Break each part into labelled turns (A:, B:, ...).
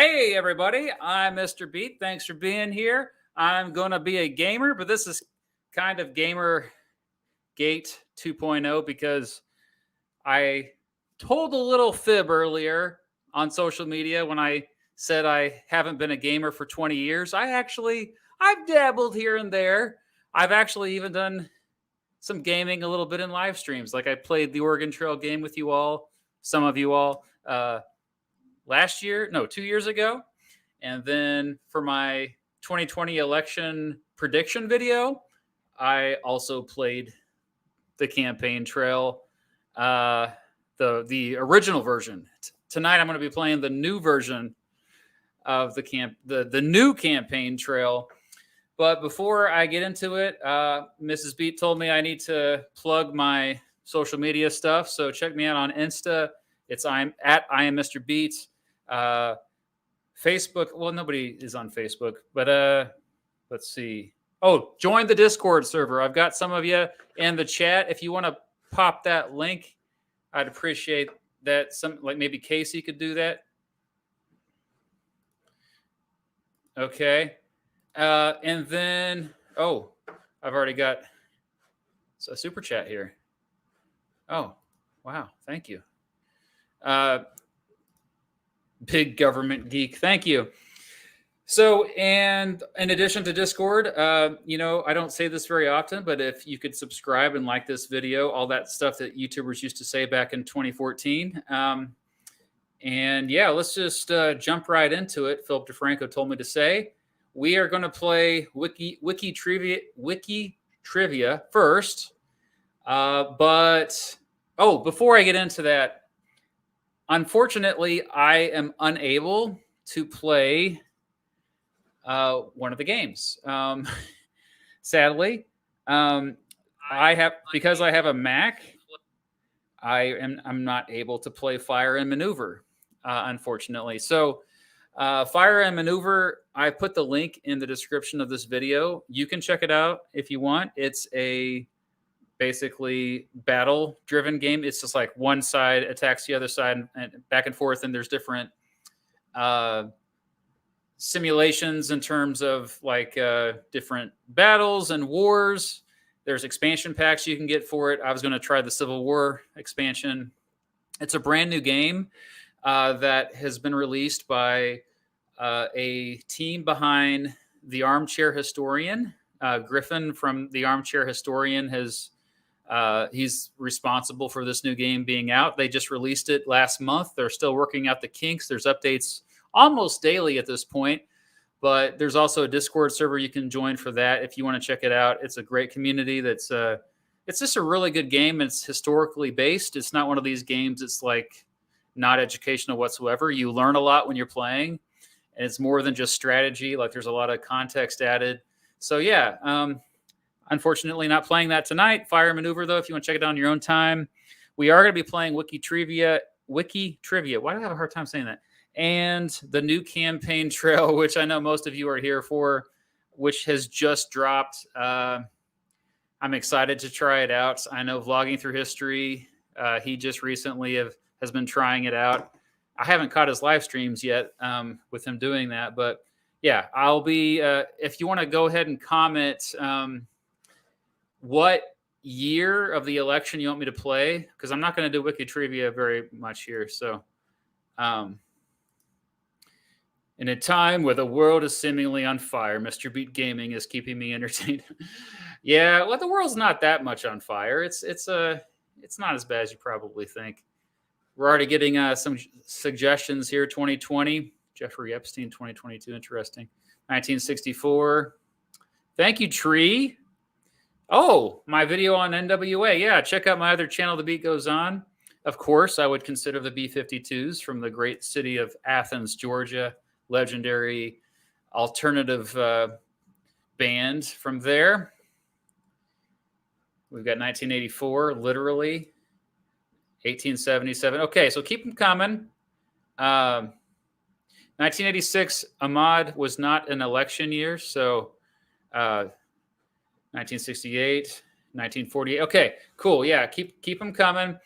A: Hey, everybody, I'm Mr. Beat. Thanks for being here. I'm going to be a gamer, but this is kind of Gamer Gate 2.0 because I told a little fib earlier on social media when I said I haven't been a gamer for 20 years. I've dabbled here and there. I've actually even done some gaming a little bit in live streams. Like I played the Oregon Trail game with you all, some of you all, 2 years ago. And then for my 2020 election prediction video, I also played the campaign trail, the original version. Tonight I'm going to be playing the new version of the new campaign trail. But before I get into it, Mrs. Beat told me I need to plug my social media stuff. So check me out on Insta. I am Mr. Beat. Facebook. Well, nobody is on Facebook, but let's see. Oh, join the Discord server. I've got some of you in the chat. If you want to pop that link, I'd appreciate that. Like maybe Casey could do that. Okay. And then, I've already got a super chat here. Oh, wow. Thank you. Big government geek. Thank you. So, and in addition to Discord, I don't say this very often, but if you could subscribe and like this video, all that stuff that YouTubers used to say back in 2014. And yeah, let's just jump right into it. Philip DeFranco told me to say, we are going to play Wikitrivia first. But before I get into that, unfortunately, I am unable to play one of the games. Sadly, because I have a Mac, I'm not able to play Fire and Maneuver, unfortunately. So, Fire and Maneuver, I put the link in the description of this video. You can check it out if you want. It's a basically battle-driven game. It's just like one side attacks the other side and back and forth, and there's different simulations in terms of like different battles and wars. There's expansion packs you can get for it. I was going to try the Civil War expansion. It's a brand new game that has been released by a team behind The Armchair Historian. Griffin from The Armchair Historian he's responsible for this new game being out. They just released it last month. They're still working out the kinks. There's updates almost daily at this point, but there's also a Discord server you can join for that if you want to check it out. It's a great community. It's just a really good game. It's historically based. It's not one of these games that's like not educational whatsoever. You learn a lot when you're playing, and it's more than just strategy. Like there's a lot of context added. So yeah, unfortunately not playing that tonight. Fire Maneuver, though, if you want to check it out on your own time. We are going to be playing Wikitrivia. Why do I have a hard time saying that? And the new campaign trail, which I know most of you are here for, which has just dropped. I'm excited to try it out. I know Vlogging Through History, he just recently has been trying it out. I haven't caught his live streams yet with him doing that, but yeah, I'll be, if you want to go ahead and comment what year of the election you want me to play, because I'm not going to do Wikitrivia very much here. So in a time where the world is seemingly on fire, Mr. Beat Gaming is keeping me entertained. Yeah, well, the world's not that much on fire. It's not as bad as you probably think. We're already getting some suggestions here. 2020, Jeffrey Epstein, 2022, interesting. 1964. Thank you, Tree. Oh, my video on NWA. Yeah, check out my other channel, The Beat Goes On. Of course, I would consider the B-52s from the great city of Athens, Georgia. Legendary alternative band from there. We've got 1984, literally. 1877. Okay, so keep them coming. 1986, Ahmad was not an election year, so 1968, 1948. Okay, cool. Yeah, keep them coming.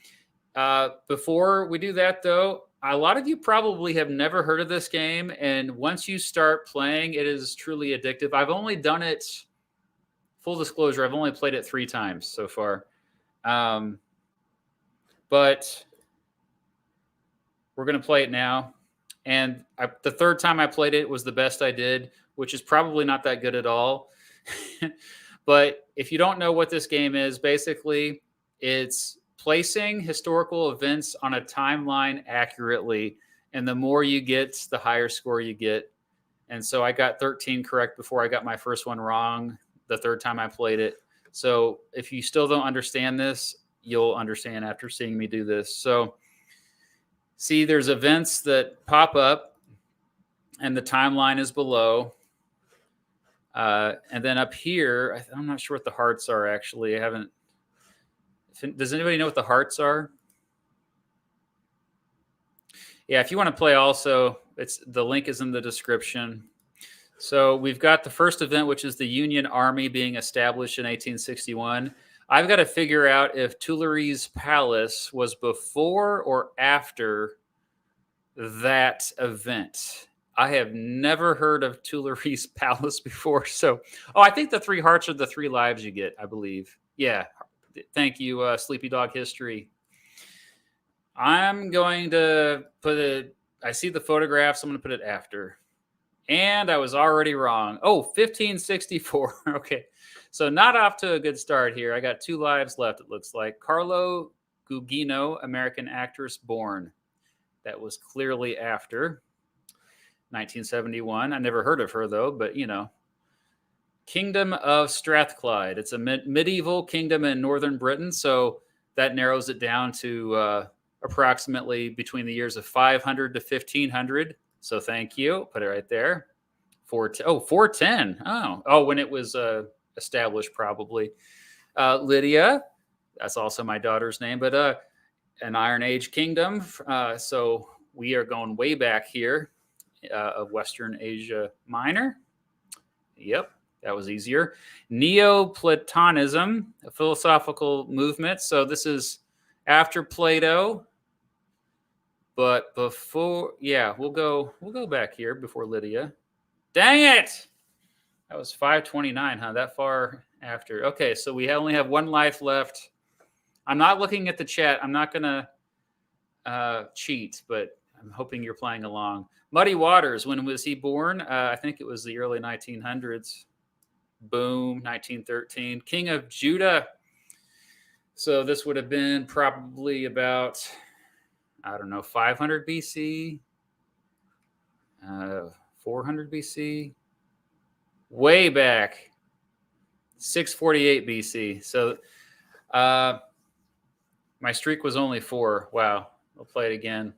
A: Before we do that, though, a lot of you probably have never heard of this game, and once you start playing, it is truly addictive. I've only done it, full disclosure, I've only played it 3 times so far. But we're going to play it now. And the 3rd time I played it was the best I did, which is probably not that good at all. But if you don't know what this game is, basically it's placing historical events on a timeline accurately. And the more you get, the higher score you get. And so I got 13 correct before I got my first one wrong the 3rd time I played it. So if you still don't understand this, you'll understand after seeing me do this. So see, there's events that pop up and the timeline is below. And then up here, I'm not sure what the hearts are, actually. I haven't. Does anybody know what the hearts are? Yeah, if you want to play also, the link is in the description. So we've got the first event, which is the Union Army being established in 1861. I've got to figure out if Tuileries Palace was before or after that event. I have never heard of Tuileries Palace before. So, I think the 3 hearts are the 3 lives you get, I believe. Yeah. Thank you, Sleepy Dog History. I'm going to put it, I see the photographs. I'm going to put it after. And I was already wrong. 1564. Okay. So not off to a good start here. I got 2 lives left, it looks like. Carlo Gugino, American actress, born. That was clearly after 1971. I never heard of her, though, but, Kingdom of Strathclyde. It's a medieval kingdom in northern Britain, so that narrows it down to approximately between the years of 500 to 1500. So thank you. Put it right there. 410. When it was established, probably. Lydia, that's also my daughter's name, but an Iron Age kingdom. So we are going way back here of Western Asia Minor. Yep, that was easier. Neoplatonism, a philosophical movement. So this is after Plato. But before, we'll go back here before Lydia. Dang it! That was 529, huh? That far after. Okay, so we only have 1 life left. I'm not looking at the chat. I'm not going to cheat, but I'm hoping you're playing along. Muddy Waters, when was he born? I think it was the early 1900s. Boom, 1913. King of Judah. So this would have been probably about, 500 BC, 400 BC, way back, 648 BC. So my streak was only 4. Wow. We'll play it again.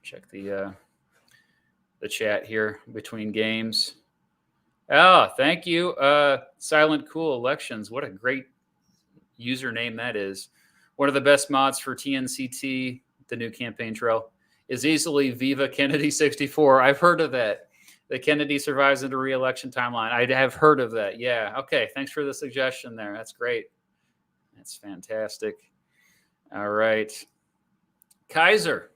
A: Check the chat here between games. Oh, thank you. Silent Cool Elections. What a great username that is. One of the best mods for TNCT, the new campaign trail, is easily Viva Kennedy 64. I've heard of that. The Kennedy survives into re-election timeline. I have heard of that. Yeah. Okay. Thanks for the suggestion there. That's great. That's fantastic. All right. Kaiser.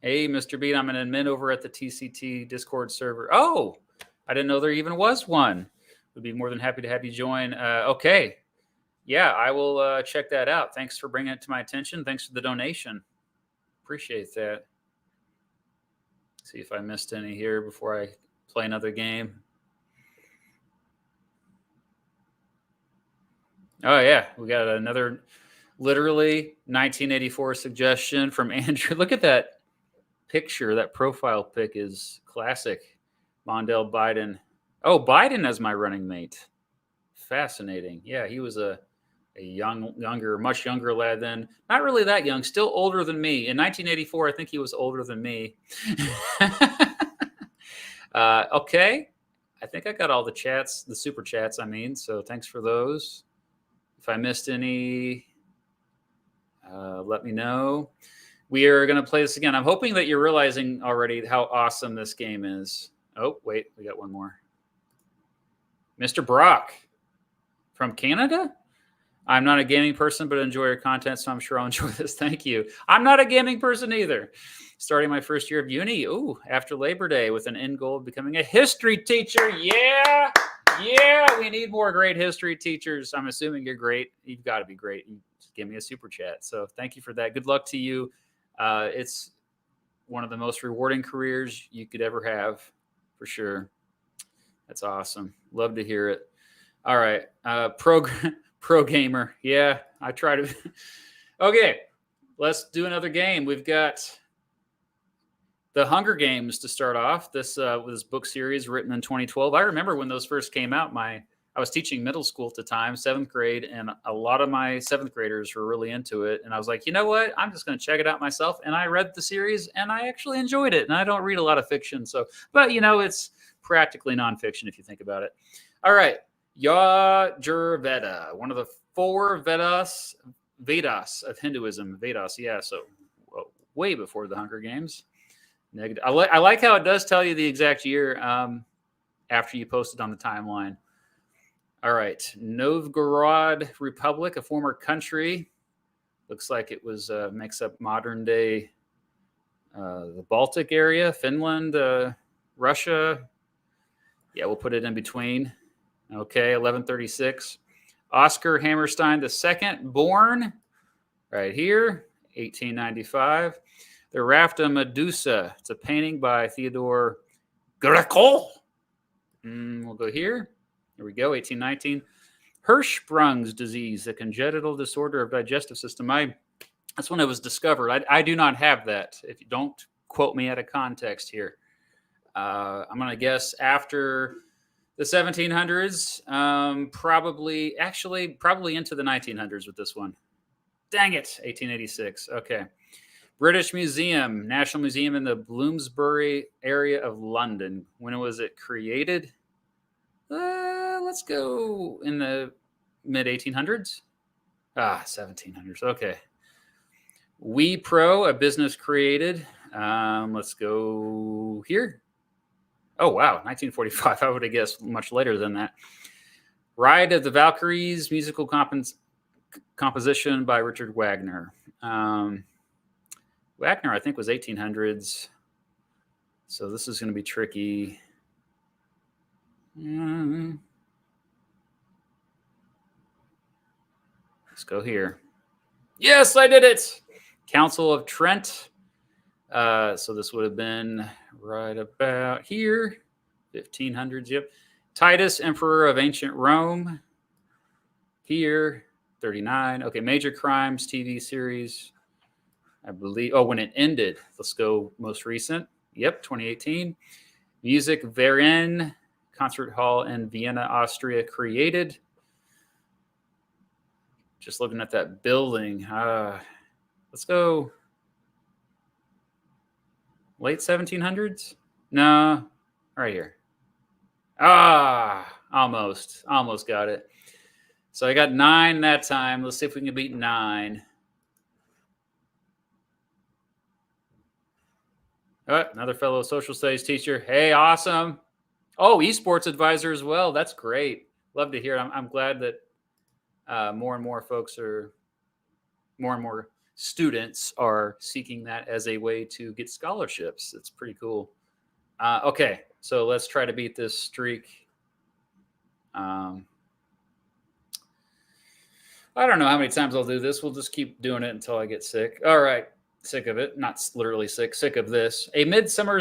A: Hey, Mr. Beat, I'm an admin over at the TCT Discord server. Oh, I didn't know there even was one. Would be more than happy to have you join. Okay. Yeah, I will check that out. Thanks for bringing it to my attention. Thanks for the donation. Appreciate that. See if I missed any here before I play another game. Oh, yeah. We got another literally 1984 suggestion from Andrew. Look at that picture. That profile pic is classic. Mondale Biden. Oh, Biden as my running mate. Fascinating. Yeah, he was a much younger lad then. Not really that young, still older than me. In 1984, I think he was older than me. Okay. I think I got all the chats, the super chats, so thanks for those. If I missed any, let me know. We are going to play this again. I'm hoping that you're realizing already how awesome this game is. Oh, wait, we got one more. Mr. Brock from Canada? I'm not a gaming person, but enjoy your content, so I'm sure I'll enjoy this. Thank you. I'm not a gaming person either. Starting my first year of uni, after Labor Day, with an end goal of becoming a history teacher. Yeah, we need more great history teachers. I'm assuming you're great. You've got to be great. You just give me a super chat. So thank you for that. Good luck to you. It's one of the most rewarding careers you could ever have, for sure. That's awesome. Love to hear it. All right. Pro gamer. Yeah, I try to. Okay, let's do another game. We've got the Hunger Games to start off. This book series written in 2012. I remember when those first came out. I was teaching middle school at the time, 7th grade, and a lot of my 7th graders were really into it. And I was like, you know what? I'm just going to check it out myself. And I read the series, and I actually enjoyed it. And I don't read a lot of fiction, but it's practically nonfiction if you think about it. All right. Yajurveda, one of the 4 Vedas of Hinduism. Vedas, yeah, so way before the Hunger Games. I like how it does tell you the exact year after you post it on the timeline. All right, Novgorod Republic, a former country. Looks like it was makes up modern day the Baltic area, Finland, Russia. Yeah, we'll put it in between. Okay, 1136. Oscar Hammerstein II, born right here, 1895. The Raft of Medusa. It's a painting by Theodore Greco. We'll go here. Here we go, 1819. Hirschsprung's disease, a congenital disorder of digestive system. That's when it was discovered. I do not have that. If you don't quote me out of context here. I'm going to guess after the 1700s, probably into the 1900s with this one. Dang it, 1886. Okay. British Museum, National Museum in the Bloomsbury area of London. When was it created? Let's go in the mid 1800s. 1700s. Okay. WePro, a business created. Let's go here. Oh, wow. 1945. I would have guessed much later than that. Ride of the Valkyries, musical composition by Richard Wagner. Wagner, I think, was 1800s. So this is going to be tricky. Let's go here. Yes, I did it. Council of Trent. So this would have been right about here. 1500s, yep. Titus, Emperor of Ancient Rome. Here, 39. Okay, Major Crimes TV series. I believe, when it ended. Let's go most recent. Yep, 2018. Music Verein, concert hall in Vienna, Austria, created. Just looking at that building. Let's go late 1700s? No, right here. Almost got it. So I got 9 that time. Let's see if we can beat 9. Another fellow social studies teacher. Hey, awesome. Oh, esports advisor as well. That's great. Love to hear it. I'm glad that more and more students are seeking that as a way to get scholarships. It's pretty cool. Okay, so let's try to beat this streak. I don't know how many times I'll do this. We'll just keep doing it until I get sick. All right. Sick of it. Not literally sick. Sick of this. A Midsummer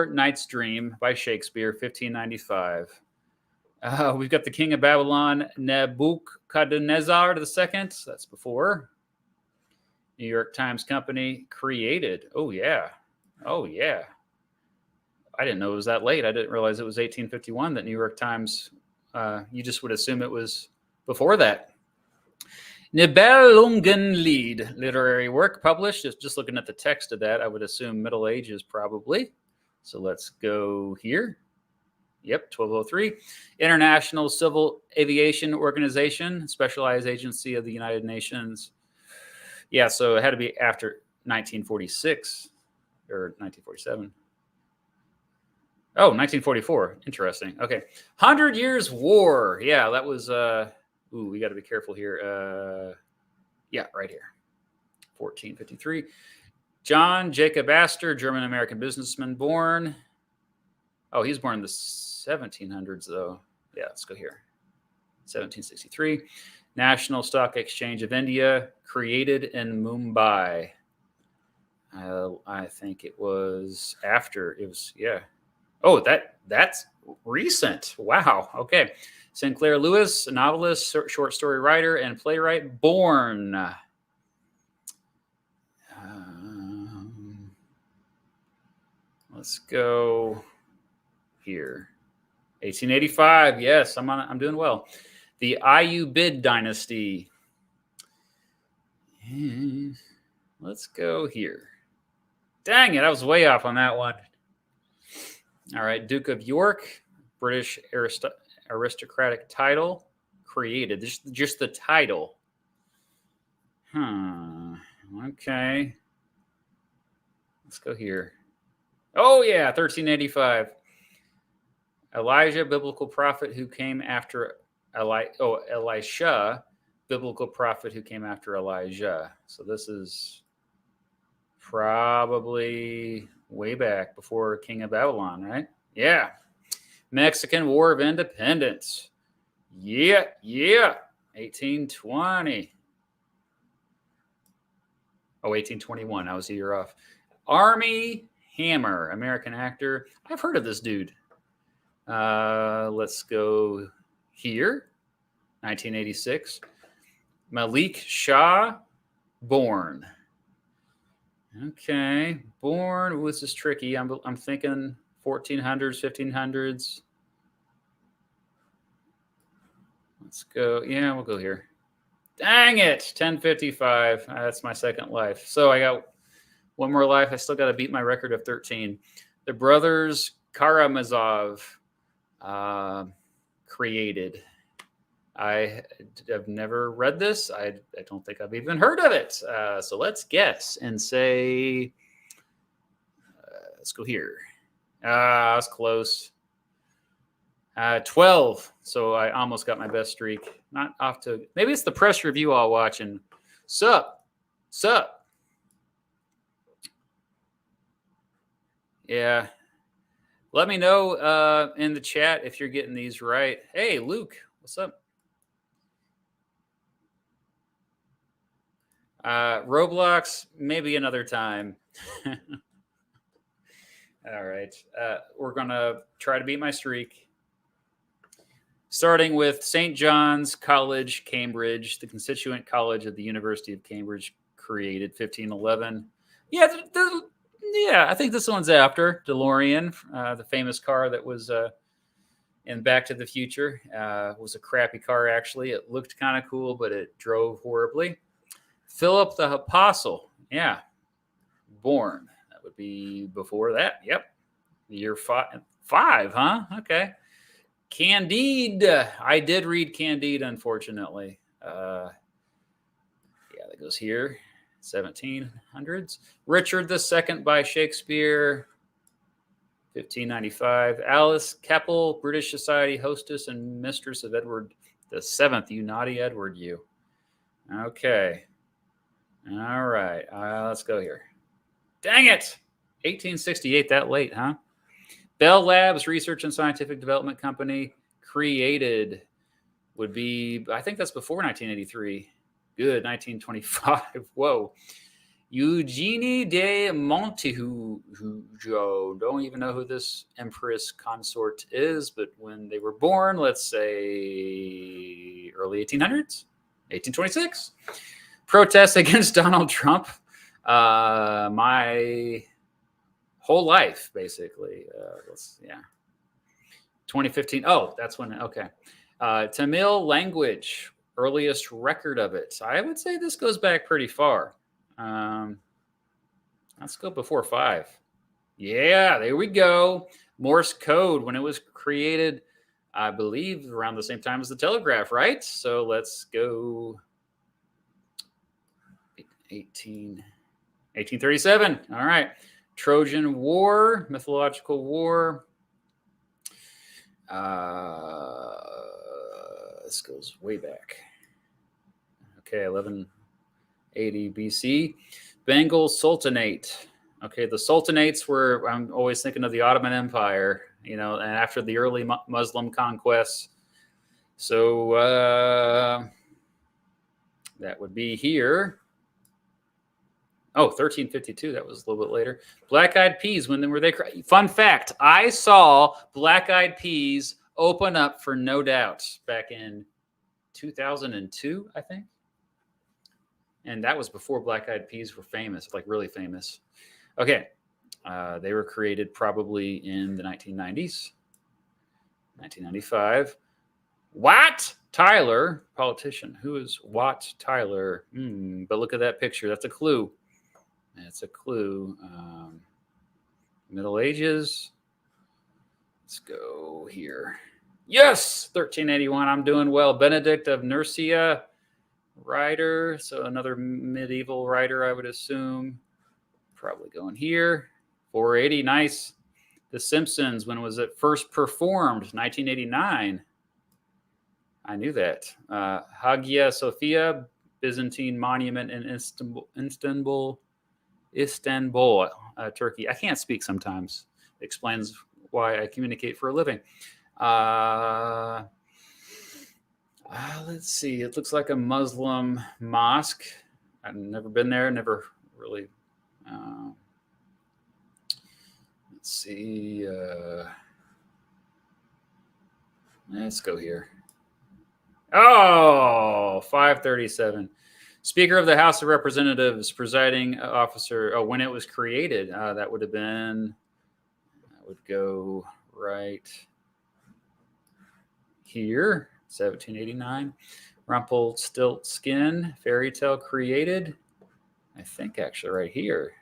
A: Night's Dream by Shakespeare, 1595. We've got the King of Babylon, Nebuchadnezzar II. That's before. New York Times Company, created. Oh, yeah. I didn't know it was that late. I didn't realize it was 1851 that New York Times, you just would assume it was before that. Nibelungenlied, literary work published. Just looking at the text of that, I would assume Middle Ages probably. So let's go here. Yep, 1203. International Civil Aviation Organization, specialized agency of the United Nations. Yeah, so it had to be after 1946 or 1947. Oh, 1944. Interesting. Okay. 100 Years' War. Yeah, that was Ooh, we got to be careful here. Yeah, right here. 1453. John Jacob Astor, German-American businessman, born. Oh, he's born in the 1700s, though. Yeah, let's go here. 1763. National Stock Exchange of India, created in Mumbai. I think it was after. It was, yeah. Oh, that's recent. Wow. Okay. Sinclair Lewis, a novelist, short story writer, and playwright, born. Let's go here. 1885. Yes, I'm doing well. The Ayyubid dynasty. Let's go here. Dang it, I was way off on that one. All right, Duke of York, British aristocratic title, created. Just the title. Okay. Let's go here. Oh, yeah, 1385. Elijah, biblical prophet who came after Elisha, biblical prophet who came after Elijah. So this is probably way back before King of Babylon, right? Yeah. Mexican War of Independence. Yeah. 1820. Oh, 1821. I was a year off. Army Hammer, American actor. I've heard of this dude. Let's go here. 1986. Malik Shah, born. Okay, born. Ooh, this is tricky. I'm thinking 1400s, 1500s. Let's go. Yeah, we'll go here. Dang it, 1055. That's my second life. So I got one more life. I still got to beat my record of 13. The brothers Karamazov created. I have never read this. I don't think I've even heard of it. So let's guess and say, let's go here. That's close. 12. So I almost got my best streak. Not off to, maybe it's the press review I'll watch and sup. Yeah. Let me know in the chat if you're getting these right. Hey, Luke, what's up? Roblox, maybe another time. All right. We're going to try to beat my streak. Starting with St. John's College, Cambridge, the constituent college of the University of Cambridge, created 1511. Yeah, I think this one's after DeLorean, the famous car that was in Back to the Future. Was a crappy car, actually. It looked kind of cool, but it drove horribly. Philip the Apostle, yeah, born. That would be before that. Yep, year five, huh? Okay. Candide. I did read Candide, unfortunately. Yeah, that goes here. 1700s. Richard II by Shakespeare. 1595. Alice Keppel, British Society hostess and mistress of Edward VII. You naughty Edward, you. Okay. All right. Let's go here. Dang it. 1868, that late, huh? Bell Labs, research and scientific development company, created, would be, I think that's before 1983. Good, 1925. Whoa. Eugenie de Montijo. Don't even know who this empress consort is, but when they were born, let's say early 1800s, 1826. Protests against Donald Trump. My whole life, basically. 2015. Oh, that's when. Okay. Tamil language, earliest record of it. I would say this goes back pretty far. Let's go before 5. Yeah, there we go. Morse code, when it was created, I believe around the same time as the telegraph, right? So let's go 1837. All right. Trojan War, mythological war. this goes way back. Okay, 1180 BC. Bengal Sultanate. Okay, the Sultanates were, I'm always thinking of the Ottoman Empire, you know, and after the early Muslim conquests. So that would be here. Oh, 1352. That was a little bit later. Black Eyed Peas, when were they? Fun fact, I saw Black Eyed Peas open up for No Doubt back in 2002, I think. And that was before Black Eyed Peas were famous, like really famous. Okay. They were created probably in the 1990s. 1995. Wat Tyler, politician. Who is Wat Tyler? But look at that picture. That's a clue. That's a clue. Middle Ages. Let's go here. Yes, 1381. I'm doing well. Benedict of Nursia, writer. So another medieval writer, I would assume. Probably going here. 480. Nice. The Simpsons. When was it first performed? 1989. I knew that. Hagia Sophia, Byzantine monument in Istanbul, Turkey. I can't speak sometimes. Explains why I communicate for a living. Let's see. It looks like a Muslim mosque. I've never been there. Never really. Let's see. Let's go here. Oh, 537. Speaker of the House of Representatives, presiding officer. Oh, when it was created, that would have been. That would go right here. 1789. Rumpelstiltskin, fairy tale created. I think actually right here.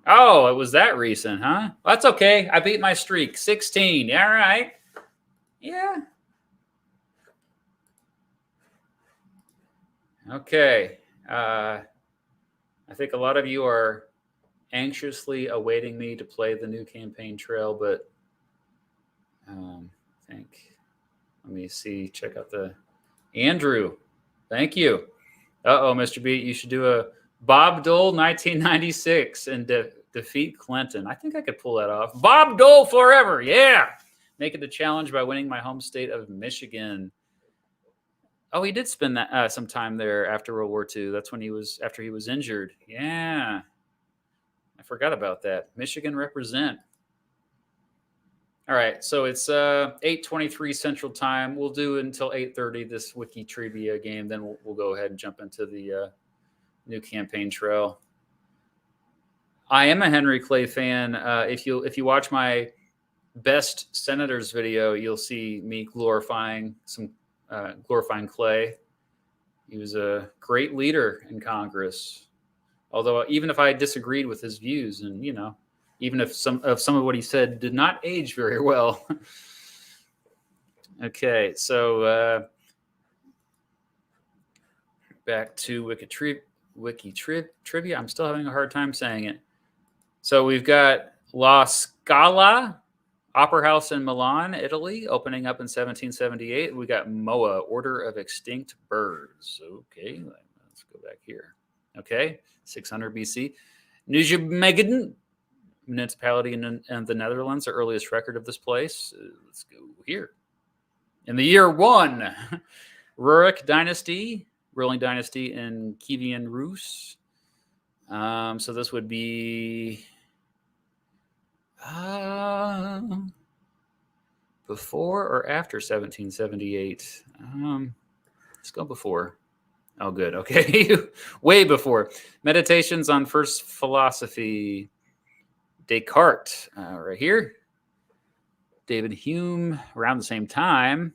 A: Oh, it was that recent, huh? Well, that's okay. I beat my streak. 16. All right. Yeah. Okay. I think a lot of you are anxiously awaiting me to play the new campaign trail, but I think, let me see, check out the Andrew. Thank you. Uh-oh, Mr. Beat, you should do a Bob Dole 1996 and defeat Clinton. I think I could pull that off. Bob Dole forever. Yeah. Make it a challenge by winning my home state of Michigan. Oh, he did spend that some time there after World War II. That's when after he was injured. Yeah. I forgot about that. Michigan represent. All right. So it's 8:23 Central Time. We'll do until 8:30 this Wikitrivia game. Then we'll go ahead and jump into the new campaign trail. I am a Henry Clay fan. If you watch my best senators video, you'll see me glorifying Clay. He was a great leader in Congress. Although even if I disagreed with his views, and even if some of what he said did not age very well. Okay, so back to Wikitrivia. I'm still having a hard time saying it. So we've got La Scala Opera House in Milan, Italy, opening up in 1778. We got MOA, Order of Extinct Birds. Okay, let's go back here. Okay, 600 BC. Nijmegen, municipality in the Netherlands, the earliest record of this place. Let's go here. In the year 1, Rurik dynasty, ruling dynasty in Kievan Rus. So this would be before or after 1778? Let's go before. Oh, good. Okay. Way before. Meditations on First Philosophy. Descartes, right here. David Hume, around the same time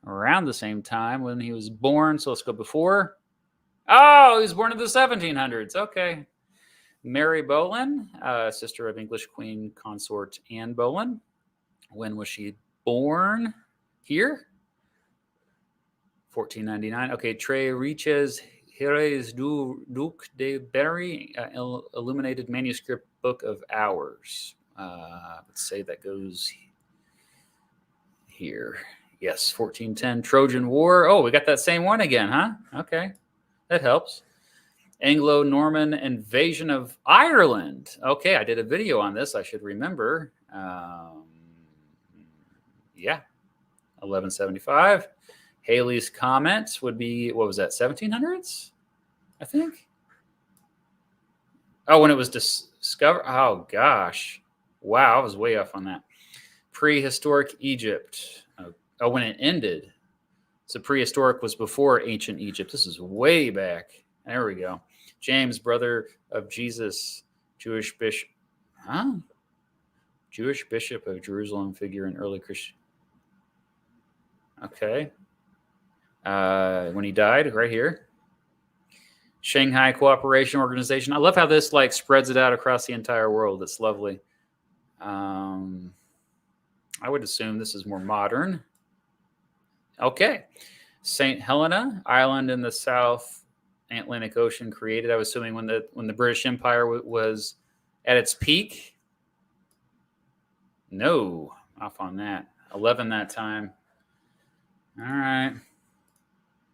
A: when he was born. So let's go before. Oh, he was born in the 1700s. Okay. Mary Boleyn, sister of English Queen Consort Anne Boleyn. When was she born? Here? 1499. Okay. Tres Riches Heres du Duc de Berry, illuminated manuscript book of hours. Let's say that goes here. Yes, 1410 Trojan War. Oh, we got that same one again, huh? Okay, that helps. Anglo-Norman invasion of Ireland. Okay, I did a video on this. I should remember. Yeah, 1175. Halley's Comet would be, what was that, 1700s? I think. Oh, when it was discovered. Oh, gosh. Wow, I was way off on that. Prehistoric Egypt. Oh, when it ended. So prehistoric was before ancient Egypt. This is way back. There we go. James, brother of Jesus, Jewish bishop. Huh? Jewish bishop of Jerusalem, figure in early Christian. Okay. When he died, right here. Shanghai Cooperation Organization. I love how this like spreads it out across the entire world. It's lovely. I would assume this is more modern. Okay. St. Helena Island in the South Atlantic Ocean created. I was assuming when the British Empire was at its peak. No, off on that. 11 that time. All right.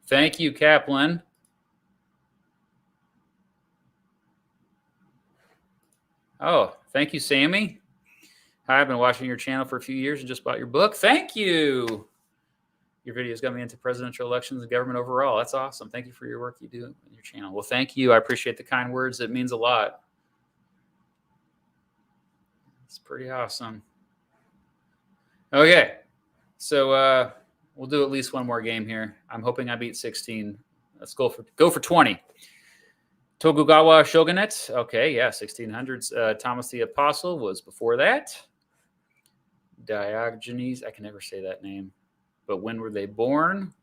A: Thank you, Kaplan. Oh, thank you, Sammy. Hi, I've been watching your channel for a few years and just bought your book. Thank you. Your videos got me into presidential elections and government overall. That's awesome. Thank you for your work you do on your channel. Well, thank you. I appreciate the kind words. It means a lot. It's pretty awesome. Okay. So we'll do at least one more game here. I'm hoping I beat 16. Let's go for 20. Tokugawa Shogunate. Okay, yeah, 1600s. Thomas the Apostle was before that. Diogenes. I can never say that name. But when were they born?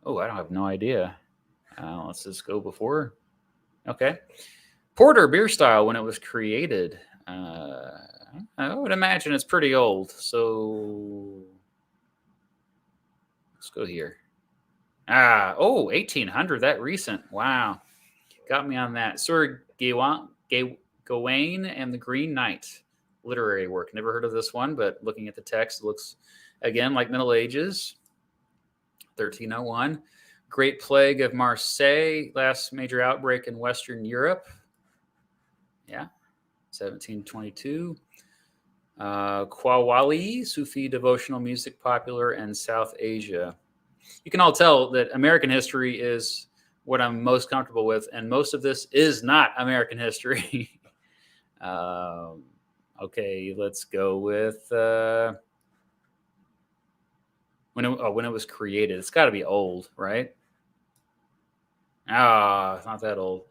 A: Oh, I don't have no idea. Let's just go before. Okay. Porter beer style, when it was created. I would imagine it's pretty old. So let's go here. 1800. That recent. Wow. Got me on that. Sir Gawain and the Green Knight. Literary work. Never heard of this one, but looking at the text, it looks, again, like Middle Ages. 1301. Great Plague of Marseille. Last major outbreak in Western Europe. Yeah. 1722. Qawwali, Sufi devotional music popular in South Asia. You can all tell that American history is what I'm most comfortable with, and most of this is not American history. Okay, let's go with when it was created. It's got to be old, right? It's not that old.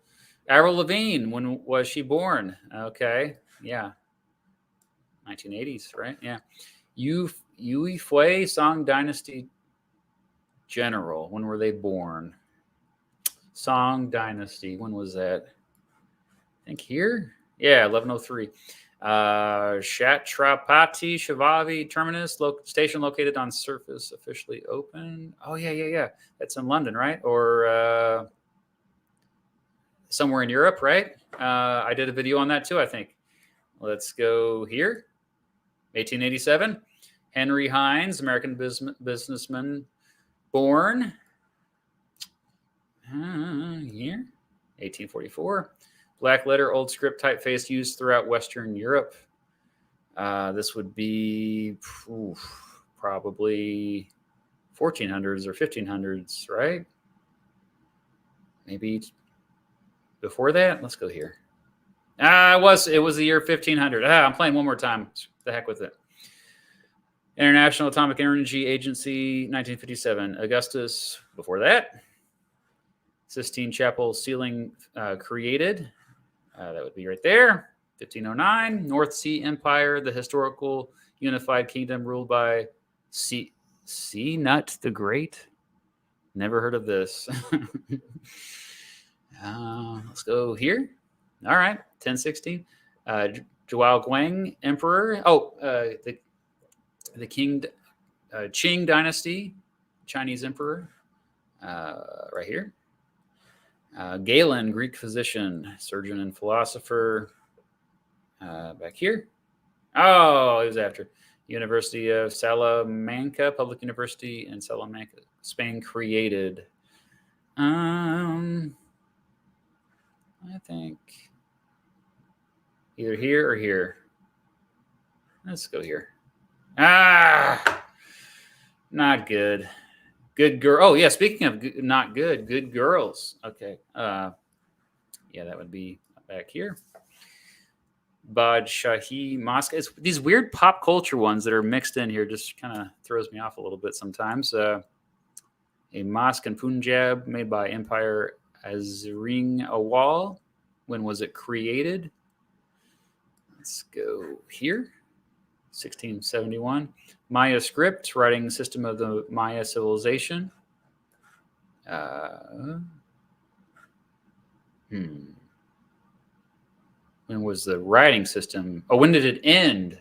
A: Avril Lavigne, when was she born? Okay, yeah, 1980s, right? Yeah. Yui Fui, Song Dynasty General. When were they born? Song Dynasty. When was that? I think here. Yeah, 1103. Chhatrapati Shivaji Terminus station located on surface officially open. Oh yeah. That's in London, right? Or somewhere in Europe, right? I did a video on that too, I think. Let's go here. 1887. Henry Hines, American businessman, born here. 1844. Black letter, old script typeface used throughout Western Europe. This would be probably 1400s or 1500s, right? Maybe before that. Let's go here. It was the year 1500. I'm playing one more time. The heck with it. International Atomic Energy Agency, 1957. Augustus, before that. Sistine Chapel ceiling created. That would be right there. 1509. North Sea Empire, the historical unified kingdom ruled by Nut the Great. Never heard of this. Let's go here. All right, 1016. Zhuao Guang Emperor. The Qing Dynasty, Chinese Emperor. Right here. Galen, Greek physician, surgeon, and philosopher. Back here. Oh, he was after University of Salamanca, public university in Salamanca, Spain, created. I think either here or here. Let's go here. Not good. Good girl. Oh yeah, speaking of not good, good girls. Okay. Yeah, that would be back here. Badshahi Mosque. It's these weird pop culture ones that are mixed in here. Just kind of throws me off a little bit sometimes. A mosque in Punjab made by Empire Azring Awal. When was it created? Let's go here. 1671. Maya script, writing system of the Maya civilization. When was the writing system? Oh, when did it end?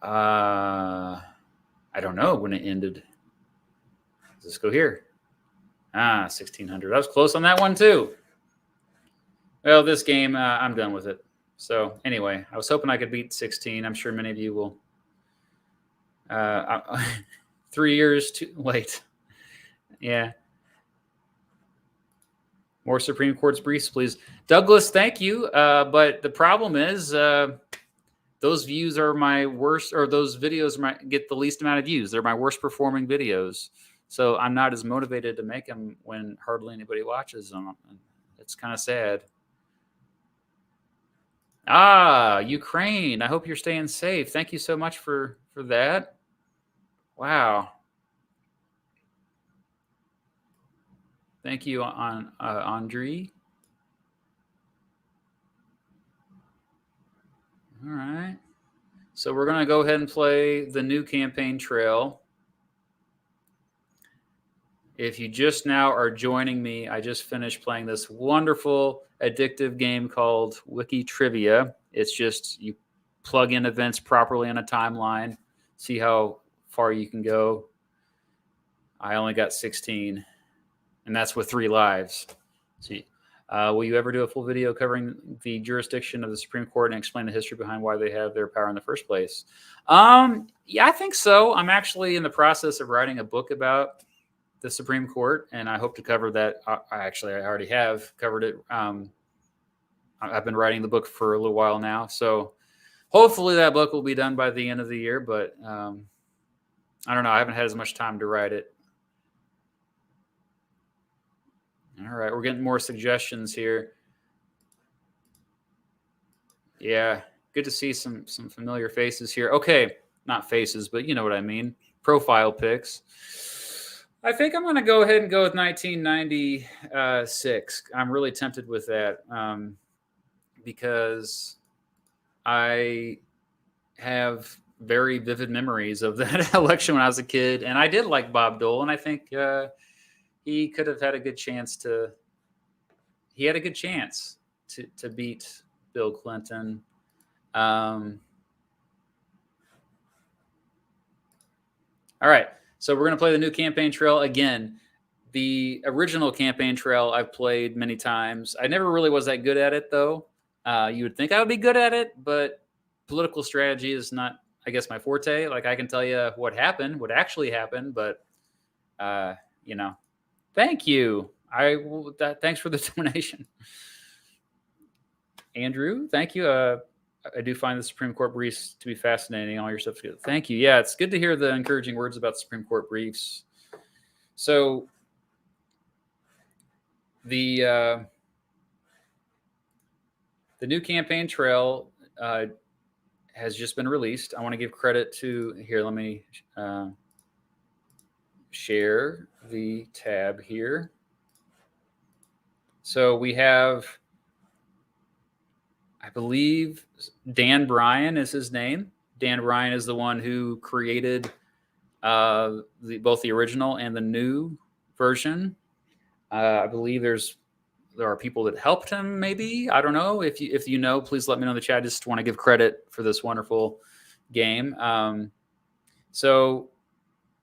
A: I don't know when it ended. Let's go here. 1600. I was close on that one too. Well, this game, I'm done with it. So anyway, I was hoping I could beat 16. I'm sure many of you will. 3 years too late. Yeah. More Supreme Court's briefs, please. Douglas, thank you. But the problem is those views are my worst, or those videos get the least amount of views. They're my worst performing videos. So I'm not as motivated to make them when hardly anybody watches them. It's kind of sad. Ukraine. I hope you're staying safe. Thank you so much for that. Wow. Thank you, Andre. All right. So we're going to go ahead and play the new campaign trail. If you just now are joining me, I just finished playing this wonderful, addictive game called Wikitrivia. It's just you plug in events properly in a timeline, see how far you can go. I only got 16, and that's with 3 lives. See, will you ever do a full video covering the jurisdiction of the Supreme Court and explain the history behind why they have their power in the first place? Yeah, I think so. I'm actually in the process of writing a book about the Supreme Court, and I hope to cover that. I already have covered it. I've been writing the book for a little while now, so hopefully that book will be done by the end of the year, but I don't know. I haven't had as much time to write it. All right, we're getting more suggestions here. Yeah, good to see some familiar faces here. Okay, not faces, but you know what I mean. Profile pics. I think I'm going to go ahead and go with 1996. I'm really tempted with that because I have very vivid memories of that election when I was a kid, and I did like Bob Dole, and I think he could have had a good chance to. He had a good chance to beat Bill Clinton. All right. So we're going to play the new campaign trail again. The original campaign trail I've played many times. I never really was that good at it, though. You would think I would be good at it, but political strategy is not, I guess, my forte. Like, I can tell you what actually happened, but, thank you. Thanks for the donation. Andrew, thank you. I do find the Supreme Court briefs to be fascinating. All your stuff's good. Thank you. Yeah, it's good to hear the encouraging words about the Supreme Court briefs. So the new campaign trail has just been released. I want to give credit to here. Let me share the tab here. So we have, I believe, Dan Bryan is his name. Dan Bryan is the one who created both the original and the new version. I believe there are people that helped him. Maybe, I don't know. If you know, please let me know in the chat. I just want to give credit for this wonderful game. So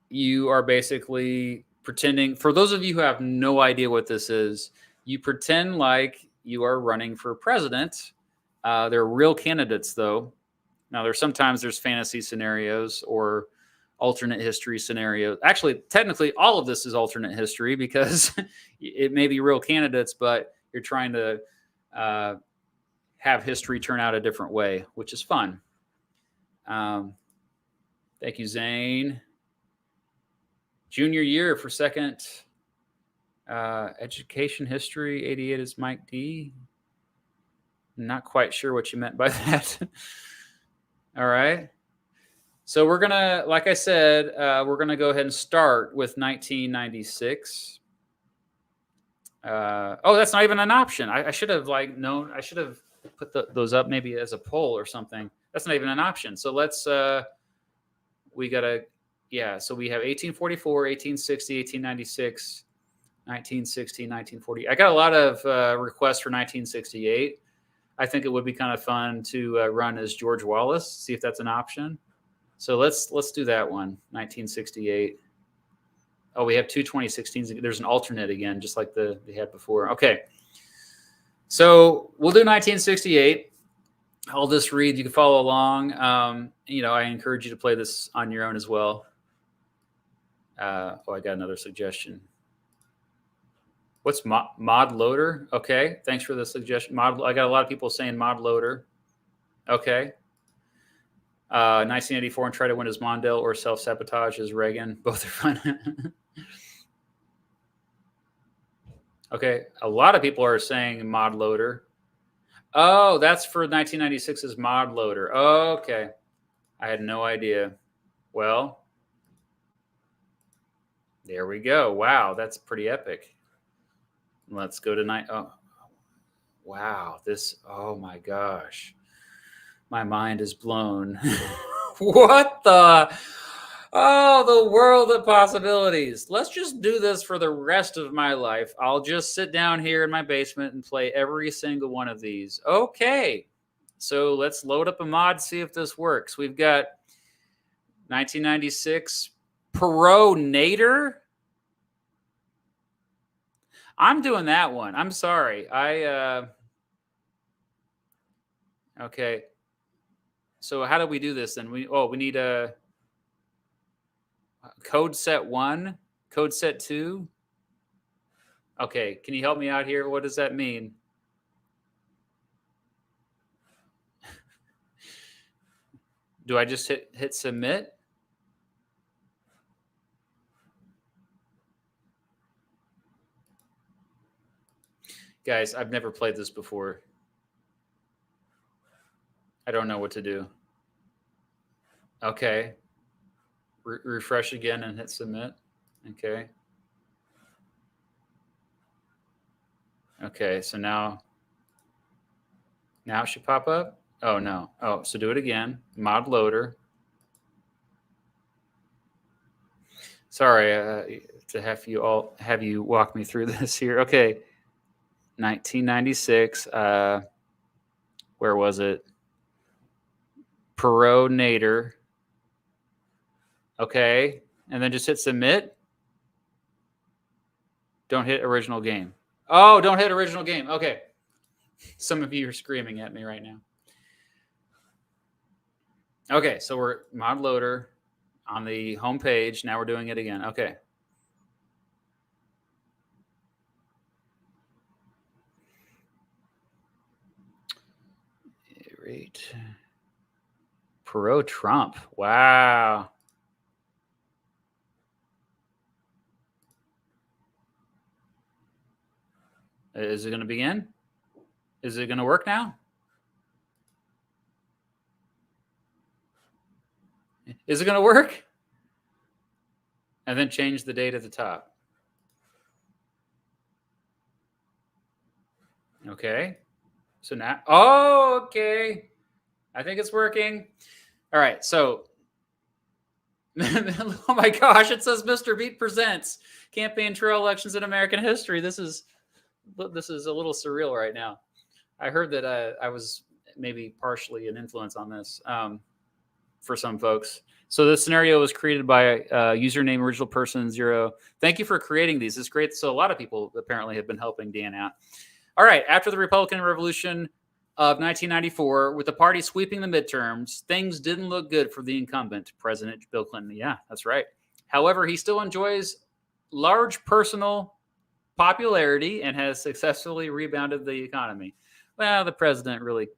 A: you are basically pretending. For those of you who have no idea what this is, you pretend like you are running for president. They're real candidates, though. Now, there's fantasy scenarios or alternate history scenarios. Actually, technically, all of this is alternate history because it may be real candidates, but you're trying to have history turn out a different way, which is fun. Thank you, Zane. Junior year for second. Education history, 88 is Mike D. Not quite sure what you meant by that. All right. So we're going to, like I said, we're going to go ahead and start with 1996. Oh, that's not even an option. I should have known. I should have put those up maybe as a poll or something. That's not even an option. So let's, we got to, yeah. So we have 1844, 1860, 1896, 1960, 1940. I got a lot of requests for 1968. I think it would be kind of fun to run as George Wallace, see if that's an option. So let's do that one, 1968. Oh, we have two 2016s. There's an alternate again, just like they had before. Okay. So we'll do 1968. I'll just read. You can follow along. I encourage you to play this on your own as well. I got another suggestion. What's mod loader? Okay, thanks for the suggestion. I got a lot of people saying mod loader. Okay. 1984 and try to win as Mondale or self-sabotage as Reagan. Both are fun. Okay, a lot of people are saying mod loader. Oh, that's for 1996's mod loader. Oh, okay. I had no idea. Well, there we go. Wow, that's pretty epic. Let's go to night. Oh, wow. Oh my gosh. My mind is blown. What the? Oh, the world of possibilities. Let's just do this for the rest of my life. I'll just sit down here in my basement and play every single one of these. Okay. So let's load up a mod, see if this works. We've got 1996 Perot Nader. I'm doing that one. I'm sorry. Okay. So how do we do this then? We need a code set 1, code set 2. Okay. Can you help me out here? What does that mean? Do I just hit submit? Guys, I've never played this before. I don't know what to do. Okay. Refresh again and hit submit. Okay. Okay, so now it should pop up. Oh, no. Oh, so do it again. Mod loader. Sorry to have you walk me through this here. Okay. 1996. Where was it? Perot Nader. Okay. And then just hit submit. Don't hit original game. Oh, don't hit original game. Okay. Some of you are screaming at me right now. Okay, so we're mod loader on the home page. Now we're doing it again. Okay. Great. Perot Trump. Wow. Is it going to begin? Is it going to work now? Is it going to work? And then change the date at the top. Okay. So now, oh, okay. I think it's working. All right. So, oh my gosh, it says Mr. Beat presents Campaign Trail Elections in American History. This is a little surreal right now. I heard that I was maybe partially an influence on this for some folks. So the scenario was created by username original person 0. Thank you for creating these. It's great. So a lot of people apparently have been helping Dan out. All right. After the Republican Revolution, of 1994, with the party sweeping the midterms, things didn't look good for the incumbent, President Bill Clinton. Yeah, that's right. However, he still enjoys large personal popularity and has successfully rebounded the economy. Well, the president really,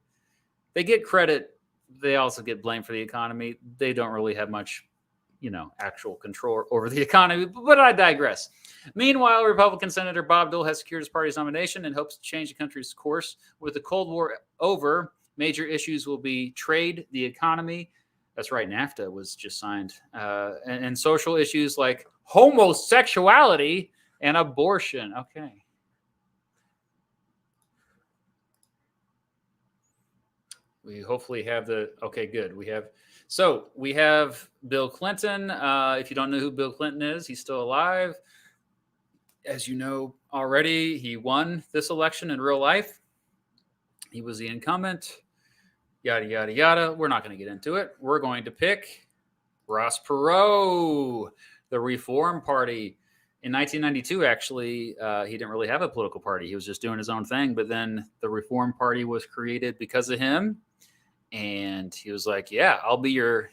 A: they get credit. They also get blamed for the economy. They don't really have much, actual control over the economy, but I digress. Meanwhile, Republican Senator Bob Dole has secured his party's nomination and hopes to change the country's course. With the Cold War over, major issues will be trade, the economy. That's right, NAFTA was just signed. And social issues like homosexuality and abortion. Okay. We hopefully have okay, good. We have Bill Clinton. If you don't know who Bill Clinton is, he's still alive. As you know already, he won this election in real life. He was the incumbent. Yada, yada, yada. We're not going to get into it. We're going to pick Ross Perot, the Reform Party. In 1992, actually, he didn't really have a political party. He was just doing his own thing. But then the Reform Party was created because of him. And he was like, yeah, I'll be your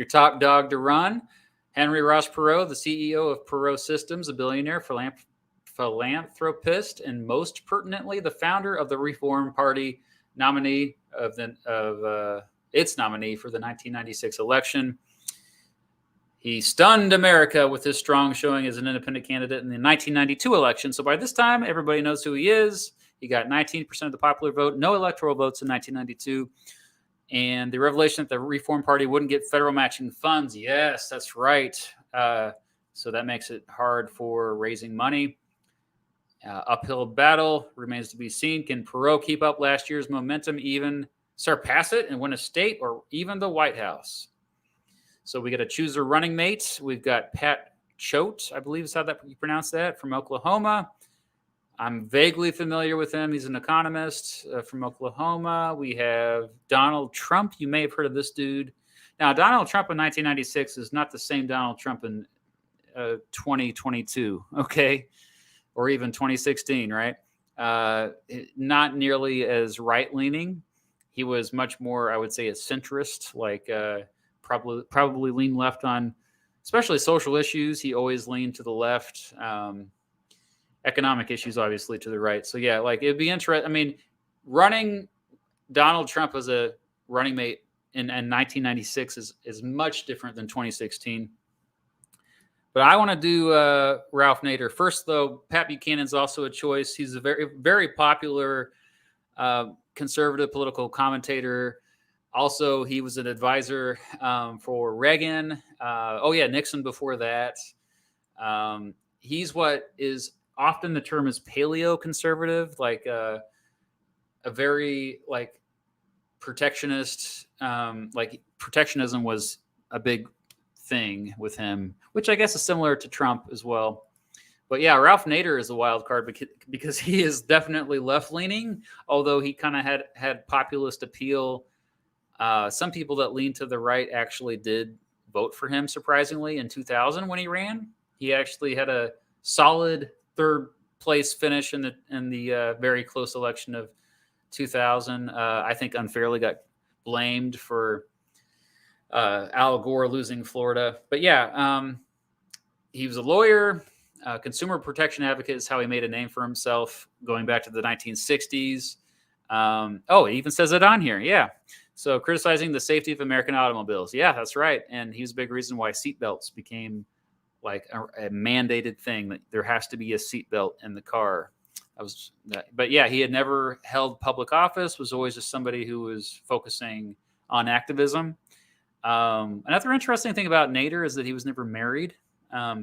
A: top dog to run. Henry Ross Perot, the CEO of Perot Systems, a billionaire, philanthropist, and most pertinently, the founder of the Reform Party, nominee of its nominee for the 1996 election. He stunned America with his strong showing as an independent candidate in the 1992 election. So by this time, everybody knows who he is. He got 19% of the popular vote, no electoral votes in 1992. And the revelation that the Reform Party wouldn't get federal matching funds. Yes, that's right. So that makes it hard for raising money. Uphill battle remains to be seen. Can Perot keep up last year's momentum, even surpass it and win a state or even the White House? So we got to choose a running mate. We've got Pat Choate, I believe is how you pronounce that, from Oklahoma. I'm vaguely familiar with him. He's an economist from Oklahoma. We have Donald Trump. You may have heard of this dude. Now, Donald Trump in 1996 is not the same Donald Trump in 2022, okay? Or even 2016, right? Not nearly as right-leaning. He was much more, I would say, a centrist, like probably leaned left on, especially social issues. He always leaned to the left. Economic issues, obviously, to the right. So, yeah, like it'd be interesting. I mean, running Donald Trump as a running mate in 1996 is much different than 2016. But I want to do Ralph Nader. First, though, Pat Buchanan's also a choice. He's a very, very popular conservative political commentator. Also, he was an advisor for Reagan. Nixon before that. He's what is often the term is paleo conservative, like a very like protectionist. Like protectionism was a big thing with him, which I guess is similar to Trump as well. But yeah, Ralph Nader is a wild card because he is definitely left-leaning, although he kind of had populist appeal. Some people that lean to the right actually did vote for him, surprisingly, in 2000 when he ran. He actually had a solid third place finish in the very close election of 2000. I think unfairly got blamed for Al Gore losing Florida. But yeah, he was a lawyer. Consumer protection advocate is how he made a name for himself going back to the 1960s. It even says it on here. Yeah. So criticizing the safety of American automobiles. Yeah, that's right. And he's a big reason why seatbelts became a mandated thing, that there has to be a seatbelt in the car. But yeah, he had never held public office, was always just somebody who was focusing on activism. Another interesting thing about Nader is that he was never married.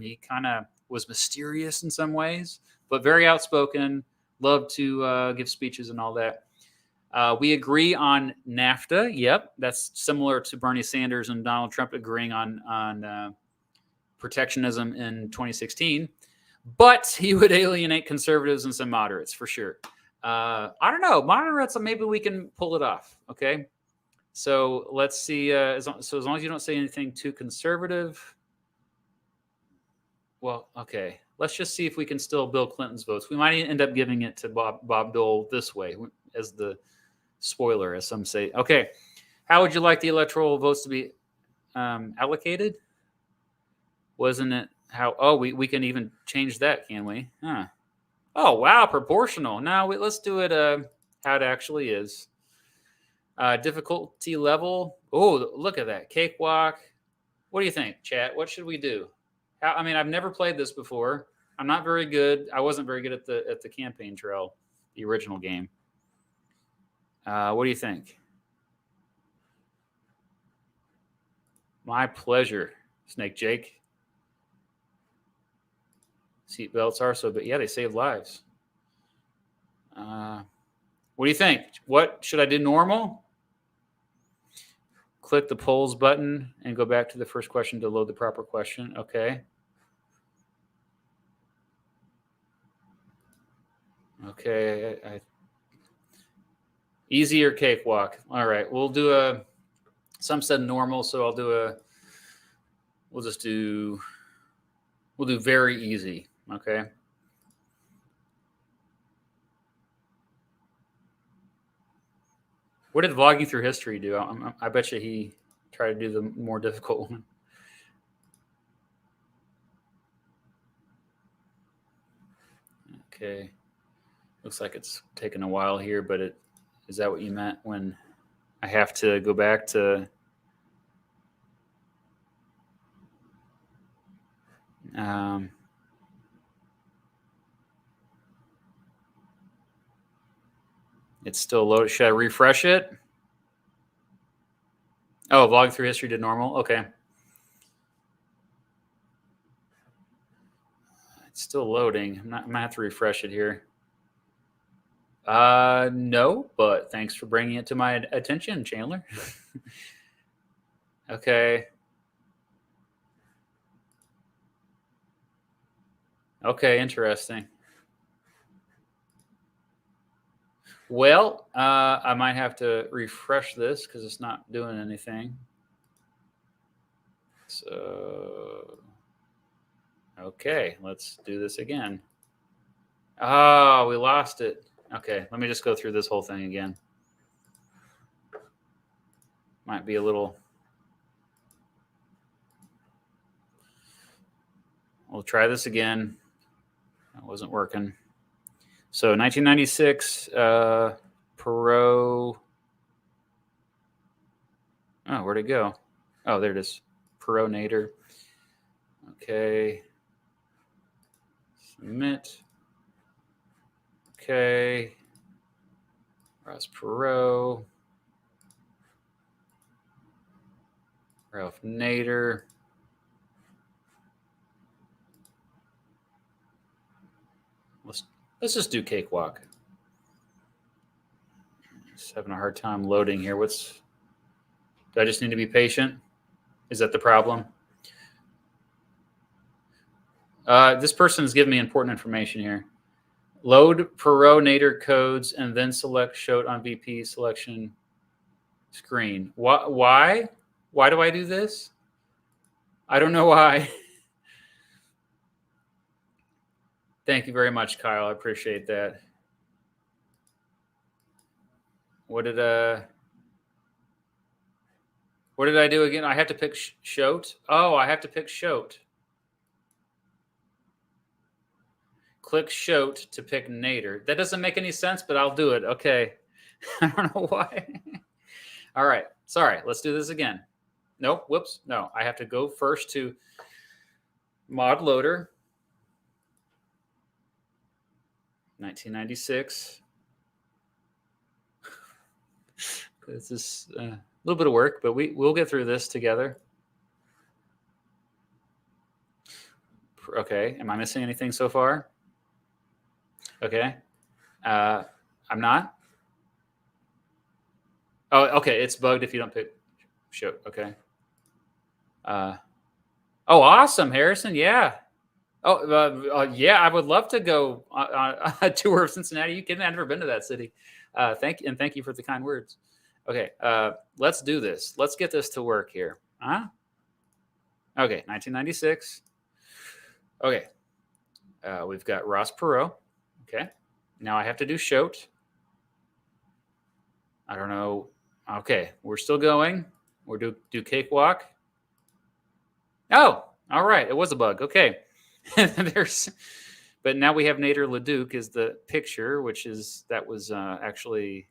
A: He kind of was mysterious in some ways, but very outspoken, loved to give speeches and all that. We agree on NAFTA. Yep, that's similar to Bernie Sanders and Donald Trump agreeing on protectionism in 2016, but he would alienate conservatives and some moderates for sure. I don't know, moderates, maybe we can pull it off. Okay, so let's see. As long as you don't say anything too conservative, well, okay. Let's just see if we can still Bill Clinton's votes. We might end up giving it to Bob Dole this way as the Spoiler, as some say. Okay. How would you like the electoral votes to be allocated? Wasn't it how? Oh, we can even change that, can we? Huh. Oh, wow. Proportional. Now, let's do it how it actually is. Difficulty level. Oh, look at that. Cakewalk. What do you think, chat? What should we do? I mean, I've never played this before. I'm not very good. I wasn't very good at the campaign trail, the original game. What do you think? My pleasure, Snake Jake. Seatbelts are so, but yeah, they save lives. What do you think? What should I do? Normal? Click the polls button and go back to the first question to load the proper question. Okay. Okay. Easy or cakewalk? All right. We'll do some said normal, so we'll do very easy. Okay. What did Vlogging Through History do? I bet you he tried to do the more difficult one. Okay. Looks like it's taken a while here, but is that what you meant when I have to go back to it's still loaded. Should I refresh it? Oh, Vlogging Through History did normal. Okay. It's still loading. I'm gonna have to refresh it here. No, but thanks for bringing it to my attention, Chandler. Okay. Okay, interesting. Well, I might have to refresh this because it's not doing anything. So, okay, let's do this again. Oh, we lost it. Okay, let me just go through this whole thing again. Might be a little. We'll try this again. That wasn't working. So 1996, Perot. Oh, where'd it go? Oh, there it is. Perot Nader. Okay. Submit. Okay. Ross Perot. Ralph Nader. Let's just do Cakewalk. Just having a hard time loading here. Do I just need to be patient? Is that the problem? This person is giving me important information here. Load Perot Nader codes and then select Show on VP selection screen. Why? Why do I do this? I don't know why. Thank you very much, Kyle. I appreciate that. What did I do again? I have to pick Shote. Oh, I have to pick Shote. Click Shote to pick Nader. That doesn't make any sense, but I'll do it. Okay. I don't know why. All right. Sorry. Let's do this again. Nope. Whoops. No. I have to go first to Mod Loader. 1996. This is a little bit of work, but we'll get through this together. Okay. Am I missing anything so far? Okay. I'm not. Oh, okay. It's bugged if you don't pick Show. Okay. Oh, awesome, Harrison. Yeah. Oh, yeah. I would love to go on a tour of Cincinnati. You kidding? I've never been to that city. Thank you for the kind words. Okay. Let's do this. Let's get this to work here. Huh? Okay. 1996. Okay. We've got Ross Perot. Okay. Now I have to do Shote. I don't know. Okay, we're still going. We'll do cakewalk. Oh, all right. It was a bug. Okay. But now we have Nader Leduc as the picture, that was actually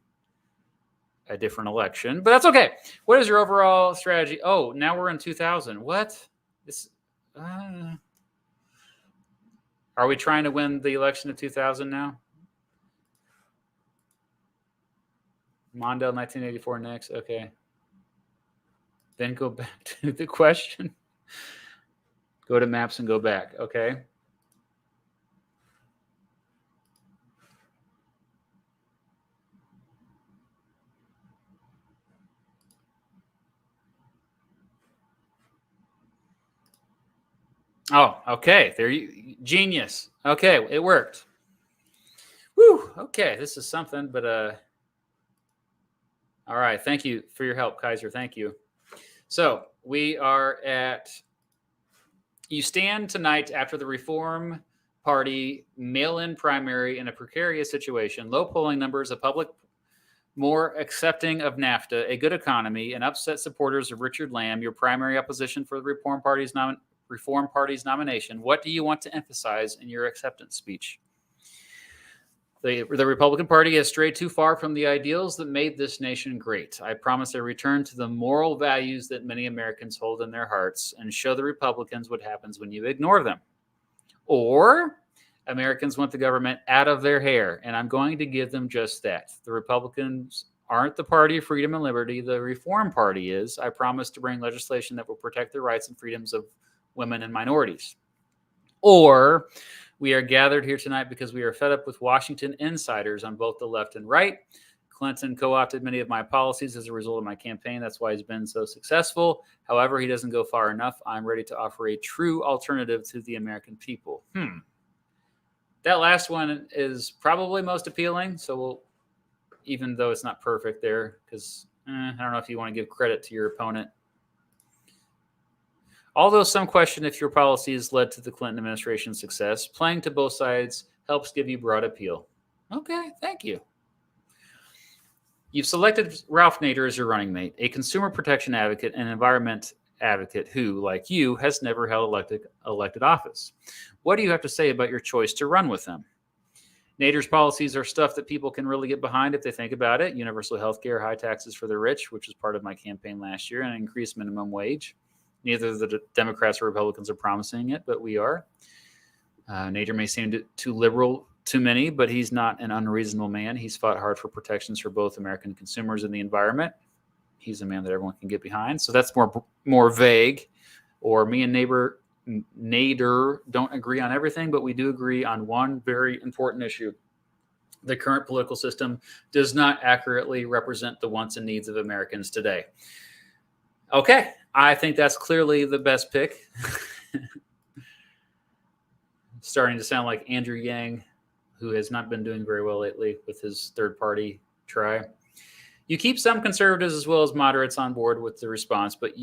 A: a different election, but that's okay. What is your overall strategy? Oh, now we're in 2000. What? This? Are we trying to win the election of 2000 now? Mondale 1984 next. Okay. Then go back to the question. Go to maps and go back. Okay. Oh, okay. There you genius. Okay, it worked. Whew. Okay, this is something, but all right. Thank you for your help, Kaiser. Thank you. So we are at. You stand tonight after the Reform Party mail-in primary in a precarious situation, low polling numbers, a public more accepting of NAFTA, a good economy, and upset supporters of Richard Lamb, your primary opposition for the Reform Party's nomination. What do you want to emphasize in your acceptance speech? The Republican Party has strayed too far from the ideals that made this nation great. I promise a return to the moral values that many Americans hold in their hearts and show the Republicans what happens when you ignore them. Or Americans want the government out of their hair, and I'm going to give them just that. The Republicans aren't the party of freedom and liberty. The Reform Party is. I promise to bring legislation that will protect the rights and freedoms of women and minorities. Or we are gathered here tonight because we are fed up with Washington insiders on both the left and right. Clinton co-opted many of my policies as a result of my campaign. That's why he's been so successful. However, he doesn't go far enough. I'm ready to offer a true alternative to the American people. That last one is probably most appealing. So we'll, even though it's not perfect there, because I don't know if you want to give credit to your opponent. Although some question if your policies led to the Clinton administration's success, playing to both sides helps give you broad appeal. Okay, thank you. You've selected Ralph Nader as your running mate, a consumer protection advocate and environment advocate who, like you, has never held elected office. What do you have to say about your choice to run with him? Nader's policies are stuff that people can really get behind if they think about it. Universal health care, high taxes for the rich, which was part of my campaign last year, and an increased minimum wage. Neither the Democrats or Republicans are promising it, but we are. Nader may seem too liberal to many, but he's not an unreasonable man. He's fought hard for protections for both American consumers and the environment. He's a man that everyone can get behind. So that's more vague. Or me and Nader don't agree on everything, but we do agree on one very important issue. The current political system does not accurately represent the wants and needs of Americans today. Okay, I think that's clearly the best pick. Starting to sound like Andrew Yang, who has not been doing very well lately with his third-party try. You keep some conservatives as well as moderates on board with the response, but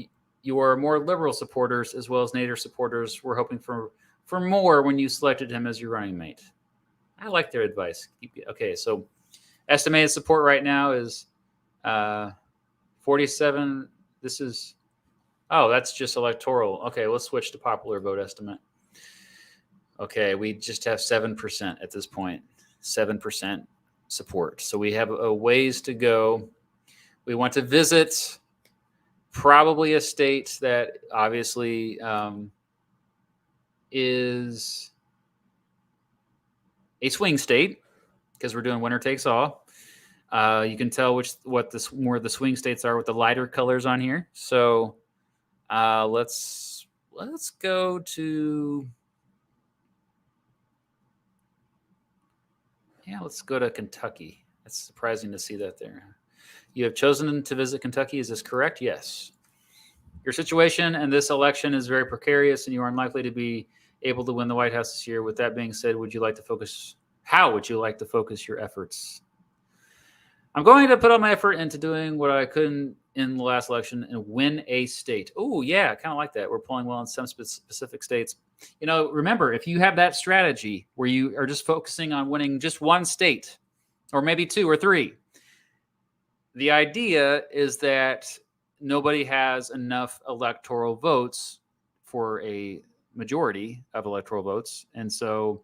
A: your more liberal supporters as well as Nader supporters were hoping for more when you selected him as your running mate. I like their advice. Okay, so estimated support right now is 47. This is, that's just electoral. Okay, let's switch to popular vote estimate. Okay, we just have 7% at this point. 7% support. So we have a ways to go. We want to visit probably a state that obviously is a swing state because we're doing winner takes all. You can tell where the swing states are with the lighter colors on here. So let's go to let's go to Kentucky. It's surprising to see that there. You have chosen to visit Kentucky. Is this correct? Yes. Your situation and this election is very precarious, and you are unlikely to be able to win the White House this year. With that being said, how would you like to focus your efforts? I'm going to put all my effort into doing what I couldn't in the last election and win a state. Oh, yeah, kind of like that. We're pulling well in some specific states. Remember, if you have that strategy where you are just focusing on winning just one state or maybe two or three, The idea is that nobody has enough electoral votes for a majority of electoral votes, and so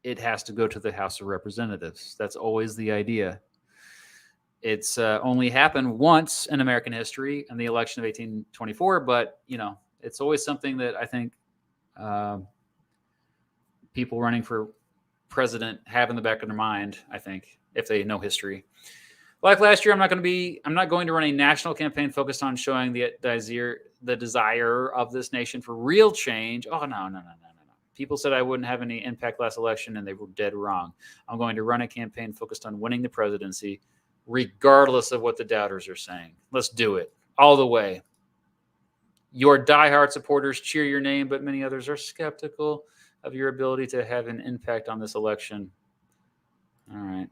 A: it has to go to the House of Representatives. That's always the idea. It's only happened once in American history in the election of 1824, but it's always something that I think people running for president have in the back of their mind. I think if they know history. Like last year, I'm not going to run a national campaign focused on showing the desire of this nation for real change. Oh, no. People said I wouldn't have any impact last election, and they were dead wrong. I'm going to run a campaign focused on winning the presidency, regardless of what the doubters are saying. Let's do it all the way. Your diehard supporters cheer your name, but many others are skeptical of your ability to have an impact on this election. All right.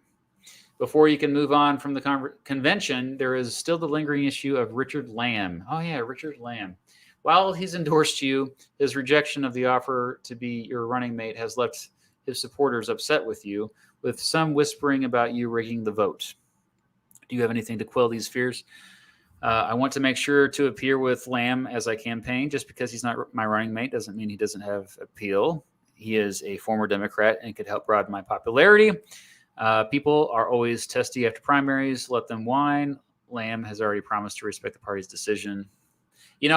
A: Before you can move on from the convention, there is still the lingering issue of Richard Lamb. Oh, yeah, Richard Lamb. While he's endorsed you, his rejection of the offer to be your running mate has left his supporters upset with you, with some whispering about you rigging the vote. Do you have anything to quell these fears? I want to make sure to appear with Lamb as I campaign. Just because he's not my running mate doesn't mean he doesn't have appeal. He is a former Democrat and could help broaden my popularity. People are always testy after primaries. Let them whine. Lamb has already promised to respect the party's decision.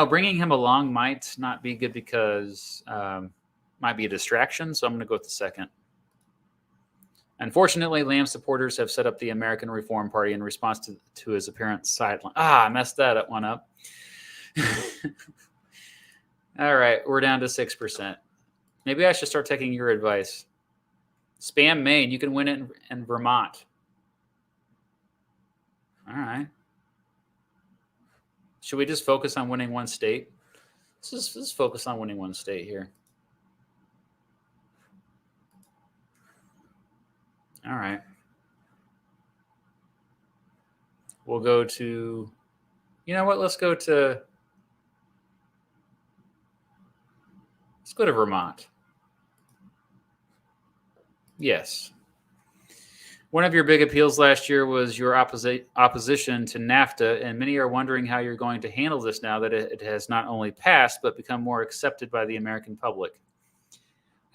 A: Bringing him along might not be good because might be a distraction. So I'm going to go with the second. Unfortunately, Lamb supporters have set up the American Reform Party in response to his apparent sideline. I messed that one up. All right, we're down to 6%. Maybe I should start taking your advice. Spam Maine. You can win it in Vermont. All right. Should we just focus on winning one state? Let's just focus on winning one state here. All right. We'll go to, let's go to Vermont. Yes. One of your big appeals last year was your opposition to NAFTA, and many are wondering how you're going to handle this now that it has not only passed, but become more accepted by the American public.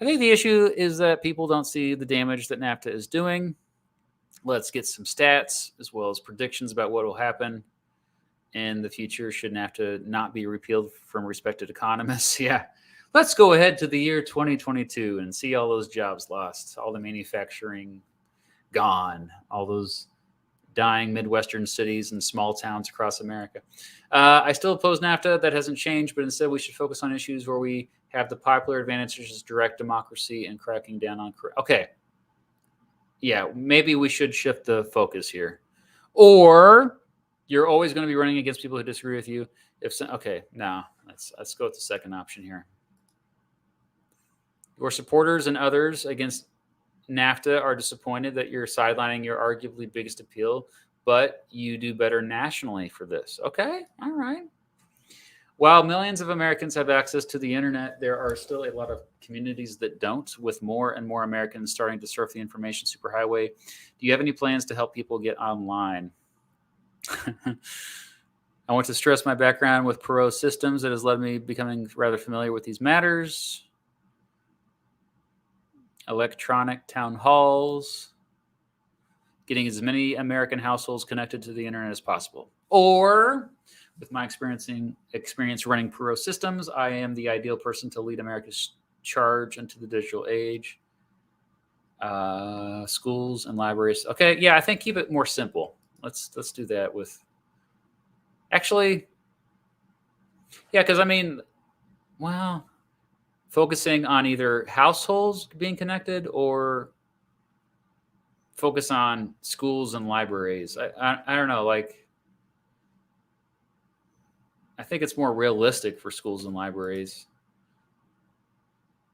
A: I think the issue is that people don't see the damage that NAFTA is doing. Let's get some stats as well as predictions about what will happen in the future should NAFTA not be repealed from respected economists. Yeah. Let's go ahead to the year 2022 and see all those jobs lost, all the manufacturing gone, all those dying Midwestern cities and small towns across America. I still oppose NAFTA. That hasn't changed, but instead we should focus on issues where we have the popular advantages, such as direct democracy and cracking down on corruption. Okay. Yeah, maybe we should shift the focus here. Or you're always going to be running against people who disagree with you. Let's go with the second option here. Your supporters and others against NAFTA are disappointed that you're sidelining your arguably biggest appeal, but you do better nationally for this. Okay, all right. While millions of Americans have access to the internet, there are still a lot of communities that don't, with more and more Americans starting to surf the information superhighway. Do you have any plans to help people get online? I want to stress my background with Perot systems that has led me becoming rather familiar with these matters. Electronic town halls, getting as many American households connected to the internet as possible. Or, with my experience running Perot systems, I am the ideal person to lead America's charge into the digital age. Schools and libraries. Okay, yeah, I think keep it more simple. Let's do that with. Actually, yeah, because focusing on either households being connected or focus on schools and libraries. I don't know, I think it's more realistic for schools and libraries.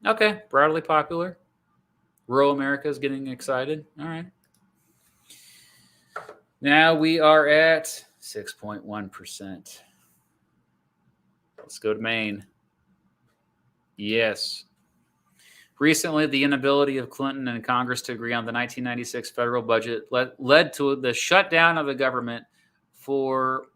A: Okay, broadly popular. Rural America is getting excited. All right. Now we are at 6.1%. Let's go to Maine. Yes. Recently, the inability of Clinton and Congress to agree on the 1996 federal budget led to the shutdown of the government for,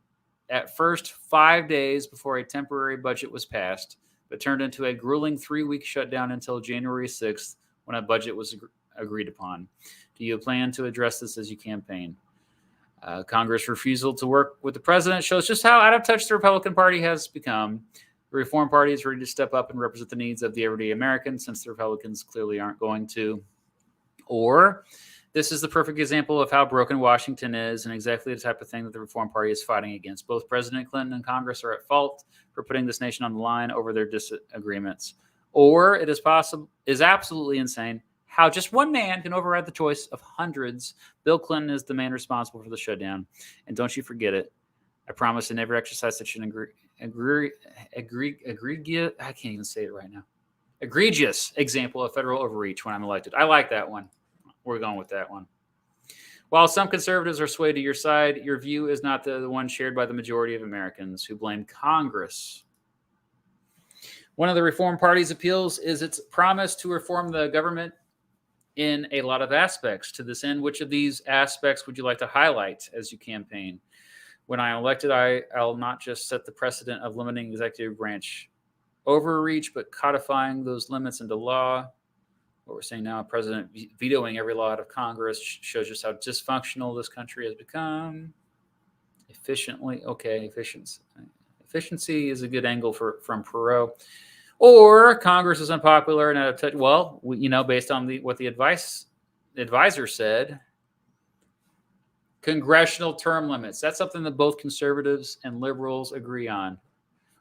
A: at first, 5 days before a temporary budget was passed, but turned into a grueling 3-week shutdown until January 6th, when a budget was agreed upon. Do you plan to address this as you campaign? Congress' refusal to work with the president shows just how out of touch the Republican Party has become. The Reform Party is ready to step up and represent the needs of the everyday American, since the Republicans clearly aren't going to. Or, this is the perfect example of how broken Washington is, and exactly the type of thing that the Reform Party is fighting against. Both President Clinton and Congress are at fault for putting this nation on the line over their disagreements. Or it is absolutely insane how just one man can override the choice of hundreds. Bill Clinton is the man responsible for the shutdown. And don't you forget it. I promise to never exercise such an I can't even say it right now. Egregious example of federal overreach when I'm elected. I like that one. We're going with that one. While some conservatives are swayed to your side, your view is not the one shared by the majority of Americans who blame Congress. One of the Reform Party's appeals is its promise to reform the government in a lot of aspects. To this end, which of these aspects would you like to highlight as you campaign? When I am elected, I'll not just set the precedent of limiting executive branch overreach, but codifying those limits into law. What we're saying now, a president vetoing every law out of Congress shows just how dysfunctional this country has become. Efficiency is a good angle from Perot. Or Congress is unpopular and out of touch. Well, based on what the advisor said, congressional term limits. That's something that both conservatives and liberals agree on.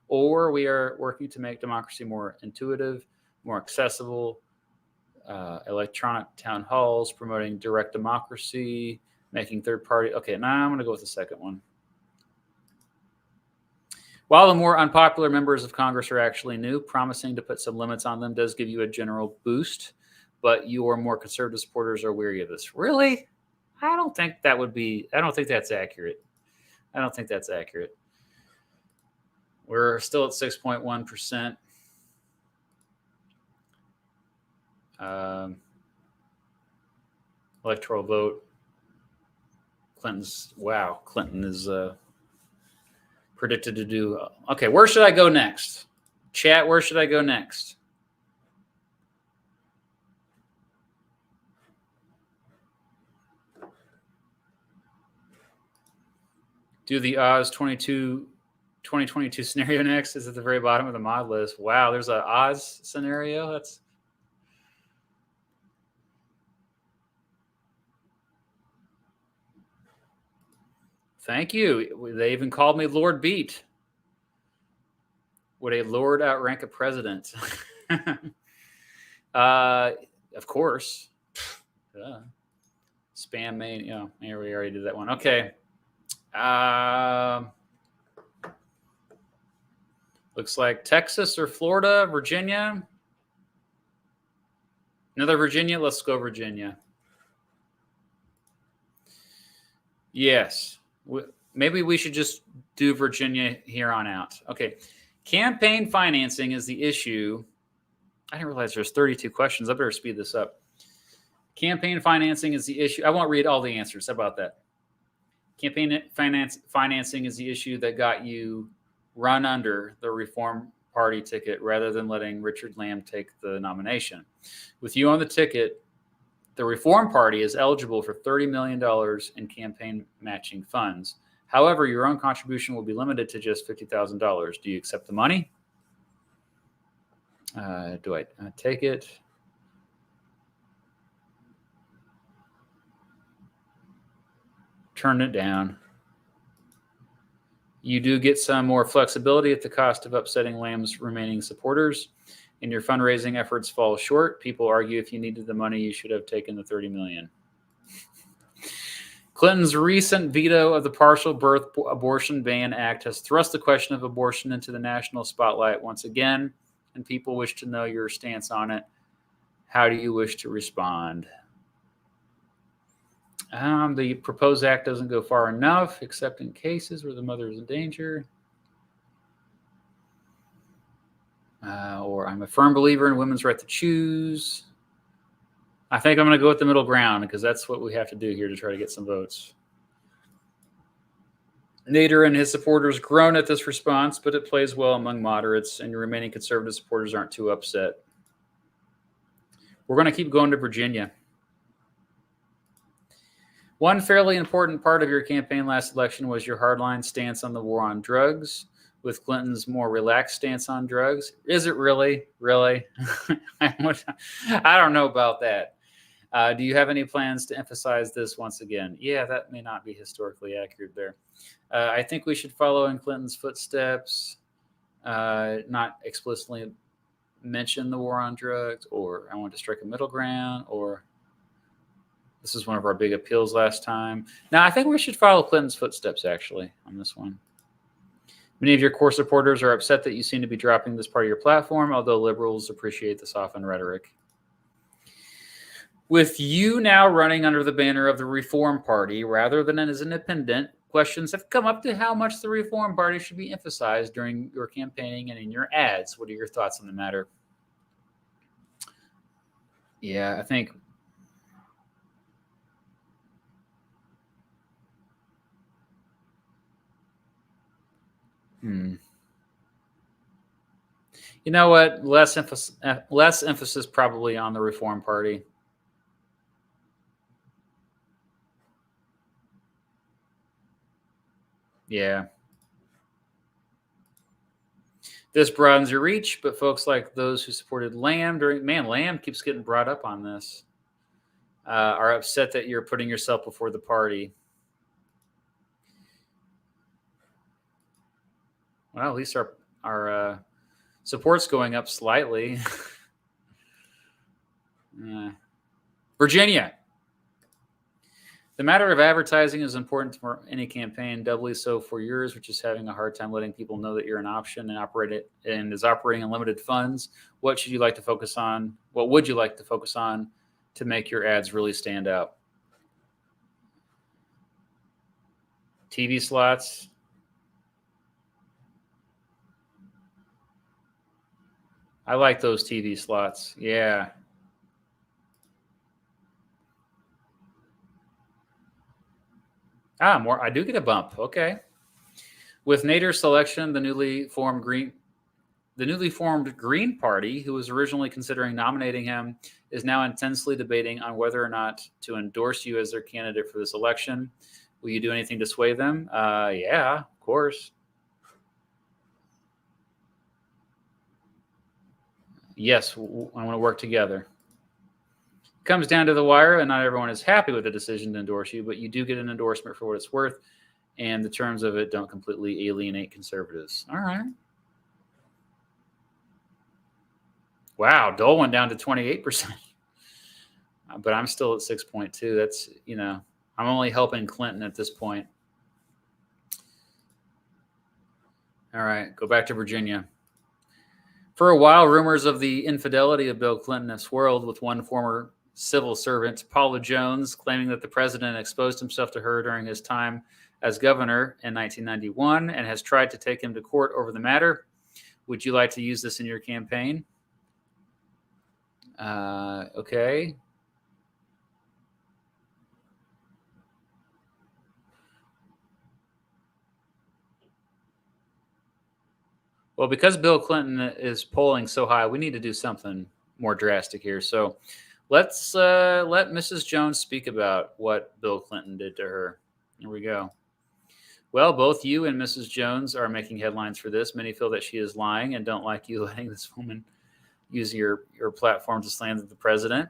A: Or we are working to make democracy more intuitive, more accessible, electronic town halls, promoting direct democracy, making third party. Okay, now I'm going to go with the second one. While the more unpopular members of Congress are actually new, promising to put some limits on them does give you a general boost, but your more conservative supporters are weary of this. Really? I don't think that's accurate. We're still at 6.1%. Electoral vote. Clinton is predicted to do. Okay, where should I go next? Chat, where should I go next? Do the Oz 2022 scenario next. Is at the very bottom of the mod list. Wow, there's an Oz scenario. Thank you. They even called me Lord Beat. Would a lord outrank a president? Of course. Spam Maine. Yeah, we already did that one. Okay. Looks like Texas or Florida, Virginia. Another Virginia. Let's go Virginia. Yes. Maybe we should just do Virginia here on out. Okay. Campaign financing is the issue. I didn't realize there's 32 questions. I better speed this up. Campaign financing is the issue. I won't read all the answers. How about that? Campaign financing is the issue that got you run under the Reform Party ticket rather than letting Richard Lamb take the nomination. With you on the ticket, the Reform Party is eligible for $30 million in campaign matching funds. However, your own contribution will be limited to just $50,000. Do you accept the money? Do I take it? Turn it down. You do get some more flexibility at the cost of upsetting Lamb's remaining supporters, and your fundraising efforts fall short. People argue if you needed the money, you should have taken the $30 million. Clinton's recent veto of the Partial Birth Abortion Ban Act has thrust the question of abortion into the national spotlight once again, and people wish to know your stance on it. How do you wish to respond? The proposed act doesn't go far enough, except in cases where the mother is in danger. or I'm a firm believer in women's right to choose. I think I'm going to go with the middle ground because that's what we have to do here to try to get some votes. Nader and his supporters groan at this response, but it plays well among moderates, and your remaining conservative supporters aren't too upset. We're going to keep going to Virginia. One fairly important part of your campaign last election was your hardline stance on the war on drugs, with Clinton's more relaxed stance on drugs. Is it really? Really? I don't know about that. Do you have any plans to emphasize this once again? Yeah, that may not be historically accurate there. I think we should follow in Clinton's footsteps, not explicitly mention the war on drugs, or I want to strike a middle ground, or this is one of our big appeals last time. Now, I think we should follow Clinton's footsteps, actually, on this one. Many of your core supporters are upset that you seem to be dropping this part of your platform, although liberals appreciate the softened rhetoric. With you now running under the banner of the Reform Party rather than as an independent, questions have come up to how much the Reform Party should be emphasized during your campaigning and in your ads. What are your thoughts on the matter? Yeah, I think you know what? Less emphasis probably on the Reform Party. Yeah. This broadens your reach, but folks like those who supported Lamb Lamb keeps getting brought up on this, are upset that you're putting yourself before the party. Well, at least our support's going up slightly. Virginia. The matter of advertising is important for any campaign, doubly so for yours, which is having a hard time letting people know that you're an option and is operating on limited funds. What should you like to focus on? What would you like to focus on to make your ads really stand out? TV slots. I like those TV slots. Yeah. More. I do get a bump. Okay. With Nader's selection, the newly formed Green Party, who was originally considering nominating him, is now intensely debating on whether or not to endorse you as their candidate for this election. Will you do anything to sway them? Yeah, of course. Yes, I want to work together. It comes down to the wire, and not everyone is happy with the decision to endorse you, but you do get an endorsement for what it's worth, and the terms of it don't completely alienate conservatives. All right. Wow, Dole went down to 28%. But I'm still at 6.2. That's, I'm only helping Clinton at this point. All right, go back to Virginia. For a while, rumors of the infidelity of Bill Clinton have swirled, with one former civil servant, Paula Jones, claiming that the president exposed himself to her during his time as governor in 1991 and has tried to take him to court over the matter. Would you like to use this in your campaign? Okay. Well, because Bill Clinton is polling so high, we need to do something more drastic here. So let's let Mrs. Jones speak about what Bill Clinton did to her. Here we go. Well, both you and Mrs. Jones are making headlines for this. Many feel that she is lying and don't like you letting this woman use your platform to slander the president.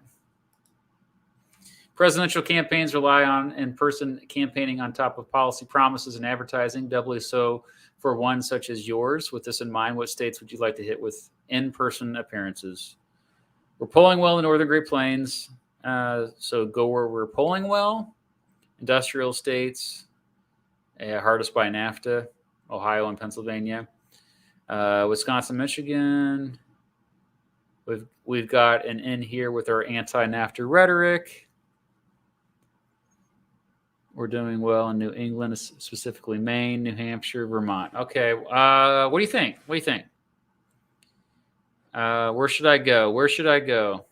A: Presidential campaigns rely on in-person campaigning on top of policy promises and advertising, doubly so for one such as yours. With this in mind, what states would you like to hit with in-person appearances? We're polling well in Northern Great Plains, so go where we're polling well. Industrial states, hardest by NAFTA, Ohio and Pennsylvania. Wisconsin, Michigan. We've got an in here with our anti-NAFTA rhetoric. We're doing well in New England, specifically Maine, New Hampshire, Vermont. Okay, what do you think? Where should I go? Where should I go?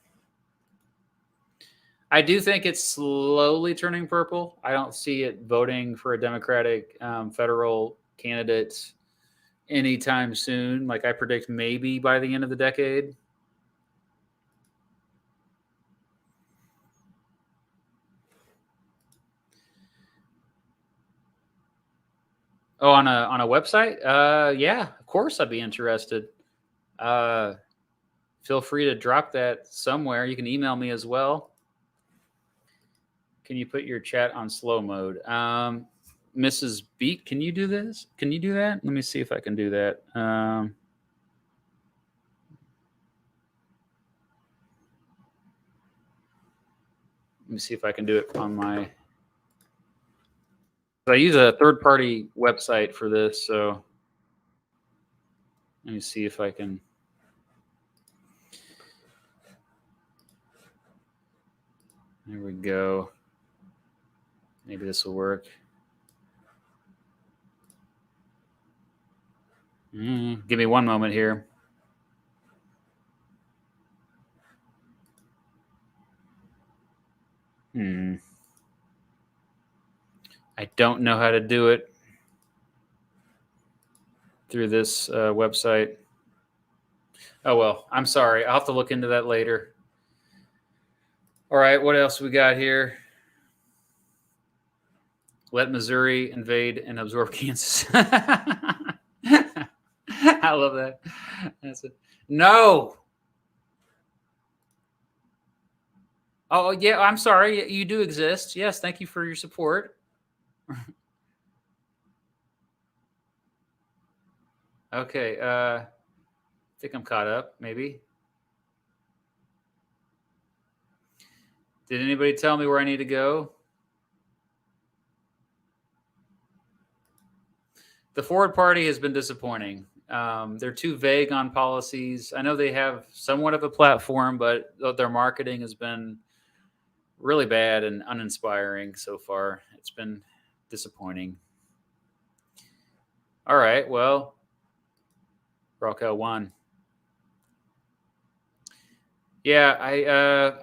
A: I do think it's slowly turning purple. I don't see it voting for a Democratic federal candidate anytime soon. Like I predict maybe by the end of the decade. Oh, on a website? Yeah, of course I'd be interested. Feel free to drop that somewhere. You can email me as well. Can you put your chat on slow mode? Mrs. Beat, can you do this? Can you do that? Let me see if I can do that. Let me see if I can do it on my. I use a third-party website for this, so let me see if I can. There we go. Maybe this will work. Give me one moment here. I don't know how to do it through this website. Oh, well, I'm sorry. I'll have to look into that later. All right, what else we got here? Let Missouri invade and absorb Kansas. I love that. That's it. No. Oh, yeah, I'm sorry. You do exist. Yes, thank you for your support. Okay, I think I'm caught up, maybe. Did anybody tell me where I need to go? The Forward Party has been disappointing. They're too vague on policies. I know they have somewhat of a platform, but their marketing has been really bad and uninspiring so far. It's been disappointing. All right, well, Rockwell won. Yeah,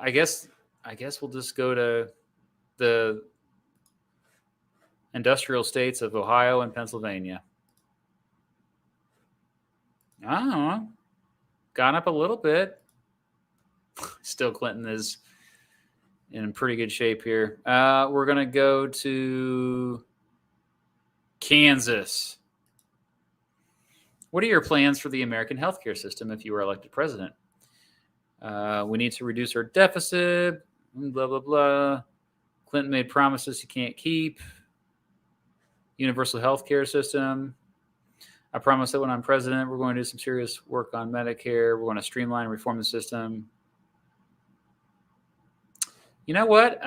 A: I guess we'll just go to the industrial states of Ohio and Pennsylvania. I don't know. Gone up a little bit. Still, Clinton is in pretty good shape here. We're going to go to Kansas. What are your plans for the American healthcare system if you were elected president? We need to reduce our deficit, blah, blah, blah. Clinton made promises he can't keep. Universal healthcare system. I promise that when I'm president, we're going to do some serious work on Medicare. We're going to streamline and reform the system. You know what?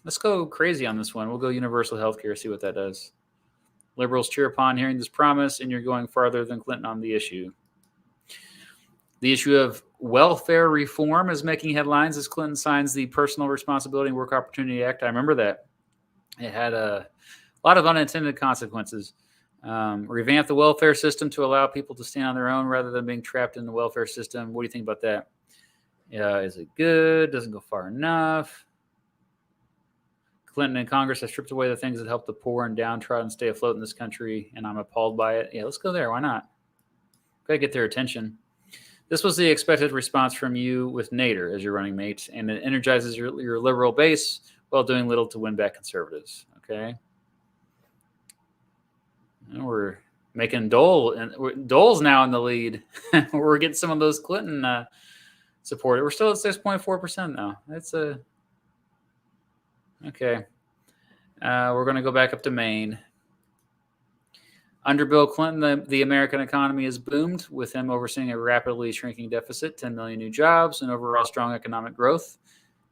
A: Let's go crazy on this one. We'll go universal healthcare, see what that does. Liberals cheer upon hearing this promise, and you're going farther than Clinton on the issue. The issue of welfare reform is making headlines as Clinton signs the Personal Responsibility and Work Opportunity Act. I remember that. It had a lot of unintended consequences. Revamp the welfare system to allow people to stand on their own rather than being trapped in the welfare system. What do you think about that? Is it good? Doesn't go far enough. Clinton and Congress have stripped away the things that help the poor and downtrodden stay afloat in this country, and I'm appalled by it. Yeah, let's go there. Why not? Gotta get their attention. This was the expected response from you with Nader as your running mate, and it energizes your liberal base while doing little to win back conservatives. Okay. And we're making Dole, and Dole's now in the lead. We're getting some of those Clinton support. We're still at 6.4% now. That's a okay. We're going to go back up to Maine. Under Bill Clinton, the American economy has boomed, with him overseeing a rapidly shrinking deficit, 10 million new jobs, and overall strong economic growth.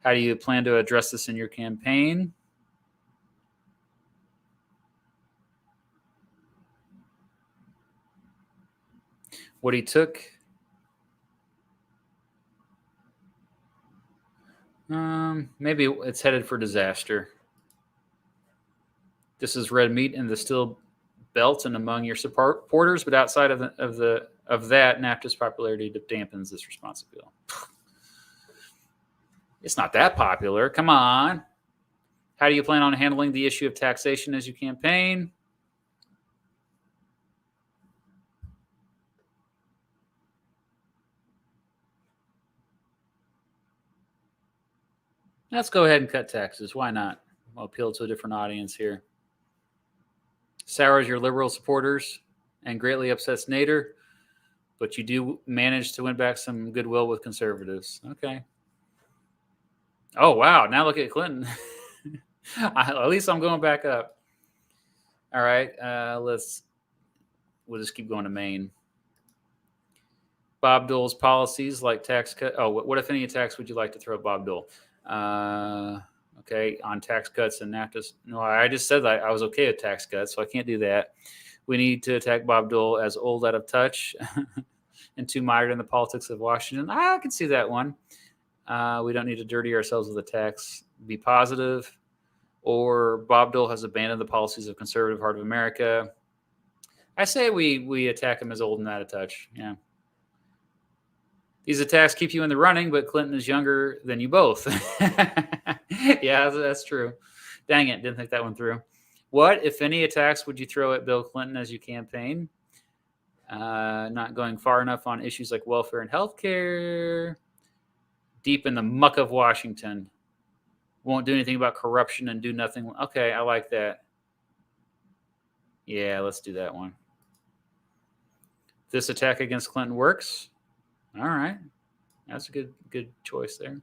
A: How do you plan to address this in your campaign? What he took. Maybe it's headed for disaster. This is red meat in the steel belt and among your supporters, but outside of the of that, NAFTA's popularity dampens this responsibility. It's not that popular. Come on. How do you plan on handling the issue of taxation as you campaign? Let's go ahead and cut taxes. Why not? I'll appeal to a different audience here. Sours your liberal supporters and greatly upsets Nader, but you do manage to win back some goodwill with conservatives. Okay. Oh, wow. Now look at Clinton. At least I'm going back up. All right. We'll just keep going to Maine. Bob Dole's policies like tax cut. Oh, what if any tax would you like to throw at Bob Dole? Okay, on tax cuts and NAFTA. No, I just said that I was okay with tax cuts, so I can't do that. We need to attack Bob Dole as old, out of touch, and too mired in the politics of Washington. I can see that one. We don't need to dirty ourselves with a tax. Be positive. Or Bob Dole has abandoned the policies of conservative heart of America. I say we attack him as old and out of touch. Yeah. These attacks keep you in the running, but Clinton is younger than you both. Yeah, that's true. Dang it, didn't think that one through. What, if any, attacks would you throw at Bill Clinton as you campaign? Not going far enough on issues like welfare and healthcare. Deep in the muck of Washington. Won't do anything about corruption and do nothing. Okay, I like that. Yeah, let's do that one. This attack against Clinton works. All right. That's a good choice there.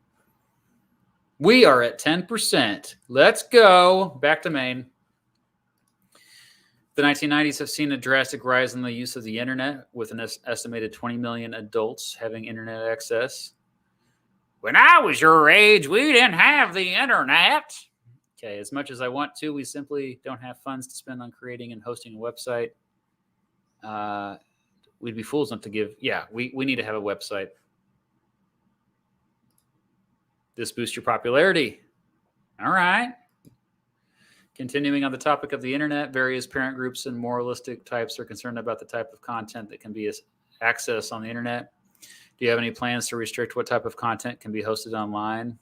A: We are at 10%. Let's go. Back to Maine. The 1990s have seen a drastic rise in the use of the internet, with an estimated 20 million adults having internet access. When I was your age, we didn't have the internet. Okay, as much as I want to, we simply don't have funds to spend on creating and hosting a website. We'd be fools not to give. Yeah, we need to have a website. This boosts your popularity. All right. Continuing on the topic of the internet, various parent groups and moralistic types are concerned about the type of content that can be accessed on the internet. Do you have any plans to restrict what type of content can be hosted online?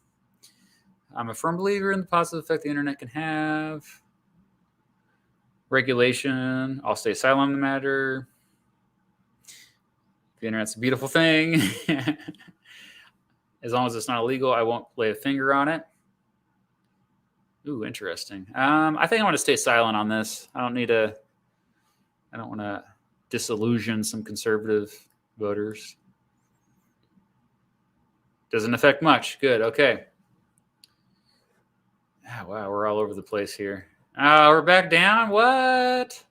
A: I'm a firm believer in the positive effect the internet can have. Regulation. I'll stay silent on the matter. The internet's a beautiful thing. As long as it's not illegal, I won't lay a finger on it. Ooh, interesting. I think I want to stay silent on this. I don't want to disillusion some conservative voters. Doesn't affect much. Good. Okay. Oh, wow, we're all over the place here. We're back down. What?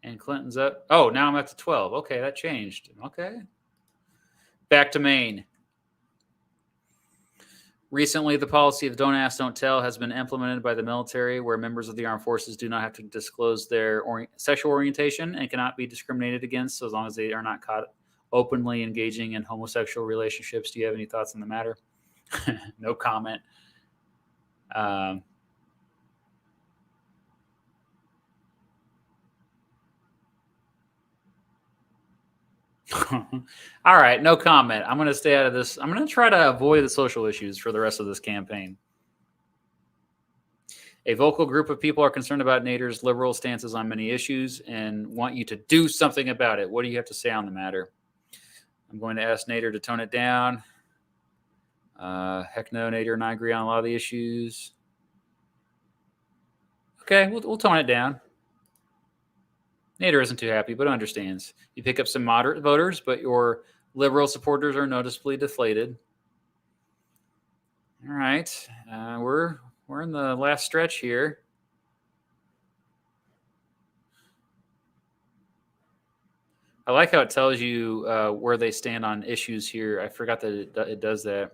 A: And Clinton's up. Oh, now I'm up to 12. Okay, that changed. Okay. Back to Maine. Recently, the policy of don't ask, don't tell has been implemented by the military, where members of the armed forces do not have to disclose their sexual orientation and cannot be discriminated against, so as long as they are not caught openly engaging in homosexual relationships. Do you have any thoughts on the matter? No comment. All right, no comment. I'm going to stay out of this. I'm going to try to avoid the social issues for the rest of this campaign. A vocal group of people are concerned about Nader's liberal stances on many issues and want you to do something about it. What do you have to say on the matter? I'm going to ask Nader to tone it down. Heck no, Nader and I agree on a lot of the issues. Okay, we'll tone it down. Nader isn't too happy, but understands. You pick up some moderate voters, but your liberal supporters are noticeably deflated. All right, we're in the last stretch here. I like how it tells you where they stand on issues here. I forgot that it does that.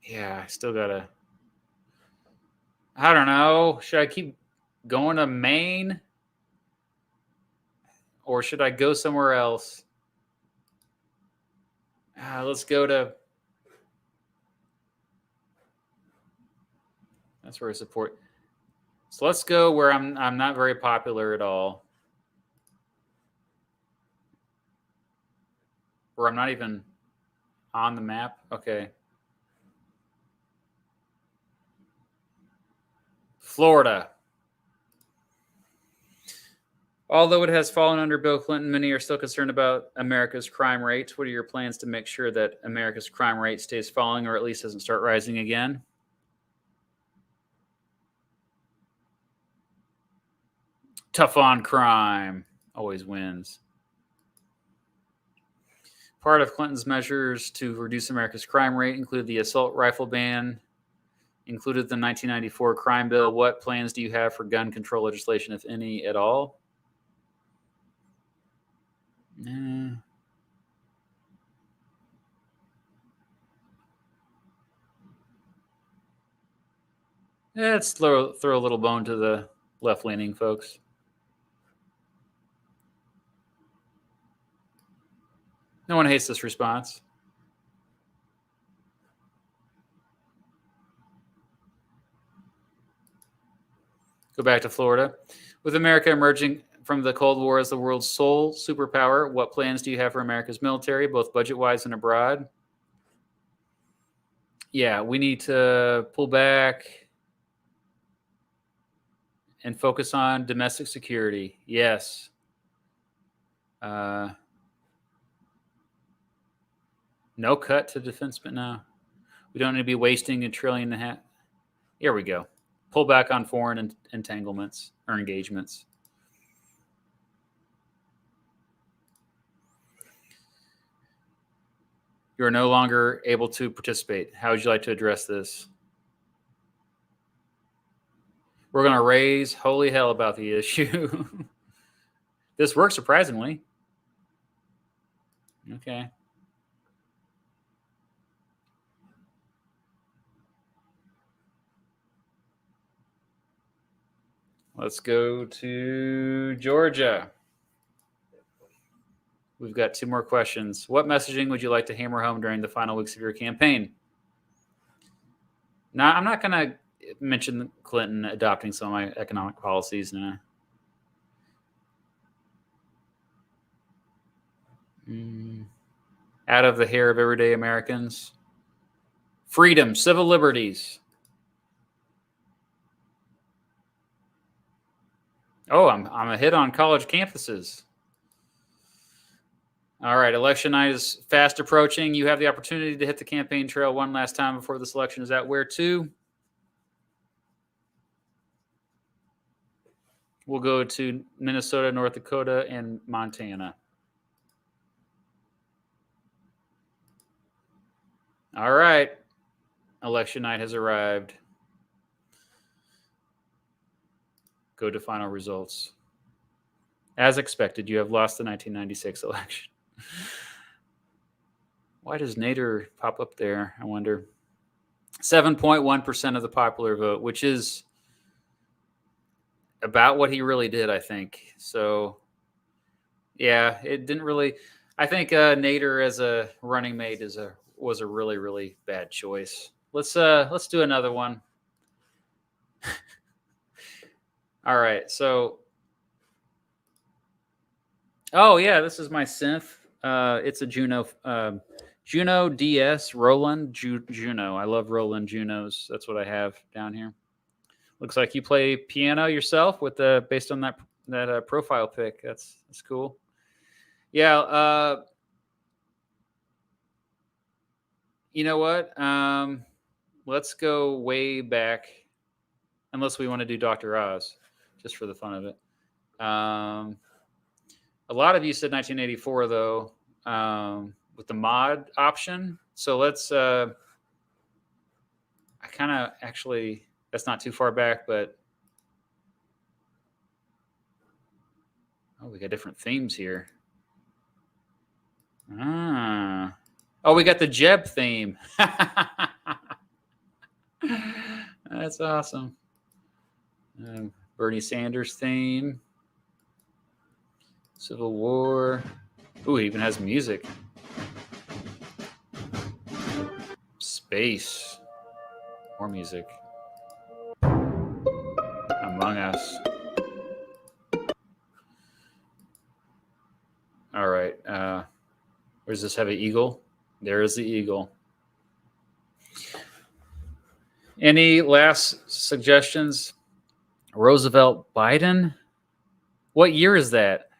A: Yeah, I still gotta. I don't know. Should I keep going to Maine? Or should I go somewhere else? Let's go to. That's where I support. So let's go where I'm not very popular at all. Where I'm not even on the map. Okay. Florida. Although it has fallen under Bill Clinton, many are still concerned about America's crime rate. What are your plans to make sure that America's crime rate stays falling or at least doesn't start rising again? Tough on crime. Always wins. Part of Clinton's measures to reduce America's crime rate included the assault rifle ban, included the 1994 crime bill. What plans do you have for gun control legislation, if any, at all? Let's throw a little bone to the left-leaning folks. No one hates this response. Go back to Florida. With America emerging from the Cold War as the world's sole superpower, what plans do you have for America's military, both budget-wise and abroad? Yeah, we need to pull back and focus on domestic security. Yes. No cut to defense, but no. We don't need to be wasting $1.5 trillion. Here we go. Pull back on foreign entanglements or engagements. You are no longer able to participate. How would you like to address this? We're going to raise holy hell about the issue. This works surprisingly. Okay. Let's go to Georgia. We've got 2 more questions. What messaging would you like to hammer home during the final weeks of your campaign? Now, I'm not going to mention Clinton adopting some of my economic policies. Out of the hair of everyday Americans. Freedom, civil liberties. Oh, I'm a hit on college campuses. All right, election night is fast approaching. You have the opportunity to hit the campaign trail one last time before this election is out. Where to? We'll go to Minnesota, North Dakota, and Montana. All right. Election night has arrived. Go to final results. As expected, you have lost the 1996 election. Why does Nader pop up there? I wonder. 7.1% of the popular vote, which is about what he really did, I think. So, yeah, it didn't really. I think Nader as a running mate was a really, really bad choice. Let's do another one. All right, so. Oh yeah, this is my synth. It's a Juno DS Roland Juno. I love Roland Junos. That's what I have down here. Looks like you play piano yourself with based on that profile pic. That's cool. Yeah. You know what? Let's go way back, unless we want to do Dr. Oz, just for the fun of it. A lot of you said 1984, though, with the mod option. So let's, I kind of actually, that's not too far back, but, oh, we got different themes here. Oh, we got the Jeb theme. That's awesome. Bernie Sanders theme. Civil War. Ooh, it even has music. Space. More music. Among Us. All right. Where's this heavy eagle? There is the eagle. Any last suggestions? Roosevelt Biden? What year is that?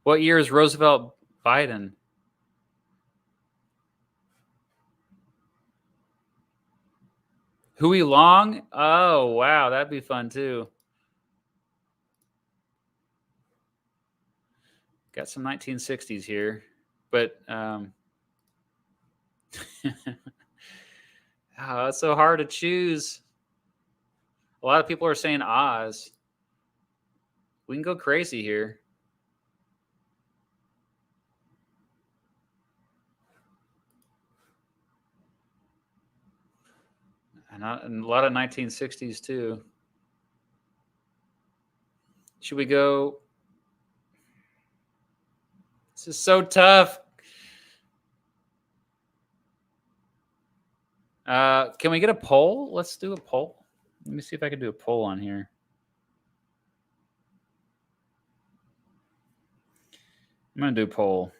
A: What year is Roosevelt Biden? Huey Long? Oh, wow. That'd be fun, too. Got some 1960s here. But, oh, it's so hard to choose. A lot of people are saying Oz. We can go crazy here. And a lot of 1960s, too. Should we go? This is so tough. Can we get a poll? Let's do a poll. Let me see if I can do a poll on here. I'm going to do a poll.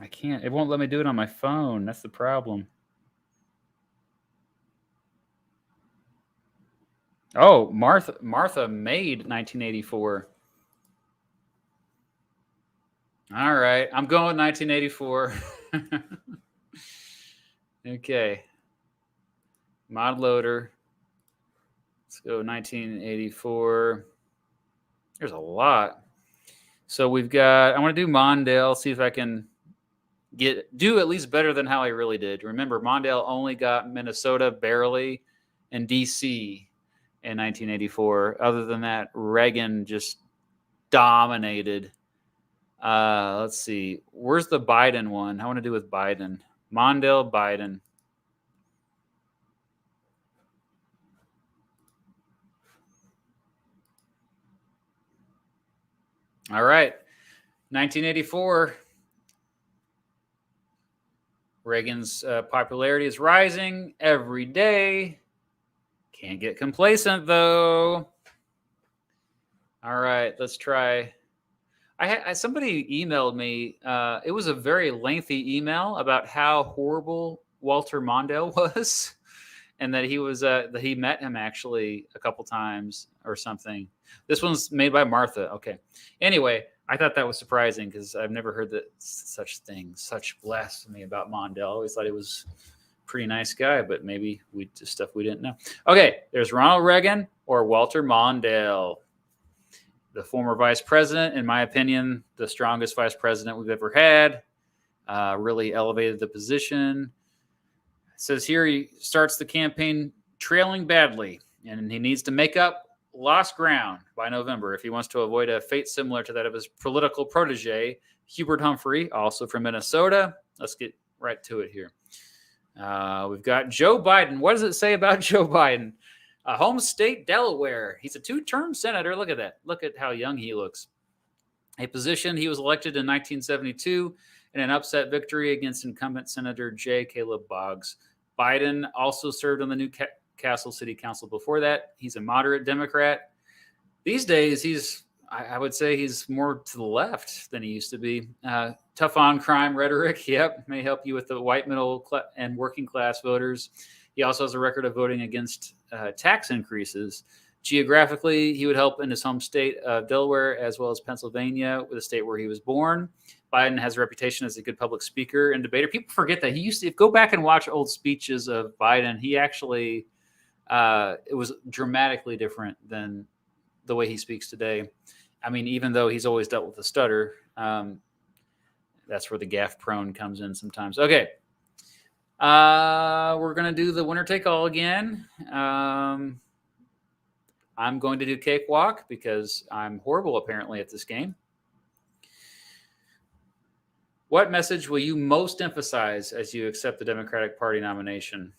A: I can't. It won't let me do it on my phone. That's the problem. Oh, Martha made 1984. All right. I'm going 1984. Okay. Mod loader. Let's go 1984. There's a lot. So we've got, I want to do Mondale, see if I can do at least better than how I really did. Remember, Mondale only got Minnesota barely and DC in 1984. Other than that, Reagan just dominated. Let's see. Where's the Biden one? I want to do with Biden. Mondale, Biden. All right. 1984. Reagan's popularity is rising every day. Can't get complacent, though. All right, let's try. Somebody emailed me. It was a very lengthy email about how horrible Walter Mondale was, and that he met him actually a couple times or something. This one's made by Martha. Okay. Anyway, I thought that was surprising because I've never heard such blasphemy about Mondale. I always thought he was a pretty nice guy, but maybe stuff we didn't know. Okay, there's Ronald Reagan or Walter Mondale. The former vice president, in my opinion, the strongest vice president we've ever had. Really elevated the position. It says here he starts the campaign trailing badly, and he needs to make up lost ground by November if he wants to avoid a fate similar to that of his political protege, Hubert Humphrey, also from Minnesota. Let's get right to it here. We've got Joe Biden. What does it say about Joe Biden? Home state, Delaware. He's a 2-term senator. Look at that. Look at how young he looks. A position he was elected in 1972 in an upset victory against incumbent Senator J. Caleb Boggs. Biden also served on the Newcastle City Council before that. He's a moderate Democrat. These days, I would say he's more to the left than he used to be. Tough on crime rhetoric, yep, may help you with the white middle and working class voters. He also has a record of voting against tax increases. Geographically, he would help in his home state of Delaware as well as Pennsylvania, with the state where he was born. Biden has a reputation as a good public speaker and debater. People forget that he used to go back and watch old speeches of Biden. He actually, it was dramatically different than the way he speaks today. I mean, even though he's always dealt with a stutter, that's where the gaffe prone comes in sometimes. Okay. We're going to do the winner take all again. I'm going to do cakewalk because I'm horrible apparently at this game. What message will you most emphasize as you accept the Democratic Party nomination?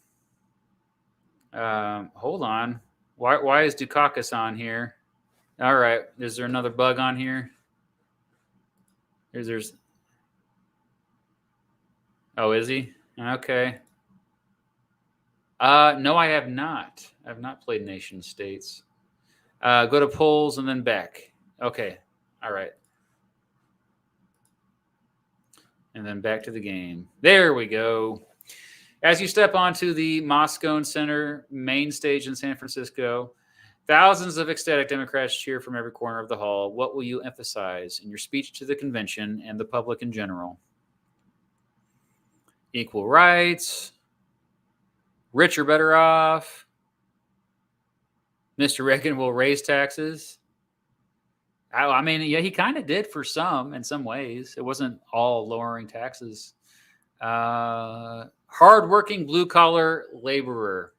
A: Hold on. Why is Dukakis on here? All right. Is there another bug on here? There's. Oh, is he? Okay. No, I have not. I have not played nation states. Go to polls and then back. Okay. All right. And then back to the game. There we go. As you step onto the Moscone Center main stage in San Francisco, thousands of ecstatic Democrats cheer from every corner of the hall. What will you emphasize in your speech to the convention and the public in general? Equal rights, rich or better off, Mr. Reagan will raise taxes. I mean, yeah, he kind of did for some in some ways. It wasn't all lowering taxes. Hardworking blue collar laborer.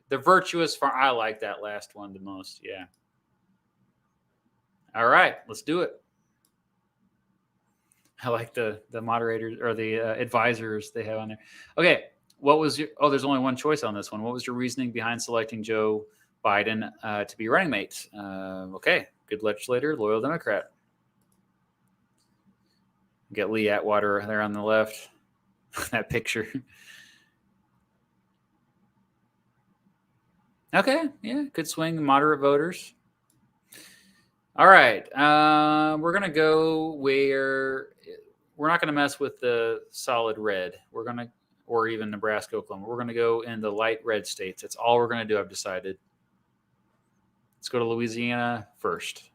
A: The virtuous farm. I like that last one the most. Yeah. All right, let's do it. I like the moderators or the advisors they have on there. Okay, what was your? Oh, there's only one choice on this one. What was your reasoning behind selecting Joe Biden to be running mate? Okay, good legislator, loyal Democrat. Get Lee Atwater there on the left. That picture. Okay, yeah, could swing moderate voters. All right, we're gonna go where we're not gonna mess with the solid red. We're gonna, or even Nebraska, Oklahoma. We're gonna go in the light red states. That's all we're gonna do. I've decided. Let's go to Louisiana first.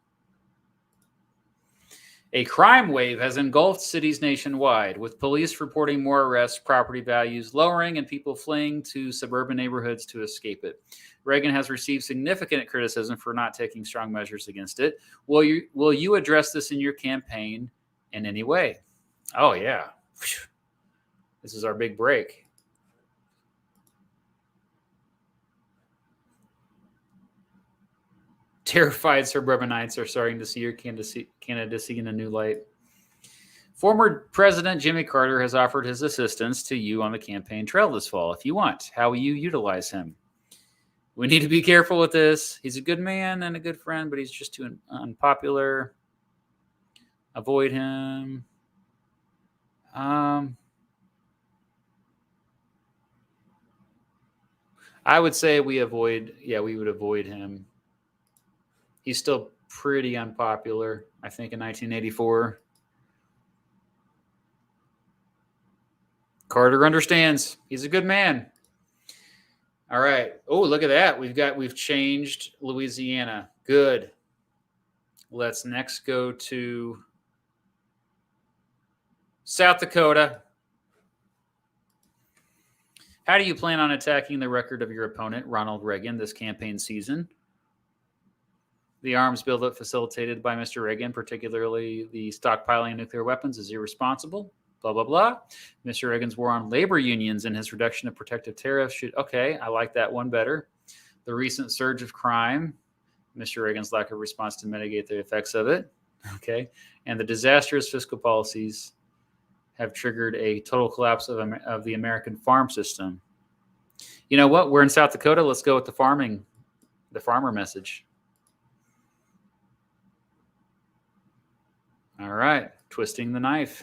A: A crime wave has engulfed cities nationwide, with police reporting more arrests, property values lowering, and people fleeing to suburban neighborhoods to escape it. Reagan has received significant criticism for not taking strong measures against it. Will you address this in your campaign in any way? Oh, yeah. This is our big break. Terrified suburbanites are starting to see your candidacy in a new light. Former President Jimmy Carter has offered his assistance to you on the campaign trail this fall. If you want, how will you utilize him? We need to be careful with this. He's a good man and a good friend, but he's just too unpopular. Avoid him. I would say we would avoid him. He's still pretty unpopular, I think, in 1984. Carter understands. He's a good man. All right. Oh, look at that. We've changed Louisiana. Good. Let's next go to South Dakota. How do you plan on attacking the record of your opponent, Ronald Reagan, this campaign season? The arms buildup facilitated by Mr. Reagan, particularly the stockpiling of nuclear weapons, is irresponsible. Blah, blah, blah. Mr. Reagan's war on labor unions and his reduction of protective tariffs should... Okay, I like that one better. The recent surge of crime, Mr. Reagan's lack of response to mitigate the effects of it. Okay, and the disastrous fiscal policies have triggered a total collapse of the American farm system. You know what? We're in South Dakota. Let's go with the farmer message. All right, twisting the knife.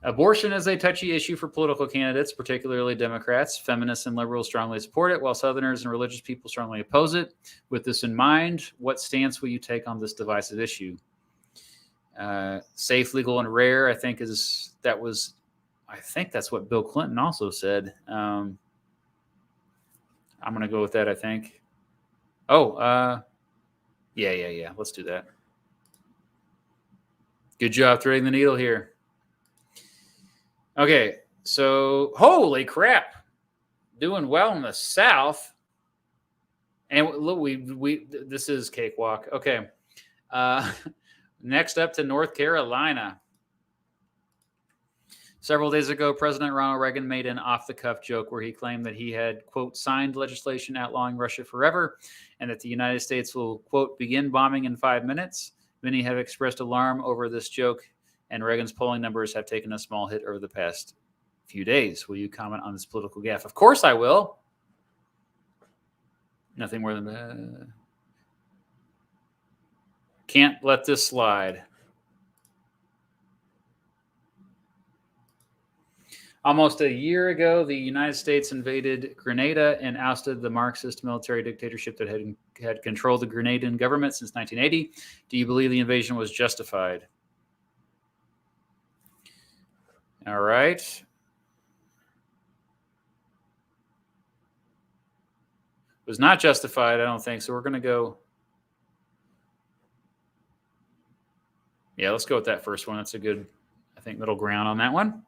A: Abortion is a touchy issue for political candidates, particularly Democrats. Feminists and liberals strongly support it, while Southerners and religious people strongly oppose it. With this in mind, what stance will you take on this divisive issue? Safe, legal, and rare, I think that's what Bill Clinton also said. I'm going to go with that, I think. Yeah. Let's do that. Good job threading the needle here. Okay, so holy crap, doing well in the South, and look, this is cakewalk. Okay, next up to North Carolina. Several days ago, President Ronald Reagan made an off-the-cuff joke where he claimed that he had, quote, signed legislation outlawing Russia forever, and that the United States will, quote, begin bombing in 5 minutes. Many have expressed alarm over this joke, and Reagan's polling numbers have taken a small hit over the past few days. Will you comment on this political gaffe? Of course I will. Nothing more than that. Can't let this slide. Almost a year ago, the United States invaded Grenada and ousted the Marxist military dictatorship that had controlled the Grenadian government since 1980. Do you believe the invasion was justified? All right. Was not justified, I don't think. So we're going to go. Yeah, let's go with that first one. That's a good, I think, middle ground on that one.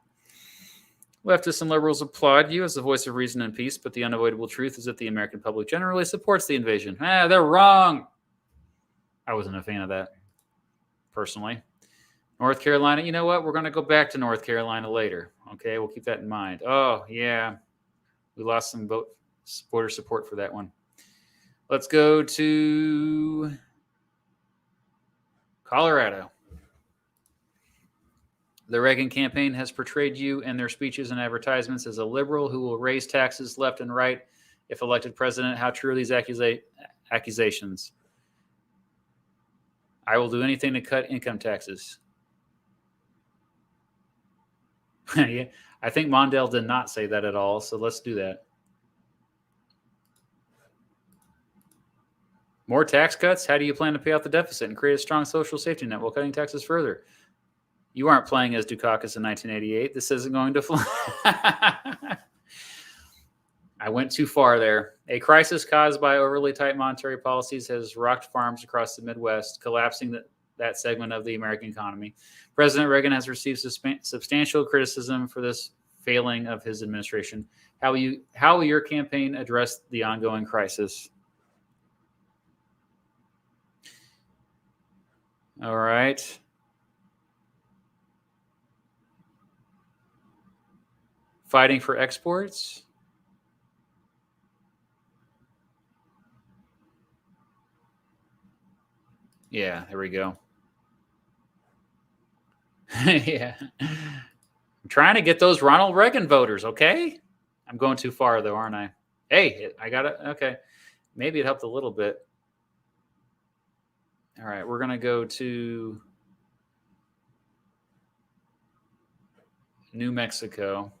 A: Leftists and liberals applaud you as the voice of reason and peace, but the unavoidable truth is that the American public generally supports the invasion. They're wrong. I wasn't a fan of that, personally. North Carolina, you know what? We're going to go back to North Carolina later. Okay, we'll keep that in mind. Oh, yeah. We lost some voter support for that one. Let's go to Colorado. The Reagan campaign has portrayed you in their speeches and advertisements as a liberal who will raise taxes left and right if elected president. How true are these accusations? I will do anything to cut income taxes. Yeah, I think Mondale did not say that at all, so let's do that. More tax cuts? How do you plan to pay off the deficit and create a strong social safety net while cutting taxes further? You aren't playing as Dukakis in 1988. This isn't going to fly. I went too far there. A crisis caused by overly tight monetary policies has rocked farms across the Midwest, collapsing that segment of the American economy. President Reagan has received substantial criticism for this failing of his administration. How will your campaign address the ongoing crisis? All right. Fighting for exports. Yeah, there we go. Yeah. I'm trying to get those Ronald Reagan voters, okay? I'm going too far, though, aren't I? Hey, I got it. Okay. Maybe it helped a little bit. All right, we're going to go to New Mexico.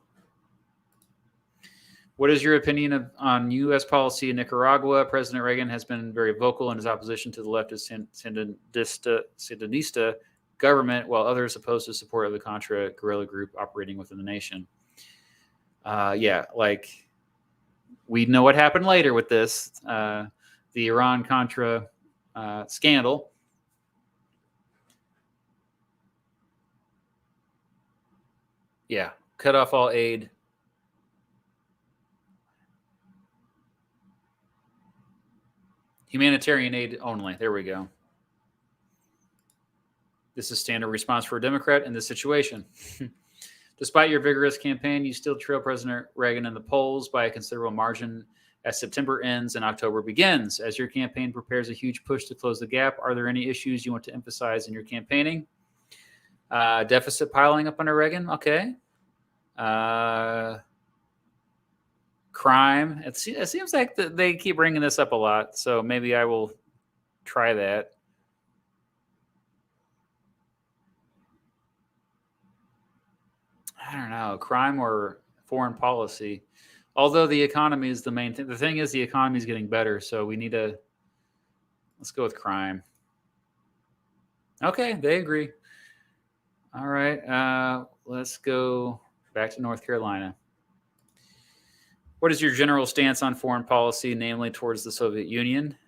A: What is your opinion on U.S. policy in Nicaragua? President Reagan has been very vocal in his opposition to the leftist Sandinista government, while others oppose the support of the Contra guerrilla group operating within the nation. Yeah, like we know what happened later with this, the Iran-Contra scandal. Yeah, cut off all aid. Humanitarian aid only. There we go. This is standard response for a Democrat in this situation. Despite your vigorous campaign, you still trail President Reagan in the polls by a considerable margin as September ends and October begins. As your campaign prepares a huge push to close the gap, are there any issues you want to emphasize in your campaigning? Deficit piling up under Reagan. Okay. Crime. It seems like they keep bringing this up a lot, so maybe I will try that. I don't know, crime or foreign policy. Although the economy is the main thing. The thing is the economy is getting better, so we need to. Let's go with crime. Okay, they agree. All right, let's go back to North Carolina. What is your general stance on foreign policy, namely towards the Soviet Union?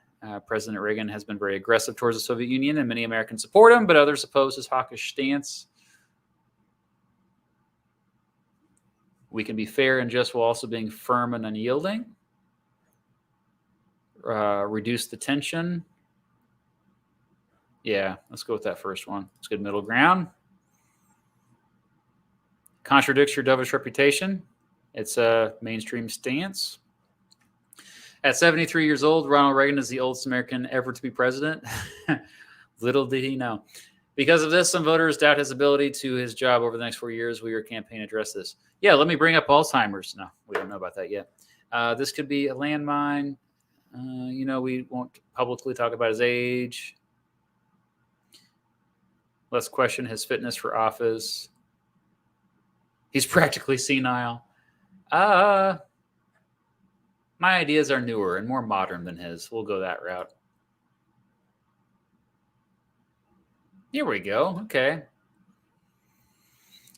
A: President Reagan has been very aggressive towards the Soviet Union, and many Americans support him, but others oppose his hawkish stance. We can be fair and just while also being firm and unyielding. Reduce the tension. Yeah, let's go with that first one. It's good middle ground. Contradicts your dovish reputation. It's a mainstream stance. At 73 years old, Ronald Reagan is the oldest American ever to be president. Little did he know. Because of this, some voters doubt his ability to his job over the next 4 years. Will your campaign address this? Yeah, let me bring up Alzheimer's. No, we don't know about that yet. This could be a landmine. We won't publicly talk about his age. Let's question his fitness for office. He's practically senile. My ideas are newer and more modern than his. We'll go that route. Here we go. Okay.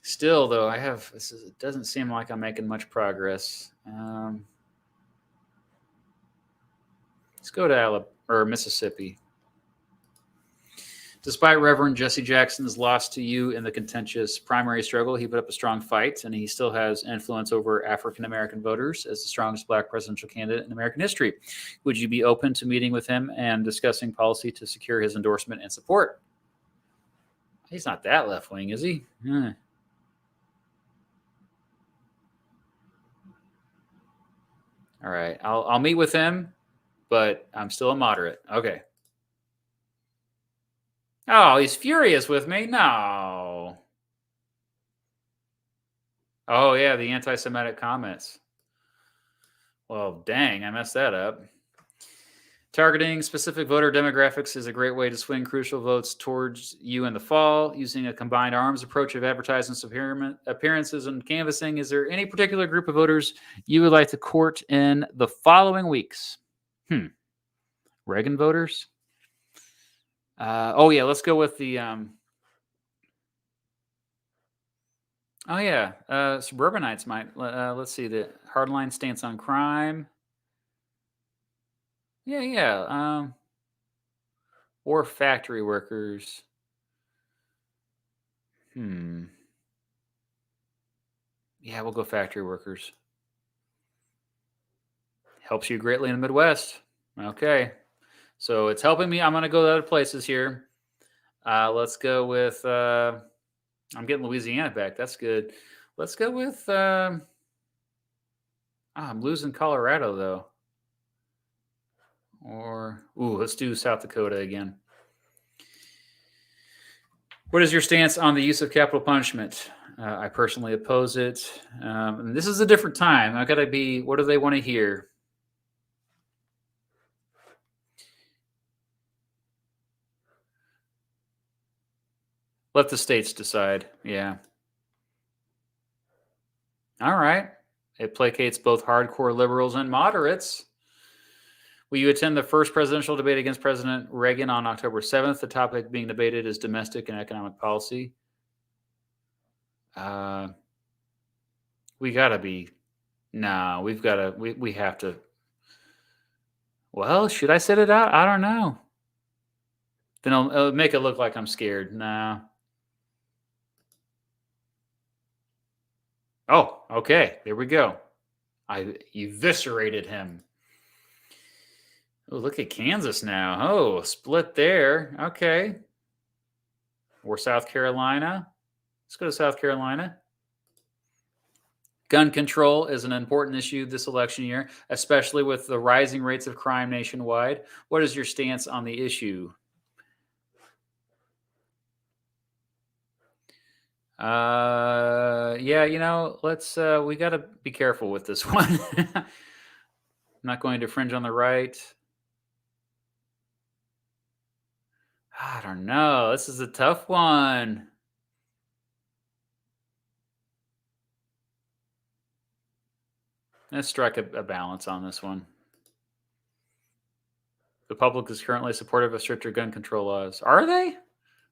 A: Still, though, it doesn't seem like I'm making much progress. Let's go to Alabama or Mississippi. Despite Reverend Jesse Jackson's loss to you in the contentious primary struggle, he put up a strong fight, and he still has influence over African American voters as the strongest black presidential candidate in American history. Would you be open to meeting with him and discussing policy to secure his endorsement and support? He's not that left wing, is he? All right, I'll meet with him, but I'm still a moderate. Okay. Oh, he's furious with me? No. Oh, yeah, the anti-Semitic comments. Well, dang, I messed that up. Targeting specific voter demographics is a great way to swing crucial votes towards you in the fall. Using a combined arms approach of advertisements, appearances, and canvassing, is there any particular group of voters you would like to court in the following weeks? Reagan voters? Let's go with the... suburbanites might. Let's see, the hardline stance on crime. Or factory workers. Yeah, we'll go factory workers. Helps you greatly in the Midwest. Okay. So it's helping me. I'm going to go to other places here. Let's go with... I'm getting Louisiana back. That's good. Let's go with... I'm losing Colorado, though. Let's do South Dakota again. What is your stance on the use of capital punishment? I personally oppose it. And this is a different time. I got to be... What do they want to hear? Let the states decide. Yeah. All right. It placates both hardcore liberals and moderates. Will you attend the first presidential debate against President Reagan on October 7th? The topic being debated is domestic and economic policy. We got to be... No, we've got to... We have to... Well, should I set it out? I don't know. Then I'll make it look like I'm scared. No. Oh, okay. There we go. I eviscerated him. Oh, look at Kansas now. Oh, split there. Okay. Or South Carolina. Let's go to South Carolina. Gun control is an important issue this election year, especially with the rising rates of crime nationwide. What is your stance on the issue? Let's we got to be careful with this one. I'm not going to fringe on the right. I don't know. This is a tough one. Let's strike a balance on this one. The public is currently supportive of stricter gun control laws. Are they?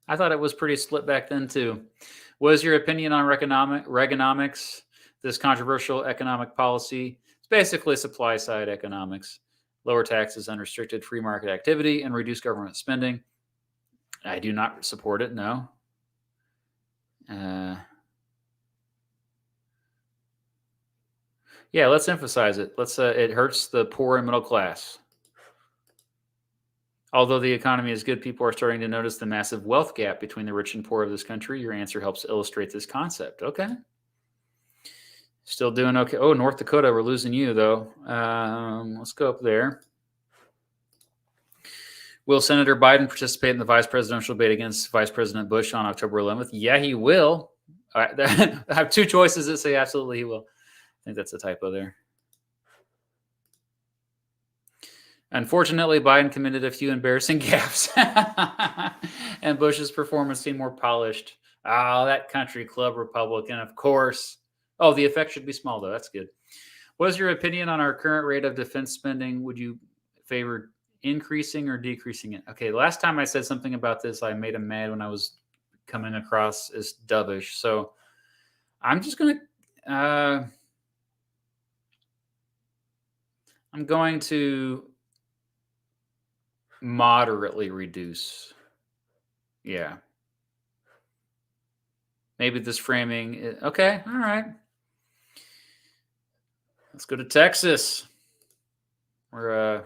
A: I thought it was pretty split back then, too. What is your opinion on Reaganomics, this controversial economic policy? It's basically supply-side economics. Lower taxes, unrestricted free market activity, and reduce government spending. I do not support it, no. Yeah, let's emphasize it. It hurts the poor and middle class. Although the economy is good, people are starting to notice the massive wealth gap between the rich and poor of this country. Your answer helps illustrate this concept. Okay. Still doing okay. Oh, North Dakota, we're losing you, though. Let's go up there. Will Senator Biden participate in the vice presidential debate against Vice President Bush on October 11th? Yeah, he will. All right, I have two choices that say absolutely he will. I think that's a typo there. Unfortunately, Biden committed a few embarrassing gaffes, and Bush's performance seemed more polished. Oh, that country club Republican, of course. Oh, the effect should be small, though. That's good. What is your opinion on our current rate of defense spending? Would you favor increasing or decreasing it? Okay, last time I said something about this, I made him mad when I was coming across as dovish. So I'm just going to, I'm going to moderately reduce. Yeah. Maybe this framing. Okay. All right. Let's go to Texas. We're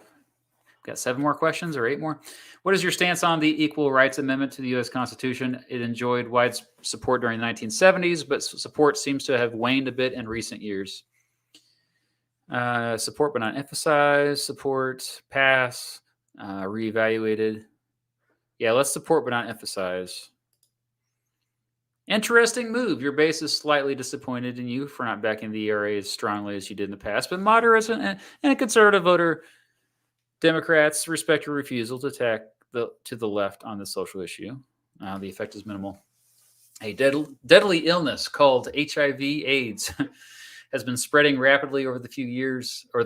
A: got 7 more questions or 8 more. What is your stance on the Equal Rights Amendment to the U.S. Constitution? It enjoyed wide support during the 1970s, but support seems to have waned a bit in recent years. Support but not emphasized. Support, pass, reevaluated. Yeah, let's support but not emphasize. Interesting move. Your base is slightly disappointed in you for not backing the ERA as strongly as you did in the past, but moderates and a conservative voter Democrats respect your refusal to attack to the left on the social issue. The effect is minimal. A deadly illness called HIV/AIDS has been spreading rapidly over the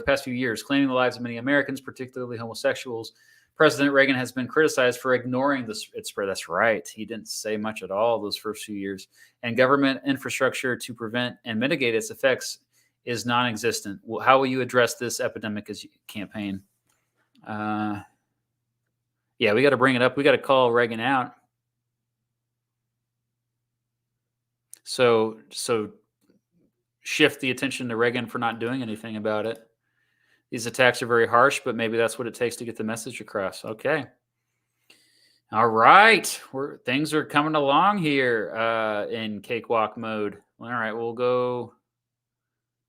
A: past few years, claiming the lives of many Americans, particularly homosexuals. President Reagan has been criticized for ignoring its spread. That's right. He didn't say much at all those first few years. And government infrastructure to prevent and mitigate its effects is non-existent. How will you address this epidemic as campaign? Yeah, we got to bring it up. We got to call Reagan out. So shift the attention to Reagan for not doing anything about it. These attacks are very harsh, but maybe that's what it takes to get the message across. Okay. All right. Things are coming along here in cakewalk mode. All right, we'll go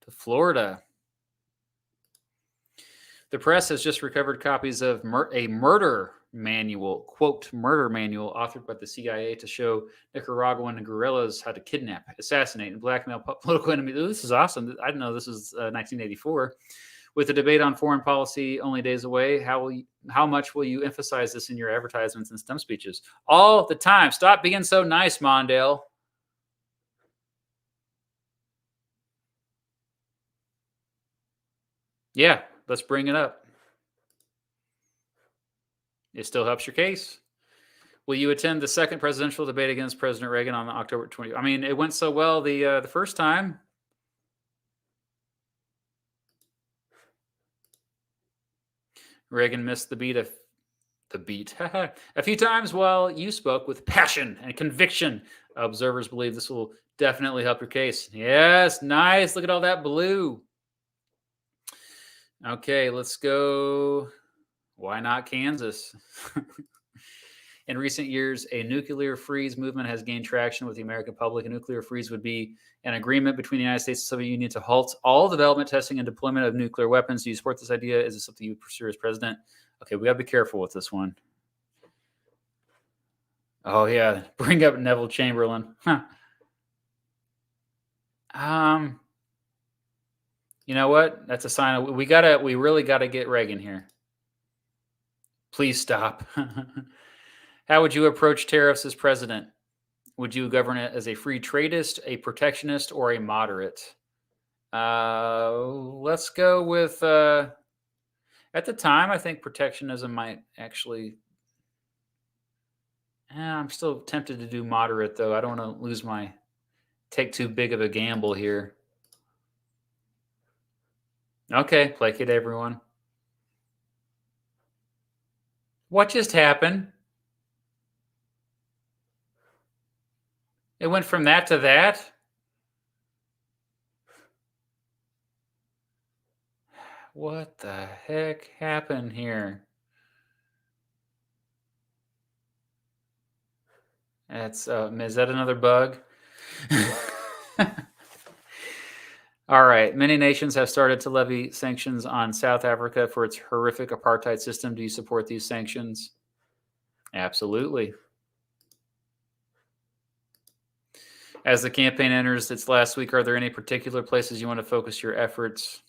A: to Florida. The press has just recovered copies of a murder manual, quote, murder manual authored by the CIA to show Nicaraguan guerrillas how to kidnap, assassinate, and blackmail political enemies. Ooh, this is awesome. I didn't know this was 1984. With the debate on foreign policy only days away, how much will you emphasize this in your advertisements and stump speeches? All the time. Stop being so nice, Mondale. Yeah, let's bring it up. It still helps your case. Will you attend the second presidential debate against President Reagan on October 20th? I mean, it went so well the first time. Reagan missed the beat a few times while you spoke with passion and conviction. Observers believe this will definitely help your case. Yes, nice. Look at all that blue. Okay, let's go. Why not Kansas? In recent years, a nuclear freeze movement has gained traction with the American public. A nuclear freeze would be an agreement between the United States and the Soviet Union to halt all development, testing, and deployment of nuclear weapons. Do you support this idea? Is it something you pursue as president? Okay, we got to be careful with this one. Oh, yeah. Bring up Neville Chamberlain. Huh. You know what? That's a sign of we really got to get Reagan here. Please stop. How would you approach tariffs as president? Would you govern it as a free tradeist, a protectionist, or a moderate? Let's go with, at the time, I think protectionism might actually, I'm still tempted to do moderate, though. I don't want to take too big of a gamble here. Okay, placate everyone. What just happened? It went from that to that? What the heck happened here? Is that another bug? All right. Many nations have started to levy sanctions on South Africa for its horrific apartheid system. Do you support these sanctions? Absolutely. As the campaign enters its last week, are there any particular places you want to focus your efforts?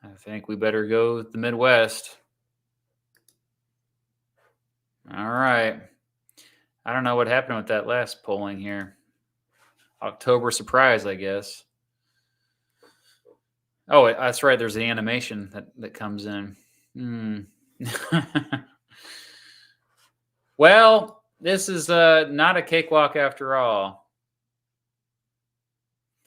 A: I think we better go the Midwest. All right. I don't know what happened with that last polling here. October surprise, I guess. Oh, that's right. There's the animation that comes in. Well, this is not a cakewalk after all.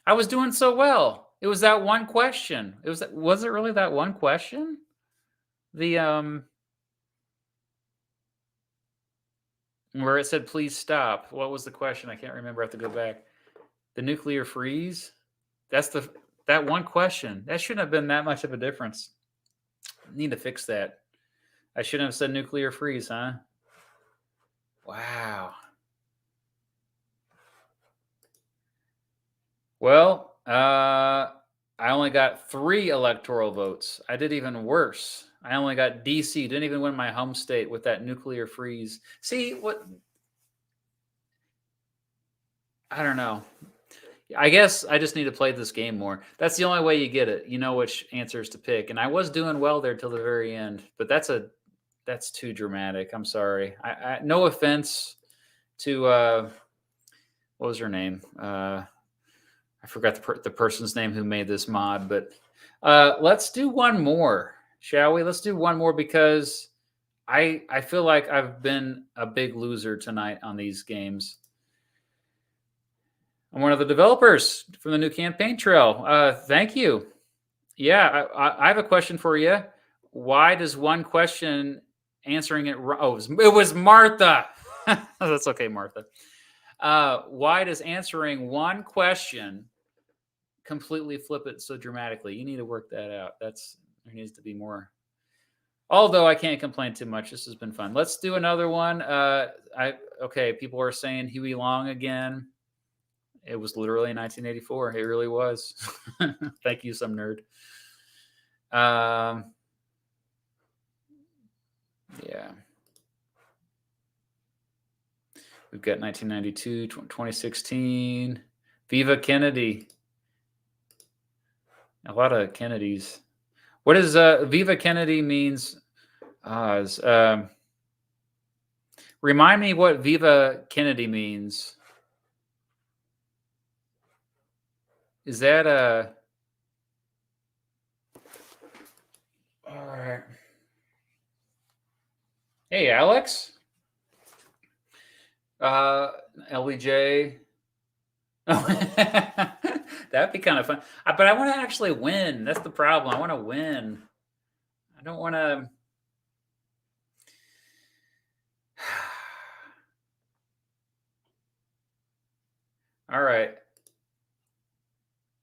A: I was doing so well. It was that one question. Was it really that one question? The where it said please stop. What was the question? I can't remember. I have to go back. The nuclear freeze? That one question. That shouldn't have been that much of a difference. Need to fix that. I shouldn't have said nuclear freeze, huh? Wow. Well, I only got 3 electoral votes. I did even worse. I only got DC. Didn't even win my home state with that nuclear freeze. See what? I don't know. I guess I just need to play this game more. That's the only way you get it. You know which answers to pick. And I was doing well there till the very end, but that's too dramatic. I'm sorry. I no offense to what was her name? I forgot the person's name who made this mod, but let's do one more, shall we? Let's do one more because I feel like I've been a big loser tonight on these games. I'm one of the developers from the new campaign trail. Thank you. Yeah, I have a question for you. Why does one question answering it wrong? Oh, it was Martha. That's okay, Martha. Why does answering one question completely flip it so dramatically? You need to work that out. There needs to be more. Although I can't complain too much. This has been fun. Let's do another one. Okay, people are saying Huey Long again. It was literally 1984. It really was. Thank you, some nerd. Yeah. We've got 1992, 2016. Viva Kennedy. A lot of Kennedys. What does Viva Kennedy means? Remind me what Viva Kennedy means. Is that all right? Hey, Alex. LBJ. That'd be kind of fun. But I want to actually win. That's the problem. I want to win. I don't want to. All right.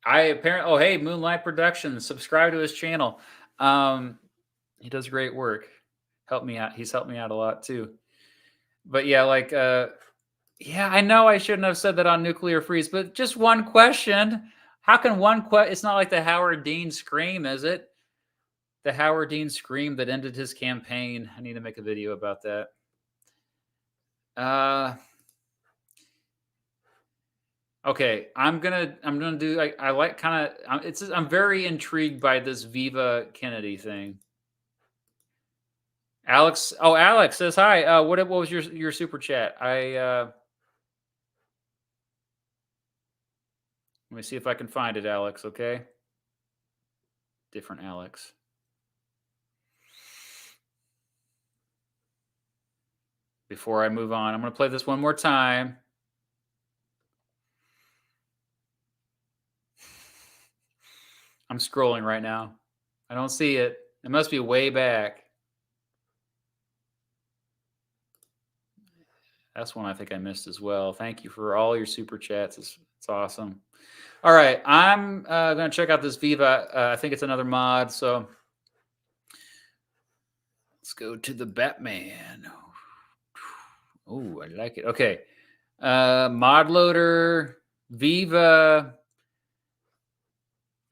A: Oh, hey, Moonlight Productions. Subscribe to his channel. He does great work. Help me out. He's helped me out a lot too. But yeah, yeah, I know I shouldn't have said that on nuclear freeze, but just one question. How can one question? It's not like the Howard Dean scream, is it? The Howard Dean scream that ended his campaign. I need to make a video about that. Okay, I'm gonna do. I like kind of. I'm very intrigued by this Viva Kennedy thing. Alex. Oh, Alex says hi. What was your super chat? Let me see if I can find it, Alex. Okay. Different Alex. Before I move on, I'm going to play this one more time. I'm scrolling right now. I don't see it. It must be way back. That's one I think I missed as well. Thank you for all your super chats. It's awesome. All right. I'm going to check out this Viva. I think it's another mod. So let's go to the Batman. Oh, I like it. Okay. Mod loader, Viva.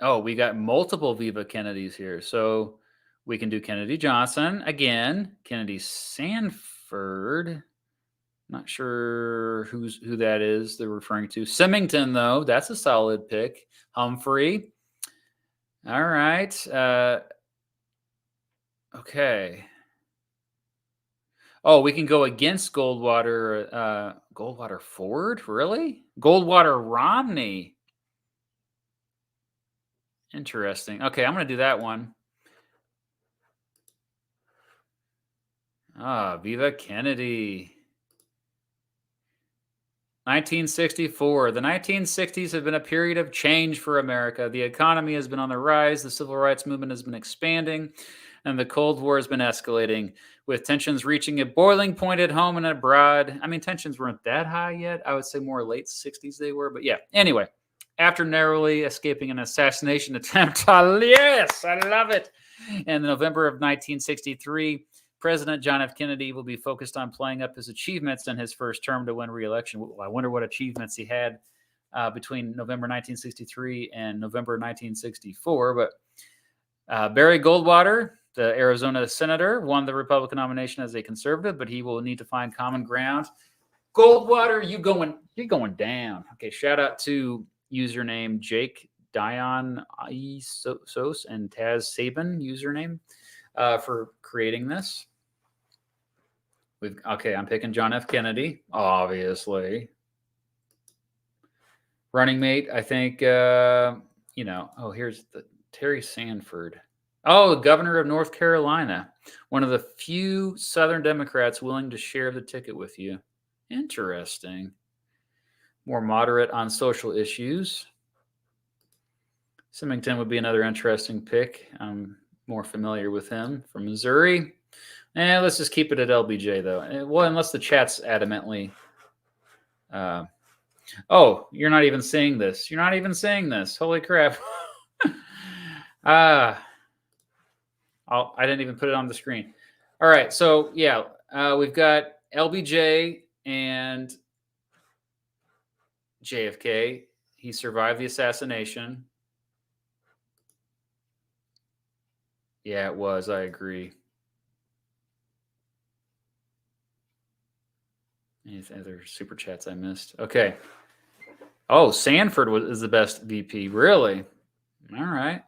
A: Oh, we got multiple Viva Kennedys here. So we can do Kennedy Johnson again. Kennedy Sanford. Not sure who that is they're referring to. Symington, though. That's a solid pick. Humphrey. All right. Okay. Oh, we can go against Goldwater. Goldwater Ford? Really? Goldwater Romney. Interesting. Okay, I'm going to do that one. Viva Kennedy. 1964. The 1960s have been a period of change for America. The economy has been on the rise, the civil rights movement has been expanding, and the Cold War has been escalating, with tensions reaching a boiling point at home and abroad. I mean, tensions weren't that high yet. I would say more late 60s they were, but yeah. Anyway, after narrowly escaping an assassination attempt, yes, I love it. In November of 1963, President John F. Kennedy will be focused on playing up his achievements in his first term to win re-election. Well, I wonder what achievements he had between November 1963 and November 1964. But Barry Goldwater, the Arizona senator, won the Republican nomination as a conservative, but he will need to find common ground. Goldwater, you're going down. Okay, shout out to username Jake Dion Isos and Taz Sabin username for creating this. Okay, I'm picking John F. Kennedy, obviously. Running mate, I think, here's the Terry Sanford. Oh, governor of North Carolina. One of the few Southern Democrats willing to share the ticket with you. Interesting. More moderate on social issues. Symington would be another interesting pick. I'm more familiar with him from Missouri. Let's just keep it at LBJ, though. Well, unless the chat's adamantly... you're not even seeing this. You're not even seeing this. Holy crap. I didn't even put it on the screen. All right, so, yeah, we've got LBJ and JFK. He survived the assassination. Yeah, it was. I agree. Any other super chats I missed? Okay. Oh, Sanford is the best VP. Really? All right.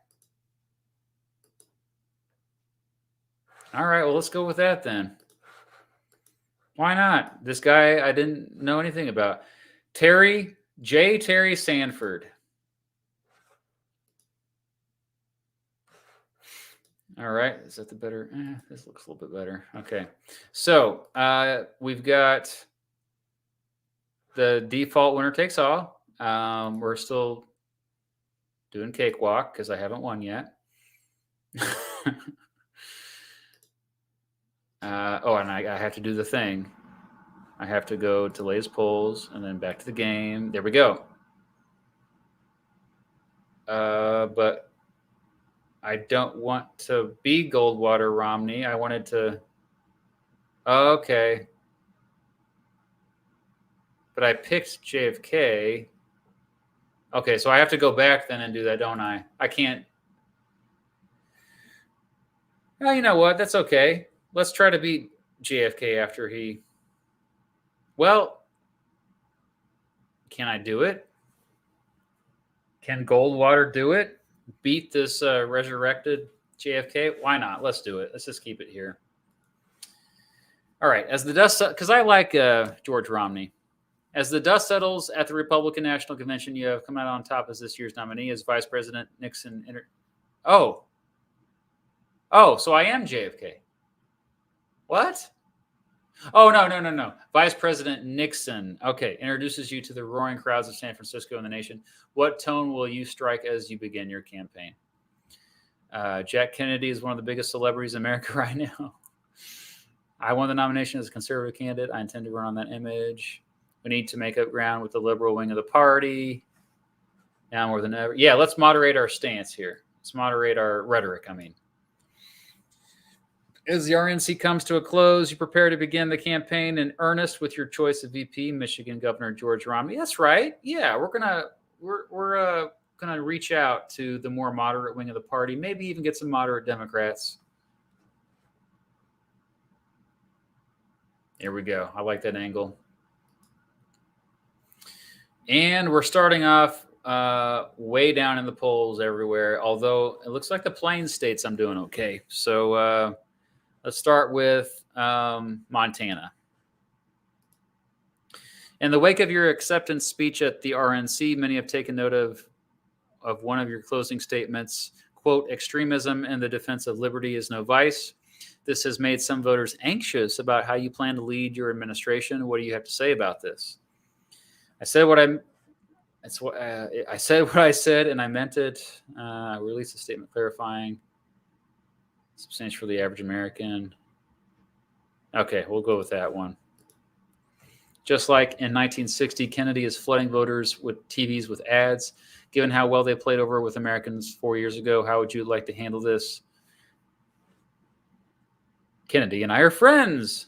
A: All right. Well, let's go with that then. Why not? This guy I didn't know anything about. Terry Sanford. All right. Is that the better? This looks a little bit better. Okay. So we've got the default winner takes all. We're still doing cakewalk because I haven't won yet. And I have to do the thing. I have to go to latest polls and then back to the game. There we go. But I don't want to be Goldwater Romney. I wanted to. Okay. But I picked JFK. Okay, so I have to go back then and do that, don't I? I can't. Well, you know what? That's okay. Let's try to beat JFK after he. Well, can I do it? Can Goldwater do it? Beat this resurrected JFK? Why not? Let's do it. Let's just keep it here. All right. As the dust, because I like George Romney. As the dust settles at the Republican National Convention, you have come out on top as this year's nominee as Vice President Nixon. So I am JFK. What? Oh, no. Vice President Nixon, okay, introduces you to the roaring crowds of San Francisco and the nation. What tone will you strike as you begin your campaign? Jack Kennedy is one of the biggest celebrities in America right now. I won the nomination as a conservative candidate. I intend to run on that image. We need to make up ground with the liberal wing of the party. Now more than ever. Yeah, let's moderate our stance here. Let's moderate our rhetoric, I mean. As the RNC comes to a close, you prepare to begin the campaign in earnest with your choice of VP, Michigan Governor George Romney. That's right. Yeah, we're gonna reach out to the more moderate wing of the party, maybe even get some moderate Democrats. Here we go. I like that angle. And we're starting off way down in the polls everywhere, although it looks like the Plains states I'm doing okay. So let's start with Montana. In the wake of your acceptance speech at the RNC, many have taken note of one of your closing statements, quote, extremism in the defense of liberty is no vice. This has made some voters anxious about how you plan to lead your administration. What do you have to say about this? I said what I said, and I meant it. I released a statement clarifying substantial for the average American. Okay, we'll go with that one. Just like in 1960, Kennedy is flooding voters with TVs with ads. Given how well they played over with Americans 4 years ago, how would you like to handle this? Kennedy and I are friends.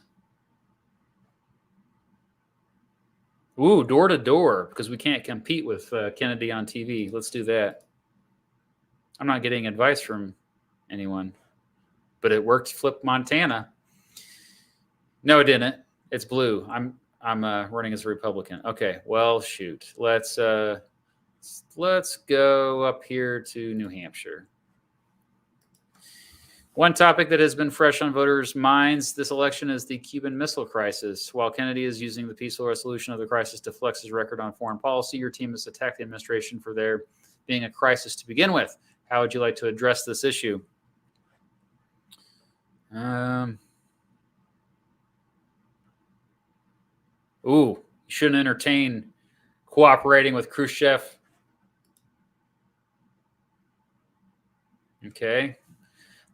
A: Ooh, door to door, because we can't compete with Kennedy on TV. Let's do that. I'm not getting advice from anyone, but it worked. Flip Montana. No, it didn't. It's blue. I'm running as a Republican. Okay, well, shoot. Let's go up here to New Hampshire. One topic that has been fresh on voters' minds this election is the Cuban Missile Crisis. While Kennedy is using the peaceful resolution of the crisis to flex his record on foreign policy, your team has attacked the administration for there being a crisis to begin with. How would you like to address this issue? Ooh, you shouldn't entertain cooperating with Khrushchev. Okay.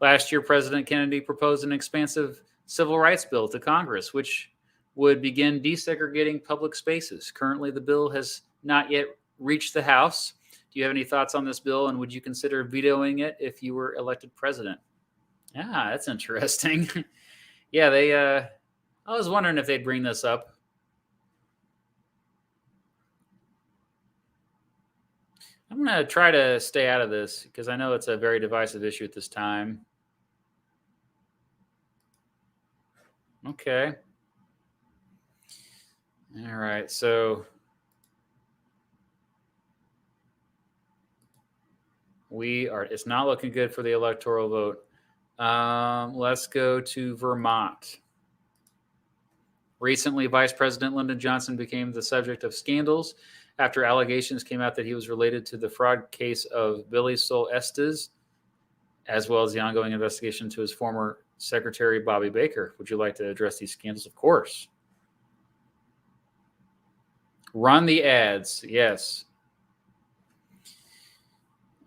A: Last year, President Kennedy proposed an expansive civil rights bill to Congress, which would begin desegregating public spaces. Currently, the bill has not yet reached the House. Do you have any thoughts on this bill, and would you consider vetoing it if you were elected president? Ah, that's interesting. Yeah, I was wondering if they'd bring this up. I'm going to try to stay out of this because I know it's a very divisive issue at this time. Okay. All right. So it's not looking good for the electoral vote. Let's go to Vermont. Recently, Vice President Lyndon Johnson became the subject of scandals after allegations came out that he was related to the fraud case of Billy Sol Estes, as well as the ongoing investigation to his former secretary, Bobby Baker. Would you like to address these scandals? Of course. Run the ads. Yes.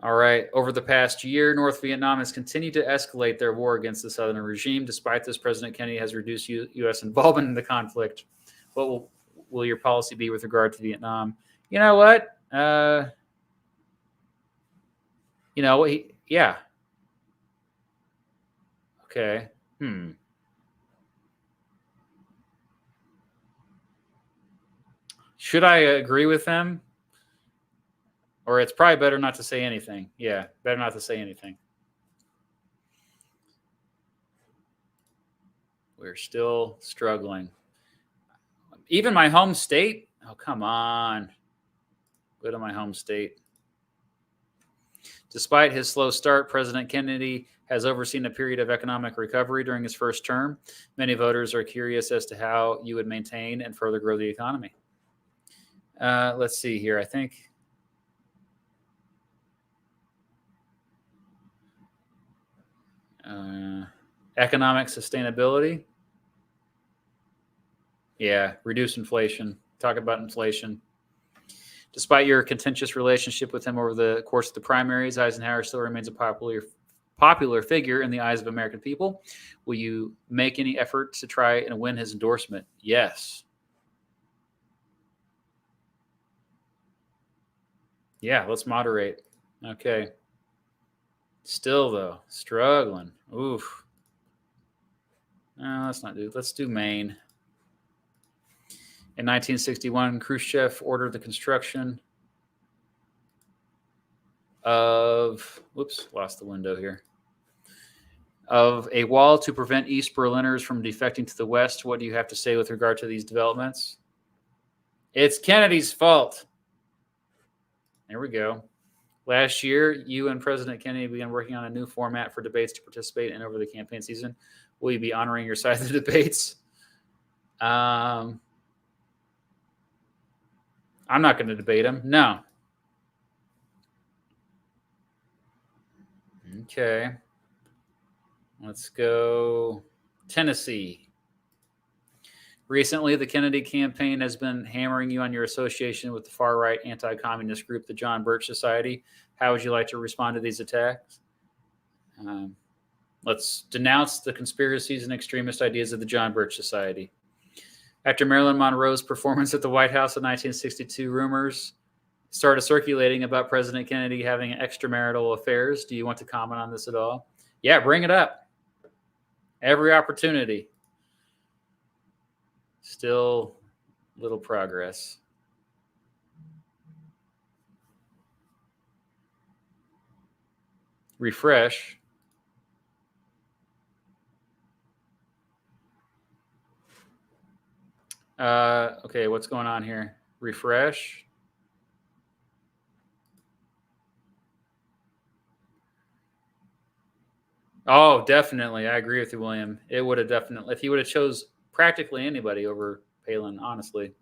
A: All right. Over the past year, North Vietnam has continued to escalate their war against the Southern regime. Despite this, President Kennedy has reduced U.S. involvement in the conflict. What will your policy be with regard to Vietnam? You know what? Yeah. Okay. Should I agree with them? Or it's probably better not to say anything. Yeah, better not to say anything. We're still struggling. Even my home state? Oh, come on. Go to my home state. Despite his slow start, President Kennedy has overseen a period of economic recovery during his first term. Many voters are curious as to how you would maintain and further grow the economy. Let's see here. I think economic sustainability. Yeah, reduce inflation. Talk about inflation. Despite your contentious relationship with him over the course of the primaries, Eisenhower still remains a popular figure in the eyes of American people. Will you make any effort to try and win his endorsement? Yes. Yeah, let's moderate. Okay. Still, though, struggling. Oof. No, let's not do. Let's do Maine. In 1961, Khrushchev ordered the construction of, lost the window here, of a wall to prevent East Berliners from defecting to the West. What do you have to say with regard to these developments? It's Kennedy's fault. There we go. Last year, you and President Kennedy began working on a new format for debates to participate in over the campaign season. Will you be honoring your side of the debates? I'm not going to debate him. No. Okay. Let's go Tennessee. Recently, the Kennedy campaign has been hammering you on your association with the far-right anti-communist group, the John Birch Society. How would you like to respond to these attacks? Let's denounce the conspiracies and extremist ideas of the John Birch Society. After Marilyn Monroe's performance at the White House in 1962, rumors started circulating about President Kennedy having extramarital affairs. Do you want to comment on this at all? Yeah, bring it up. Every opportunity. Still little progress. Refresh. Okay, what's going on here? Refresh. Oh, definitely. I agree with you, William. It would have definitely, if he would have chose practically anybody over Palin, honestly.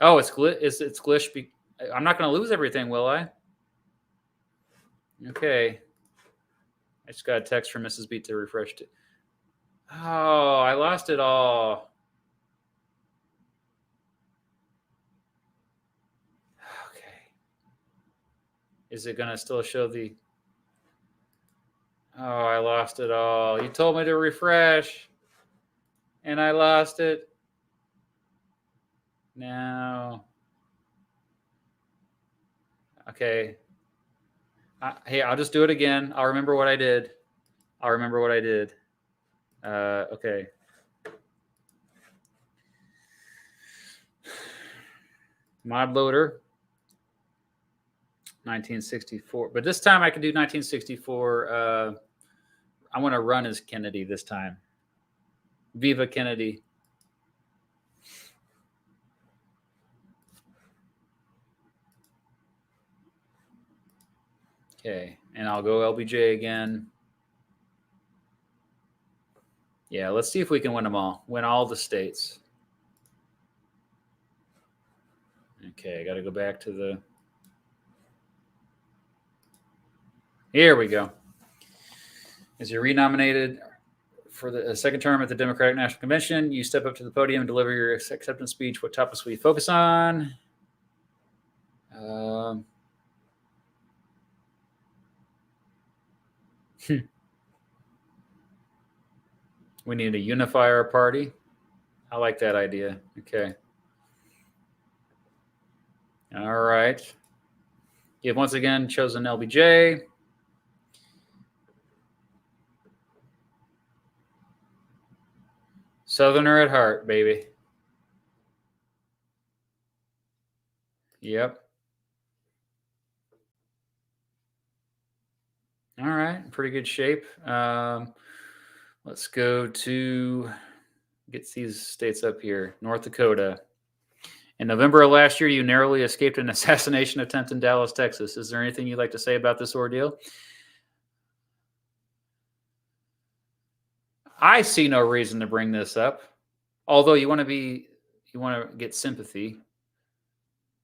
A: Oh, it's glitch. I'm not going to lose everything, will I? Okay. I just got a text from Mrs. Beat to refresh it. Oh, I lost it all. Okay. Is it going to still show the... Oh, I lost it all. You told me to refresh, and I lost it. Now... Okay. Hey, I'll just do it again. I'll remember what I did. Okay. Mod loader. 1964. But this time I can do 1964. I want to run as Kennedy this time. Viva Kennedy. Okay, and I'll go LBJ again. Yeah, let's see if we can win them all. Win all the states. Okay, I got to go back to the... Here we go. As you're renominated for the second term at the Democratic National Convention, you step up to the podium and deliver your acceptance speech. What topics will you focus on? We need to unify our party. I like that idea. Okay. All right. You've once again chosen LBJ. Southerner at heart, baby. Yep. All right. Pretty good shape. Let's go to get these states up here. North Dakota. In November of last year, you narrowly escaped an assassination attempt in Dallas, Texas. Is there anything you'd like to say about this ordeal? I see no reason to bring this up. Although you want to get sympathy.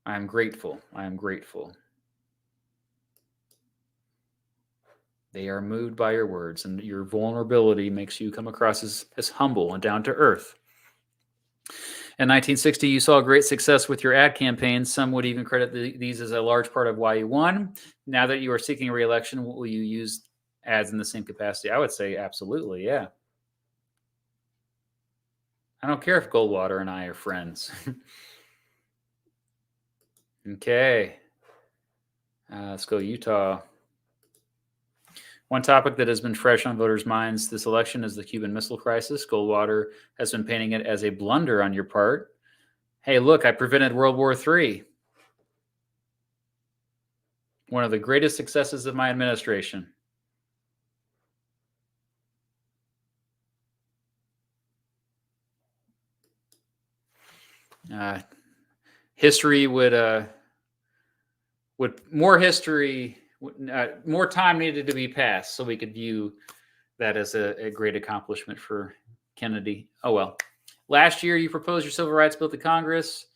A: I'm grateful. They are moved by your words, and your vulnerability makes you come across as humble and down to earth. In 1960, you saw great success with your ad campaigns. Some would even credit these as a large part of why you won. Now that you are seeking re-election, will you use ads in the same capacity? I would say absolutely, yeah. I don't care if Goldwater and I are friends. Okay. Let's go Utah. One topic that has been fresh on voters' minds this election is the Cuban Missile Crisis. Goldwater has been painting it as a blunder on your part. Hey, look, I prevented World War III. One of the greatest successes of my administration. History would more time needed to be passed so we could view that as a great accomplishment for Kennedy. Oh well. Last year, you proposed your civil rights bill to Congress.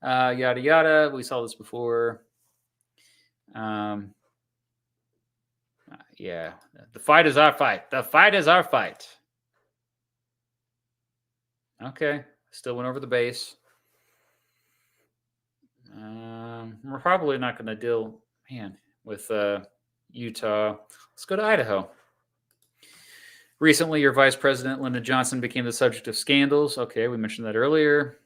A: Yada, yada. We saw this before. Yeah. The fight is our fight. The fight is our fight. Okay. Still went over the base. We're probably not going to deal, with Utah. Let's go to Idaho. Recently, your vice president, Lyndon Johnson, became the subject of scandals. Okay, we mentioned that earlier.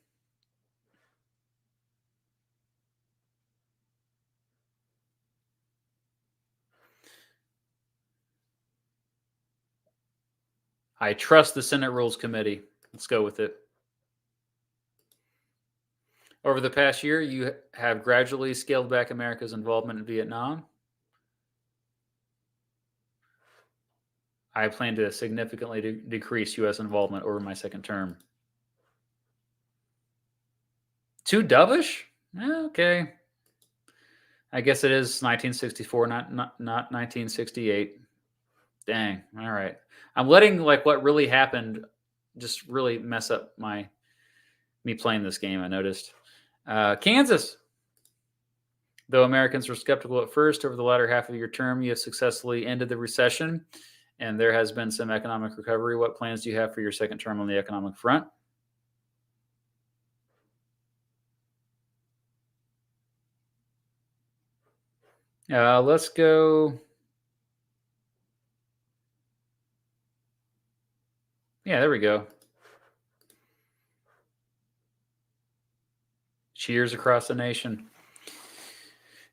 A: I trust the Senate Rules Committee. Let's go with it. Over the past year, you have gradually scaled back America's involvement in Vietnam. I plan to significantly decrease U.S. involvement over my second term. Too dovish? Okay. I guess it is 1964, not 1968. Dang. All right. I'm letting like what really happened just really mess up me playing this game. I noticed. Kansas. Though Americans were skeptical at first, over the latter half of your term, you have successfully ended the recession, and there has been some economic recovery. What plans do you have for your second term on the economic front? Let's go. Yeah, there we go. Cheers across the nation.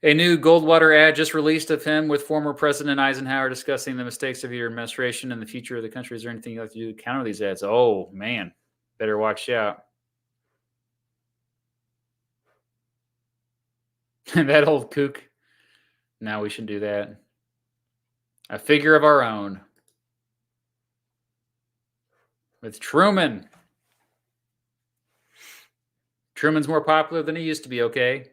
A: A new Goldwater ad just released of him with former President Eisenhower discussing the mistakes of your administration and the future of the country. Is there anything you'd like to do to counter these ads? Oh, man. Better watch out. That old kook. No, we shouldn't do that. A figure of our own. With Truman. Truman's more popular than he used to be, okay?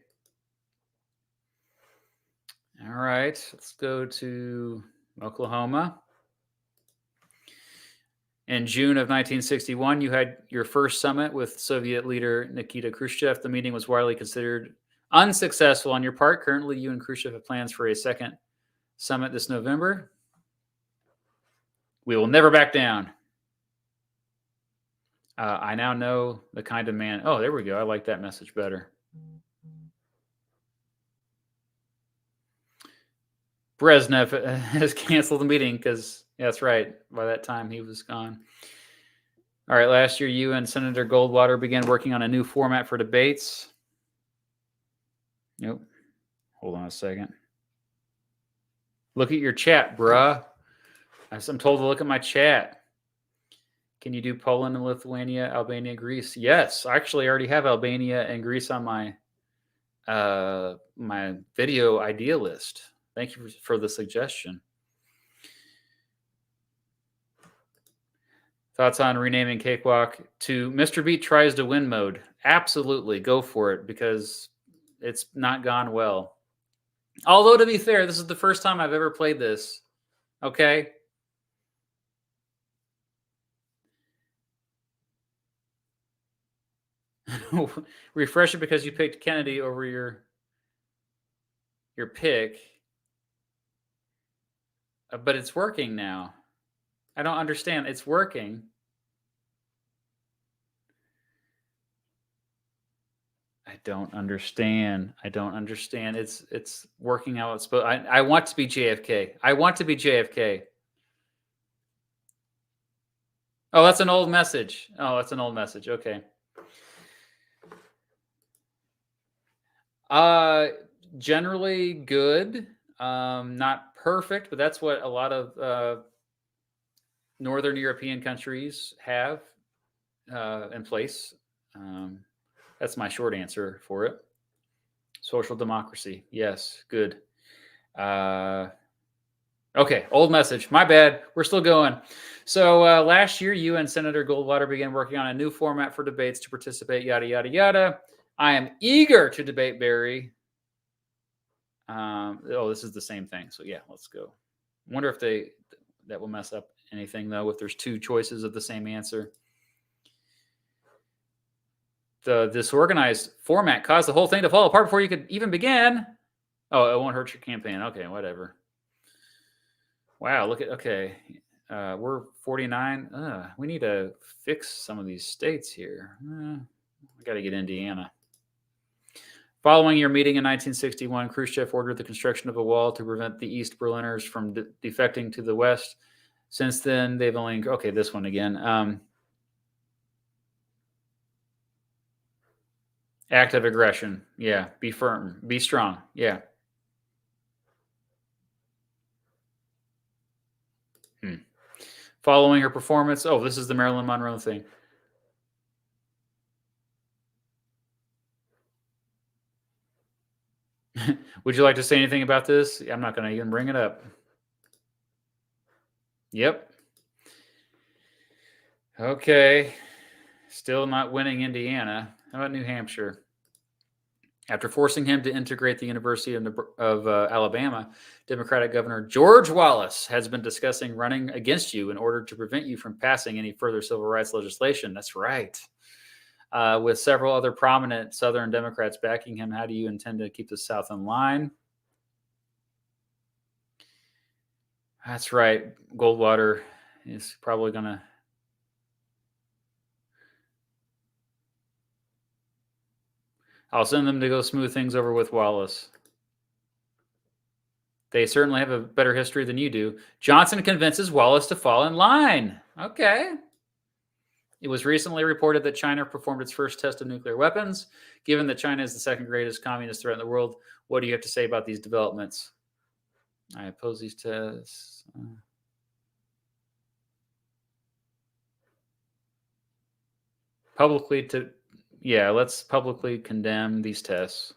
A: All right, let's go to Oklahoma. In June of 1961, you had your first summit with Soviet leader Nikita Khrushchev. The meeting was widely considered unsuccessful on your part. Currently, you and Khrushchev have plans for a second summit this November. We will never back down. I now know the kind of man. Oh, there we go. I like that message better. Brezhnev has canceled the meeting because, yeah, that's right. By that time, he was gone. All right. Last year, you and Senator Goldwater began working on a new format for debates. Nope. Hold on a second. Look at your chat, bruh. I'm told to look at my chat. Can you do Poland and Lithuania, Albania, Greece? Yes. I actually already have Albania and Greece on my my video idea list. Thank you for the suggestion. Thoughts on renaming Cakewalk to Mr. Beat Tries to Win mode? Absolutely. Go for it because it's not gone well. Although, to be fair, this is the first time I've ever played this. Okay? Refresh it because you picked Kennedy over your pick. But it's working now. I don't understand. It's working. I don't understand. It's working how it's supposed. I want to be JFK. I want to be JFK. Oh, that's an old message. Okay. Generally good. Not perfect, but that's what a lot of Northern European countries have in place. That's my short answer for it. Social democracy. Yes, good. Okay, old message. My bad. We're still going. So last year, you and Senator Goldwater began working on a new format for debates to participate, yada, yada, yada. I am eager to debate Barry. This is the same thing. So yeah, let's go. Wonder if that will mess up anything though, if there's two choices of the same answer. The disorganized format caused the whole thing to fall apart before you could even begin. Oh, it won't hurt your campaign. Okay, whatever. Wow, look at, okay. We're 49. We need to fix some of these states here. I got to get Indiana. Following your meeting in 1961, Khrushchev ordered the construction of a wall to prevent the East Berliners from defecting to the West. Since then, they've only... Okay, this one again. Act of aggression. Yeah. Be firm. Be strong. Yeah. Following her performance... Oh, this is the Marilyn Monroe thing. Would you like to say anything about this? I'm not going to even bring it up. Yep. Okay. Still not winning Indiana. How about New Hampshire? After forcing him to integrate the University of Alabama, Democratic Governor George Wallace has been discussing running against you in order to prevent you from passing any further civil rights legislation. That's right. With several other prominent Southern Democrats backing him, how do you intend to keep the South in line? That's right. Goldwater is probably going to... I'll send them to go smooth things over with Wallace. They certainly have a better history than you do. Johnson convinces Wallace to fall in line. Okay. It was recently reported that China performed its first test of nuclear weapons. Given that China is the second greatest communist threat in the world, what do you have to say about these developments? I oppose these tests. Publicly to... Yeah, let's publicly condemn these tests.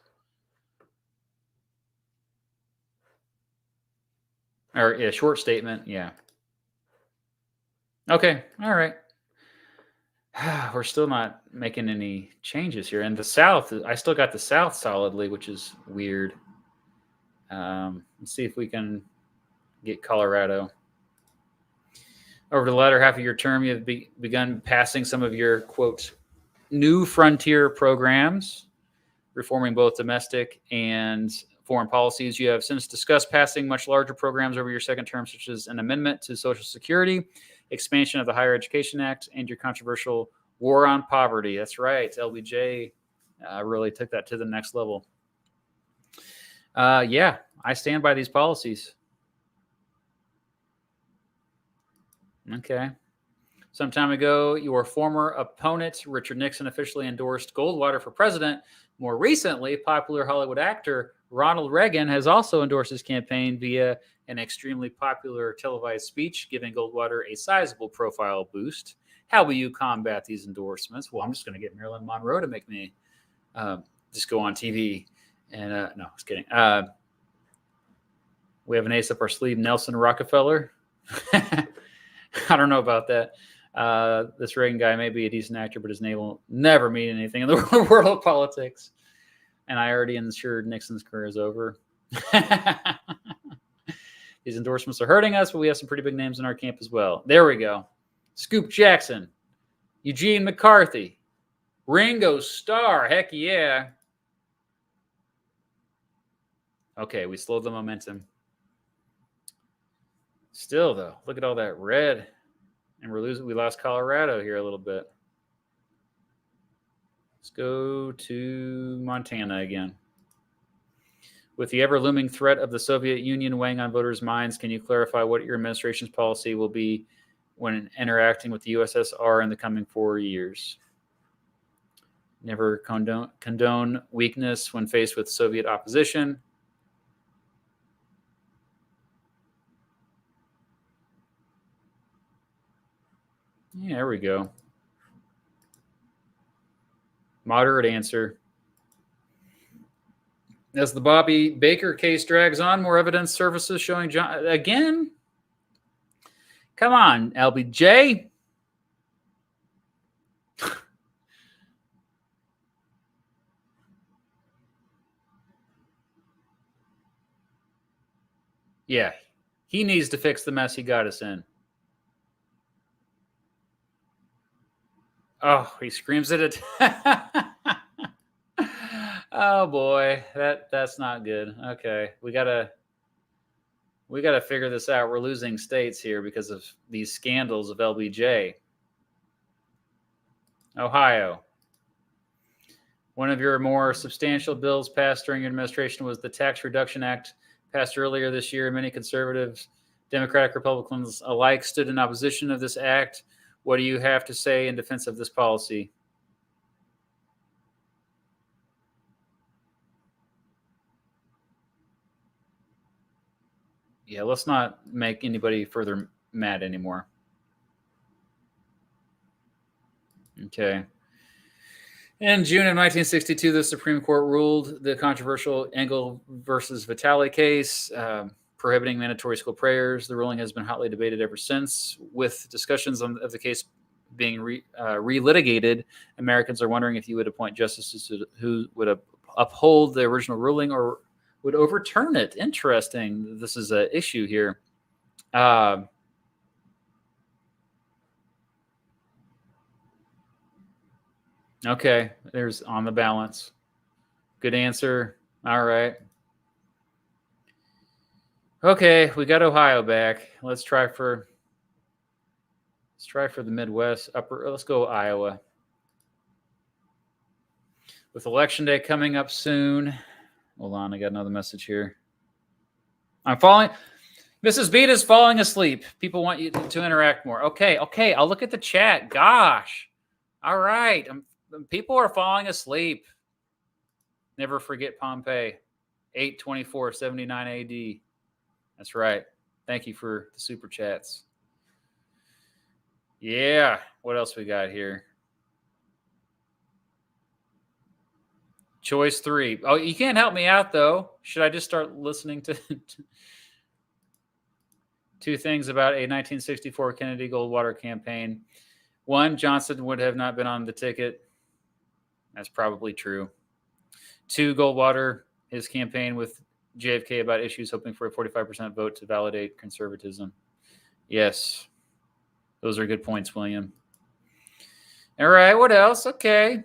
A: Or a short statement, yeah. Okay, all right. We're still not making any changes here. And the South, I still got the South solidly, which is weird. Let's see if we can get Colorado. Over the latter half of your term, you have begun passing some of your, quote, new frontier programs, reforming both domestic and foreign policies. You have since discussed passing much larger programs over your second term, such as an amendment to Social Security, expansion of the Higher Education Act, and your controversial war on poverty. That's right. LBJ really took that to the next level. Yeah, I stand by these policies. Okay. Some time ago, your former opponent, Richard Nixon, officially endorsed Goldwater for president. More recently, popular Hollywood actor Ronald Reagan has also endorsed his campaign via an extremely popular televised speech, giving Goldwater a sizable profile boost. How will you combat these endorsements? Well, I'm just going to get Marilyn Monroe to make me just go on TV. And no, just kidding. We have an ace up our sleeve, Nelson Rockefeller. I don't know about that. This Reagan guy may be a decent actor, but his name will never mean anything in the world of politics. And I already ensured Nixon's career is over. These endorsements are hurting us, but we have some pretty big names in our camp as well. There we go. Scoop Jackson, Eugene McCarthy, Ringo Starr. Heck yeah. Okay, we slowed the momentum. Still, though, look at all that red. And we're losing. We lost Colorado here a little bit. Let's go to Montana again. With the ever-looming threat of the Soviet Union weighing on voters' minds, can you clarify what your administration's policy will be when interacting with the USSR in the coming 4 years? Never condone weakness when faced with Soviet opposition. Yeah, there we go. Moderate answer. As the Bobby Baker case drags on, more evidence surfaces showing John again. Come on, LBJ. Yeah, he needs to fix the mess he got us in. Oh, he screams at it. Oh boy, that's not good. Okay, we gotta figure this out. We're losing states here because of these scandals of LBJ. Ohio. One of your more substantial bills passed during your administration was the Tax Reduction Act, passed earlier this year. Many conservatives, Democratic, Republicans alike stood in opposition of this act. What do you have to say in defense of this policy? Yeah, let's not make anybody further mad anymore. Okay. In June of 1962, the Supreme Court ruled the controversial Engel versus Vitale case, prohibiting mandatory school prayers. The ruling has been hotly debated ever since, with discussions of the case being relitigated. Americans are wondering if you would appoint justices who would uphold the original ruling or would overturn it. Interesting. This is an issue here. Okay, there's on the balance. Good answer. All right. Okay, we got Ohio back. Let's try for the Midwest. Let's go Iowa. With Election Day coming up soon. Hold on, I got another message here. Mrs. Beat is falling asleep. People want you to interact more. Okay, I'll look at the chat. Gosh. All right. People are falling asleep. Never forget Pompeii. 8/24/79 AD. That's right. Thank you for the super chats. Yeah. What else we got here? Choice 3. Oh, you can't help me out, though. Should I just start listening to two things about a 1964 Kennedy Goldwater campaign? One, Johnson would have not been on the ticket. That's probably true. 2, Goldwater, his campaign with JFK about issues, hoping for a 45% vote to validate conservatism. Yes. Those are good points, William. All right, what else? Okay.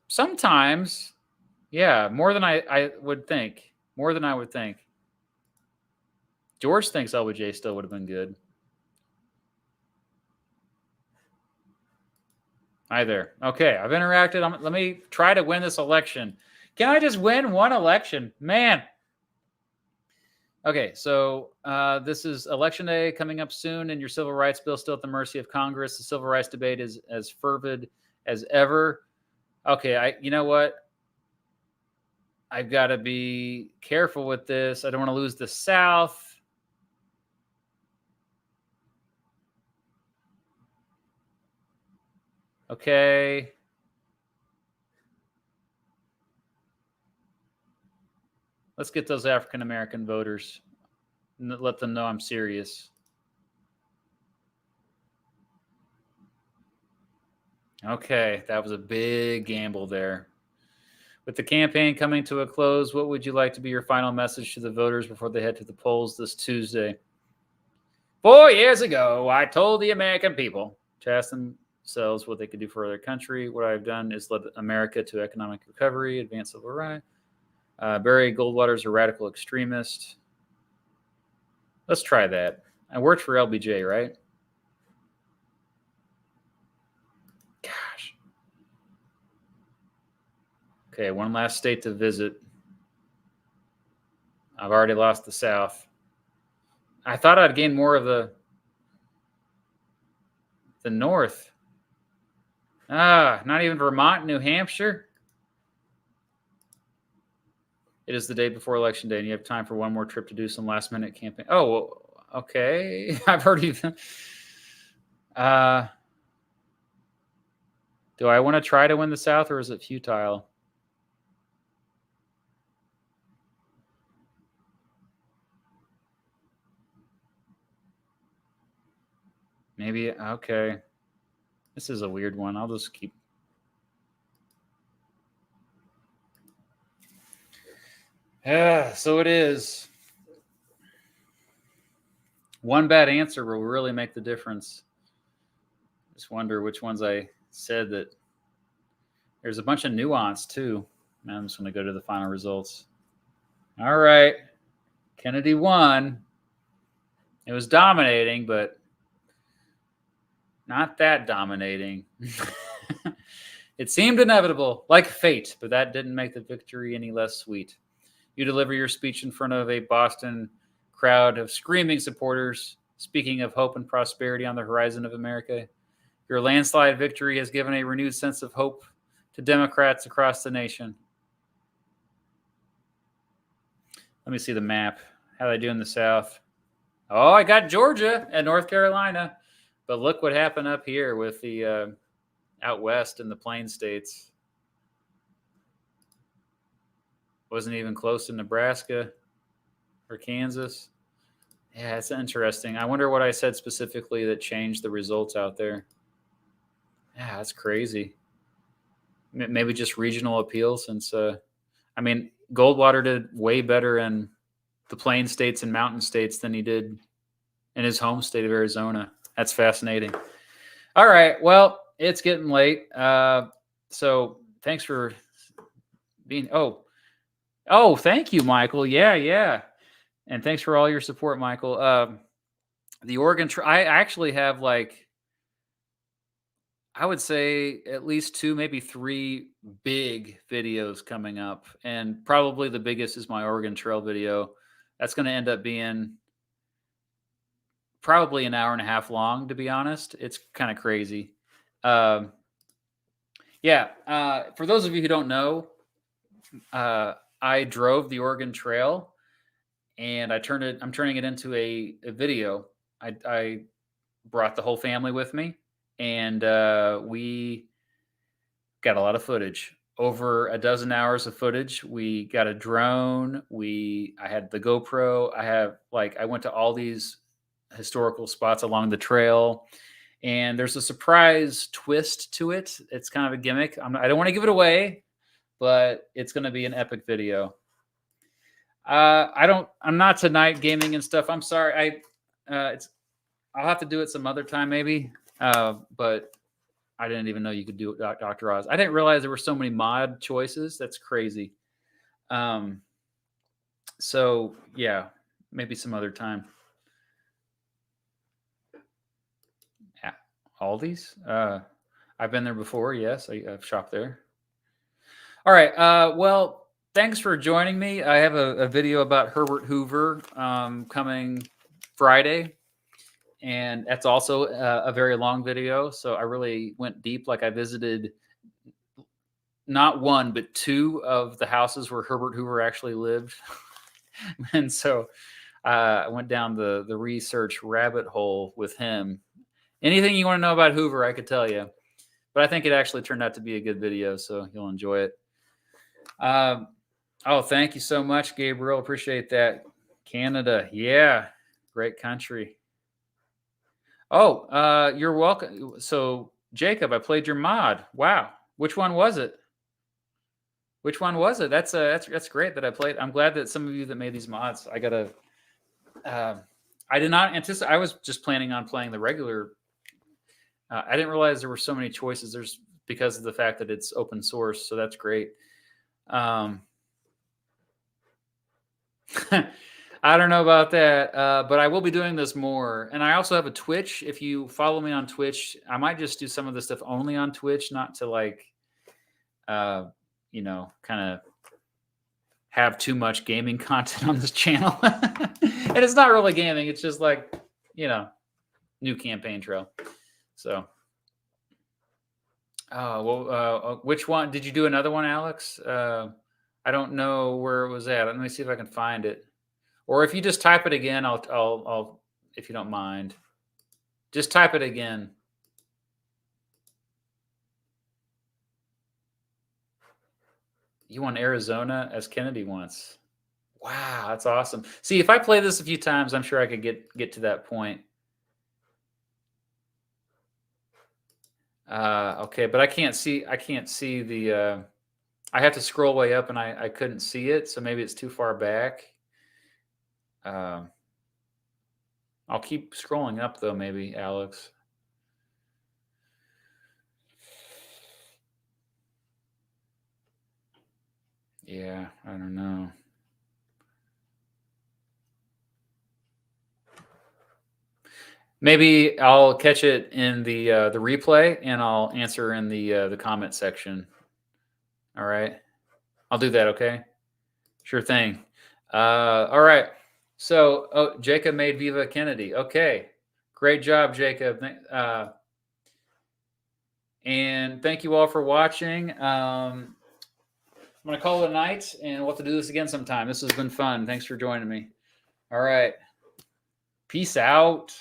A: Sometimes, yeah, more than I would think. More than I would think. George thinks LBJ still would have been good. Hi there. Okay, I've interacted. Let me try to win this election. Can I just win one election? Man. Okay, so this is Election Day coming up soon, and your civil rights bill still at the mercy of Congress. The civil rights debate is as fervid as ever. Okay, you know what? I've got to be careful with this. I don't want to lose the South. Okay. Let's get those African American voters. Let them know I'm serious. Okay, that was a big gamble there. With the campaign coming to a close, what would you like to be your final message to the voters before they head to the polls this Tuesday? 4 years ago, I told the American people to ask themselves what they could do for their country. What I've done is led America to economic recovery, advance civil rights. Barry Goldwater's a radical extremist. Let's try that. I worked for LBJ, right? Gosh. Okay, one last state to visit. I've already lost the South. I thought I'd gain more of the North. Not even Vermont, New Hampshire. It is the day before Election Day, and you have time for one more trip to do some last-minute campaign. Oh, well, okay. I've heard you. Do I want to try to win the South, or is it futile? Maybe, okay. This is a weird one. I'll just keep. Yeah, so it is. One bad answer will really make the difference. Just wonder which ones I said that. There's a bunch of nuance too. Now I'm just going to go to the final results. All right. Kennedy won. It was dominating, but not that dominating. It seemed inevitable, like fate, but that didn't make the victory any less sweet. You deliver your speech in front of a Boston crowd of screaming supporters, speaking of hope and prosperity on the horizon of America. Your landslide victory has given a renewed sense of hope to Democrats across the nation. Let me see the map. How they do in the South? Oh, I got Georgia and North Carolina. But look what happened up here with the out west in the Plain States. Wasn't even close to Nebraska or Kansas. Yeah, it's interesting. I wonder what I said specifically that changed the results out there. Yeah, that's crazy. Maybe just regional appeal since, I mean, Goldwater did way better in the Plain States and Mountain States than he did in his home state of Arizona. That's fascinating. All right. Well, it's getting late. So thanks for being, oh, thank you, Michael. Yeah. And thanks for all your support, Michael. The Oregon, I actually have I would say at least 2, maybe 3 big videos coming up. And probably the biggest is my Oregon Trail video. That's going to end up being probably an hour and a half long, to be honest. It's kind of crazy. For those of you who don't know, I drove the Oregon Trail and I'm turning it into a video. I brought the whole family with me, and we got a lot of footage, over a dozen hours of footage. We got a drone. I had the GoPro. I went to all these historical spots along the trail, and there's a surprise twist to it. It's kind of a gimmick. I don't want to give it away, but it's going to be an epic video. I'm not tonight gaming and stuff. I'm sorry. I'll have to do it some other time maybe. But I didn't even know you could do it, Dr. Oz. I didn't realize there were so many mod choices. That's crazy. So yeah, maybe some other time. Yeah, Aldi's. I've been there before. Yes, I've shopped there. All right. Well, thanks for joining me. I have a video about Herbert Hoover coming Friday. And that's also a very long video. So I really went deep. I visited not 1, but 2 of the houses where Herbert Hoover actually lived. And so I went down the research rabbit hole with him. Anything you want to know about Hoover, I could tell you. But I think it actually turned out to be a good video, so you'll enjoy it. Thank you so much, Gabriel. Appreciate that. Canada. Yeah, great country. Oh, you're welcome. So, Jacob, I played your mod. Wow. Which one was it? That's great that I played. I'm glad that some of you that made these mods, I did not anticipate. I was just planning on playing the regular. I didn't realize there were so many choices. There's because of the fact that it's open source. So that's great. I don't know about that, but I will be doing this more. And I also have a Twitch. If you follow me on Twitch, I might just do some of this stuff only on Twitch, not to kind of have too much gaming content on this channel. And it's not really gaming. It's just new campaign trail. So, which one? Did you do another one, Alex? I don't know where it was at. Let me see if I can find it. Or if you just type it again, I'll if you don't mind. Just type it again. You want Arizona as Kennedy wants. Wow, that's awesome. See, if I play this a few times, I'm sure I could get to that point. Okay, but I can't see the I have to scroll way up and I couldn't see it, so maybe it's too far back. I'll keep scrolling up though, maybe, Alex. Yeah, I don't know. Maybe I'll catch it in the replay, and I'll answer in the comment section. All right, I'll do that. Okay, sure thing. All right. So, oh, Jacob made Viva Kennedy. Okay, great job, Jacob. And thank you all for watching. I'm gonna call it a night, and we'll have to do this again sometime. This has been fun. Thanks for joining me. All right, peace out.